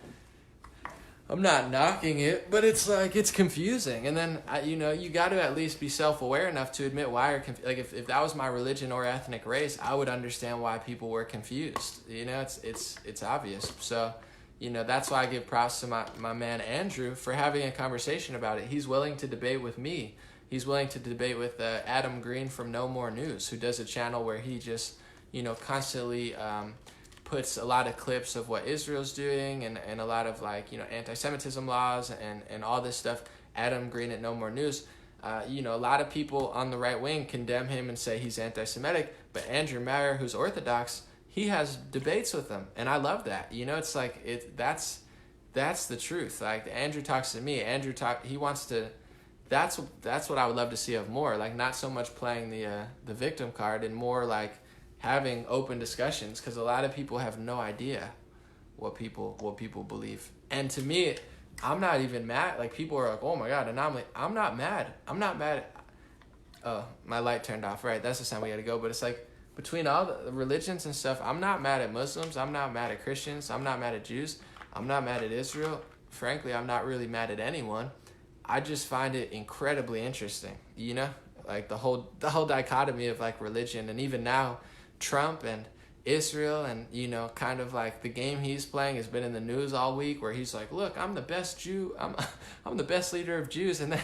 knocking it, but it's like, it's confusing. And then, you got to at least be self-aware enough to admit why you're if that was my religion or ethnic race, I would understand why people were confused. It's obvious. So, that's why I give props to my man Andrew for having a conversation about it. He's willing to debate with me. He's willing to debate with Adam Green from No More News, who does a channel where he just, constantly puts a lot of clips of what Israel's doing and a lot of anti-Semitism laws and all this stuff. Adam Green at No More News. A lot of people on the right wing condemn him and say he's anti-Semitic, but Andrew Meyer, who's Orthodox, he has debates with them, and I love that. It's like that's the truth. Like Andrew talks to me. He wants to. That's what I would love to see of more. Like not so much playing the victim card, and more like having open discussions, because a lot of people have no idea what people believe. And to me, I'm not even mad. Like people are like, "Oh my God, anomaly." I'm not mad. Oh, my light turned off. Right, that's the sign we got to go. But it's like, between all the religions and stuff, I'm not mad at Muslims. I'm not mad at Christians. I'm not mad at Jews. I'm not mad at Israel. Frankly, I'm not really mad at anyone. I just find it incredibly interesting, like the whole dichotomy of religion, and even now Trump and Israel, and kind of like the game he's playing has been in the news all week, where he's like, "Look, I'm the best Jew. I'm the best leader of Jews." And then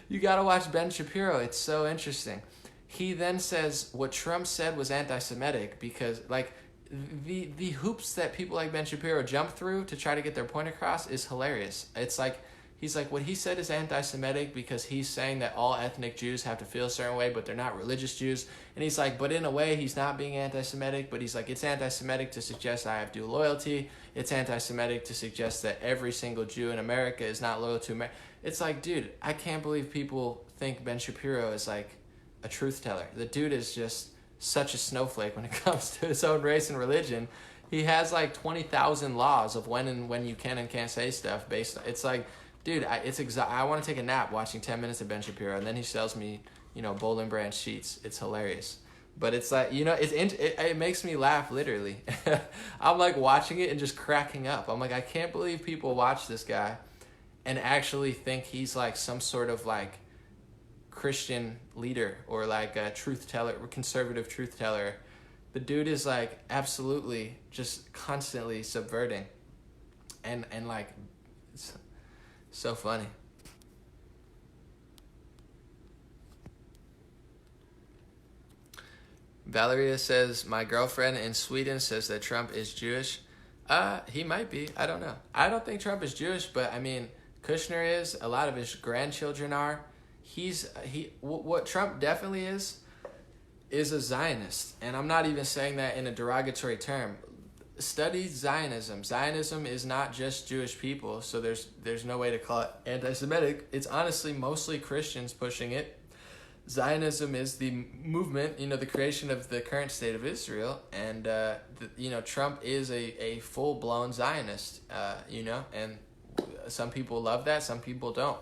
you got to watch Ben Shapiro. It's so interesting. He then says what Trump said was anti-Semitic, because the hoops that people like Ben Shapiro jump through to try to get their point across is hilarious. It's like, he's like, what he said is anti-Semitic because he's saying that all ethnic Jews have to feel a certain way, but they're not religious Jews. And he's like, but in a way he's not being anti-Semitic, but he's like, it's anti-Semitic to suggest I have dual loyalty. It's anti-Semitic to suggest that every single Jew in America is not loyal to America. It's like, dude, I can't believe people think Ben Shapiro is like a truth teller. The dude is just such a snowflake when it comes to his own race and religion. He has 20,000 laws of when you can and can't say stuff based on, it's like, dude, I want to take a nap watching 10 minutes of Ben Shapiro, and then he sells me, Bowling Branch sheets. It's hilarious. But it's like, you know, it makes me laugh, literally. I'm like watching it and just cracking up. I'm like, I can't believe people watch this guy and actually think he's like some sort of like Christian leader or like a truth teller, conservative truth teller. The dude is like absolutely just constantly subverting and like, it's so funny. Valeria says, my girlfriend in Sweden says that Trump is Jewish. He might be. I don't know. I don't think Trump is Jewish, but I mean, Kushner is. A lot of his grandchildren are. What Trump definitely is a Zionist. And I'm not even saying that in a derogatory term. Study Zionism. Zionism is not just Jewish people, so there's no way to call it anti-Semitic. It's honestly mostly Christians pushing it. Zionism is the movement, you know, the creation of the current state of Israel, and you know, Trump is a full-blown Zionist, you know, and some people love that, some people don't.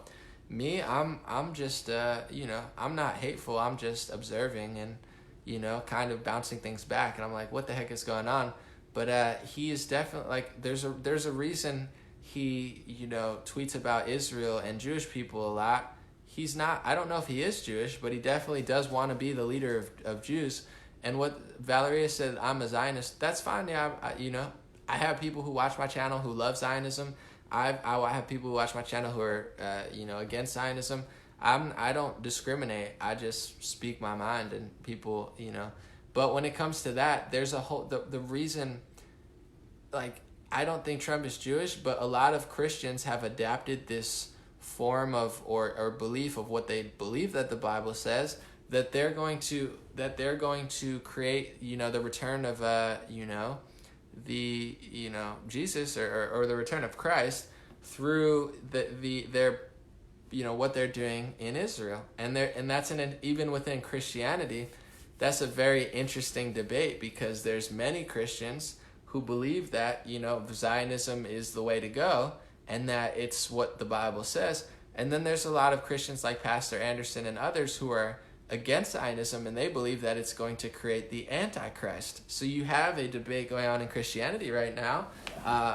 Me, I'm just you know, I'm not hateful, I'm just observing and, you know, kind of bouncing things back, and I'm like, what the heck is going on? But he is definitely like, there's a reason he, you know, tweets about Israel and Jewish people a lot. He's not, I don't know if he is Jewish, but he definitely does want to be the leader of Jews. And what Valeria said, I'm a Zionist, that's fine. Yeah, you know, I have people who watch my channel who love Zionism. I have people who watch my channel who are, you know, against Zionism. I don't discriminate. I just speak my mind, and people, you know. But when it comes to that, there's a whole, the reason, like, I don't think Trump is Jewish, but a lot of Christians have adapted this form of or belief of what they believe that the Bible says, that they're going to create, you know, the return of you know, the, you know, Jesus or the return of Christ through their, you know, what they're doing in Israel. And that's even within Christianity, that's a very interesting debate, because there's many Christians who believe that, you know, Zionism is the way to go, and that it's what the Bible says. And then there's a lot of Christians like Pastor Anderson and others who are against Zionism, and they believe that it's going to create the Antichrist. So you have a debate going on in Christianity right now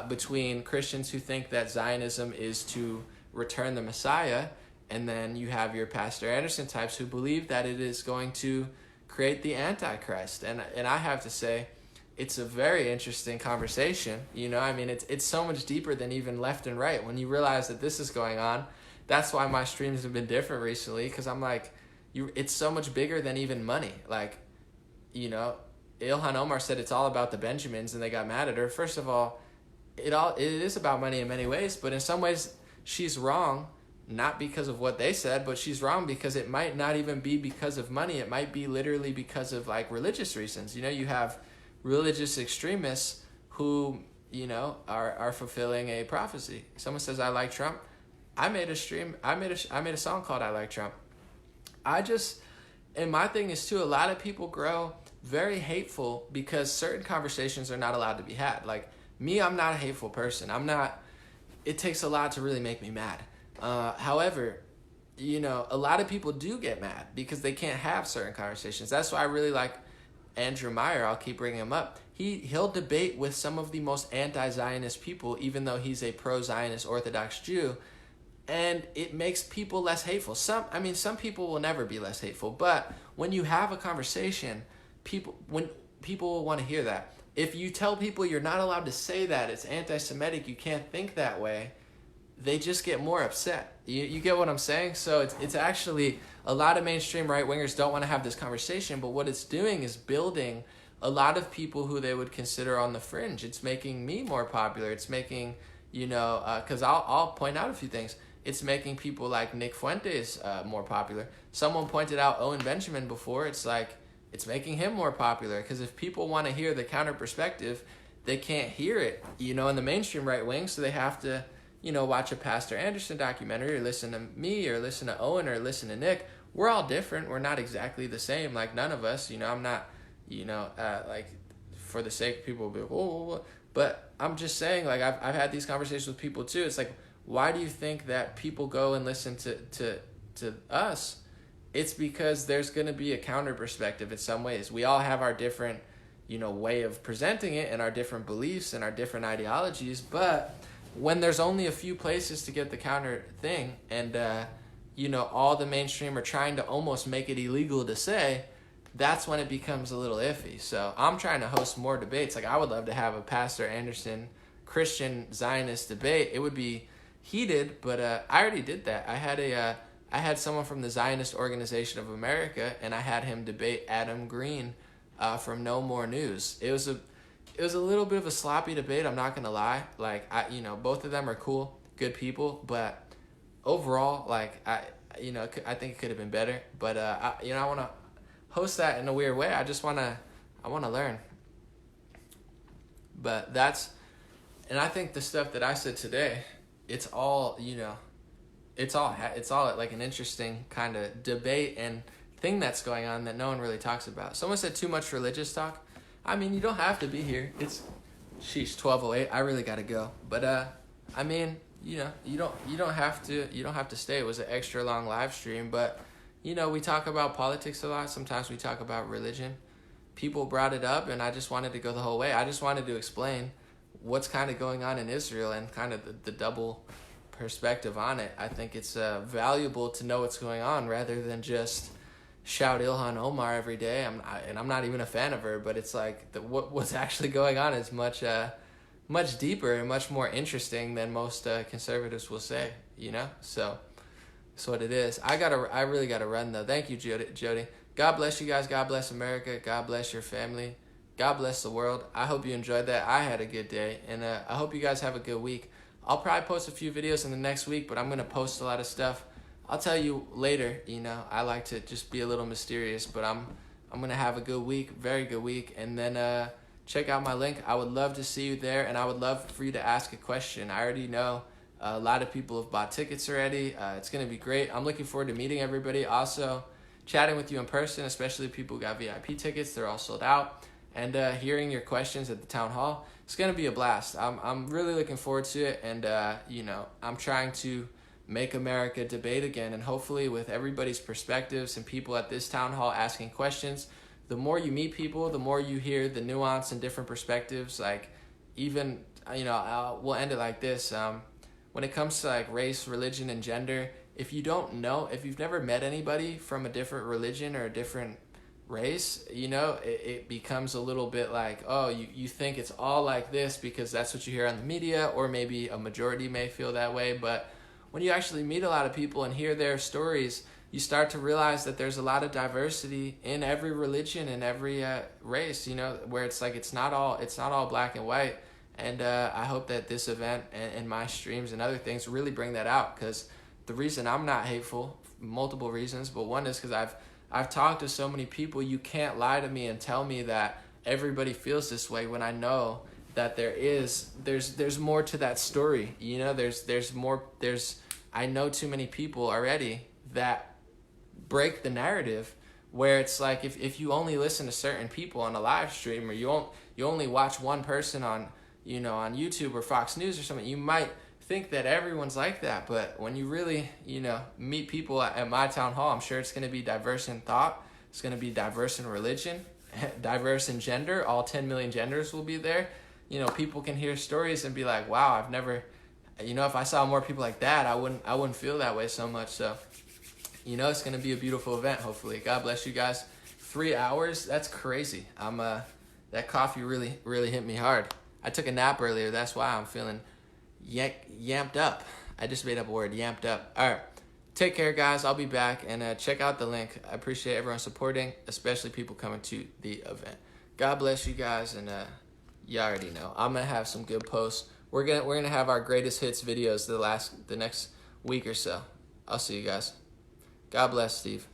between Christians who think that Zionism is to return the Messiah, and then you have your Pastor Anderson types who believe that it is going to create the Antichrist. And I have to say, it's a very interesting conversation. You know, I mean, it's so much deeper than even left and right. When you realize that this is going on, that's why my streams have been different recently, because I'm like, it's so much bigger than even money. Like, you know, Ilhan Omar said it's all about the Benjamins, and they got mad at her. First of all, it is about money in many ways, but in some ways she's wrong, not because of what they said, but she's wrong because it might not even be because of money. It might be literally because of like religious reasons. You know, you have religious extremists who, you know, are fulfilling a prophecy. Someone says, I like Trump. I made a song called I Like Trump. And my thing is too, a lot of people grow very hateful because certain conversations are not allowed to be had. Like me, I'm not a hateful person. It takes a lot to really make me mad. However, you know, a lot of people do get mad because they can't have certain conversations. That's why I really like Andrew Meyer. I'll keep bringing him up. He'll debate with some of the most anti-Zionist people, even though he's a pro-Zionist Orthodox Jew, and it makes people less hateful. Some people will never be less hateful, but when you have a conversation, people will want to hear that. If you tell people you're not allowed to say that, it's anti-Semitic, you can't think that way, they just get more upset. You get what I'm saying? So it's actually, a lot of mainstream right-wingers don't want to have this conversation, but what it's doing is building a lot of people who they would consider on the fringe. It's making me more popular. It's making, you know, because I'll point out a few things. It's making people like Nick Fuentes more popular. Someone pointed out Owen Benjamin before. It's like, it's making him more popular, because if people want to hear the counter perspective, they can't hear it, you know, in the mainstream right wing, so they have to, you know, watch a Pastor Anderson documentary, or listen to me, or listen to Owen, or listen to Nick. We're all different. We're not exactly the same. Like, none of us, you know, I'm not, you know, like, for the sake of people will be like, oh, but I'm just saying, like, I've had these conversations with people too. It's like, why do you think that people go and listen to us it's because there's going to be a counter perspective in some ways. We all have our different, way of presenting it and our different beliefs and our different ideologies. But when there's only a few places to get the counter thing and, all the mainstream are trying to almost make it illegal to say, that's when it becomes a little iffy. So I'm trying to host more debates. Like, I would love to have a Pastor Anderson Christian Zionist debate. It would be heated, but I already did that. I had someone from the Zionist Organization of America, and I had him debate Adam Green from No More News. It was a little bit of a sloppy debate, I'm not gonna lie. Like, both of them are cool, good people, but overall, like, I think it could have been better. But I want to host that in a weird way. I want to learn. But and I think the stuff that I said today, it's all like an interesting kind of debate and thing that's going on that no one really talks about. Someone said too much religious talk. I mean, you don't have to be here. It's 12:08. I really got to go. But you don't have to stay. It was an extra long live stream, but we talk about politics a lot. Sometimes we talk about religion. People brought it up, and I just wanted to go the whole way. I just wanted to explain what's kind of going on in Israel and kind of the double perspective on it. I think it's valuable to know what's going on rather than just shout Ilhan Omar every day. I'm not even a fan of her, but it's like what's actually going on is much deeper and much more interesting than most conservatives will say. So that's what it is. I really gotta run though. Thank you, Jody. God bless you guys. God bless America. God bless your family. God bless the world. I hope you enjoyed that. I had a good day, and I hope you guys have a good week. I'll probably post a few videos in the next week, but I'm going to post a lot of stuff. I'll tell you later. I like to just be a little mysterious, but I'm going to have a good week, very good week, and then check out my link. I would love to see you there, and I would love for you to ask a question. I already know a lot of people have bought tickets already. It's going to be great. I'm looking forward to meeting everybody. Also, chatting with you in person, especially people who got VIP tickets. They're all sold out. And hearing your questions at the town hall. It's going to be a blast. I'm really looking forward to it. And, I'm trying to make America debate again. And hopefully with everybody's perspectives and people at this town hall asking questions, the more you meet people, the more you hear the nuance and different perspectives. Like, even, we'll end it like this. When it comes to like race, religion, and gender, if you've never met anybody from a different religion or a different race, it becomes a little bit like, oh, you think it's all like this because that's what you hear on the media, or maybe a majority may feel that way. But when you actually meet a lot of people and hear their stories, you start to realize that there's a lot of diversity in every religion and every race, where it's like it's not all black and white. And I hope that this event and my streams and other things really bring that out, because the reason I'm not hateful, multiple reasons, but one is because I've talked to so many people. You can't lie to me and tell me that everybody feels this way when I know that there's more to that story. There's more. I know too many people already that break the narrative, where it's like if you only listen to certain people on a live stream, or you only watch one person on YouTube or Fox News or something, you might think that everyone's like that. But when you really meet people at my town hall, I'm sure it's going to be diverse in thought, it's going to be diverse in religion, diverse in gender. All 10 million genders will be there. People can hear stories and be like, wow, I've never, if I saw more people like that, I wouldn't feel that way so much. So it's going to be a beautiful event, hopefully. God bless you guys. 3 hours, that's crazy. That coffee really hit me hard. I took a nap earlier, that's why I'm feeling yamped up. I just made up a word, yamped up. All right, take care, guys. I'll be back, and check out the link. I appreciate everyone supporting, especially people coming to the event. God bless you guys, and you already know I'm gonna have some good posts. We're gonna have our greatest hits videos the next week or so. I'll see you guys. God bless, Steve.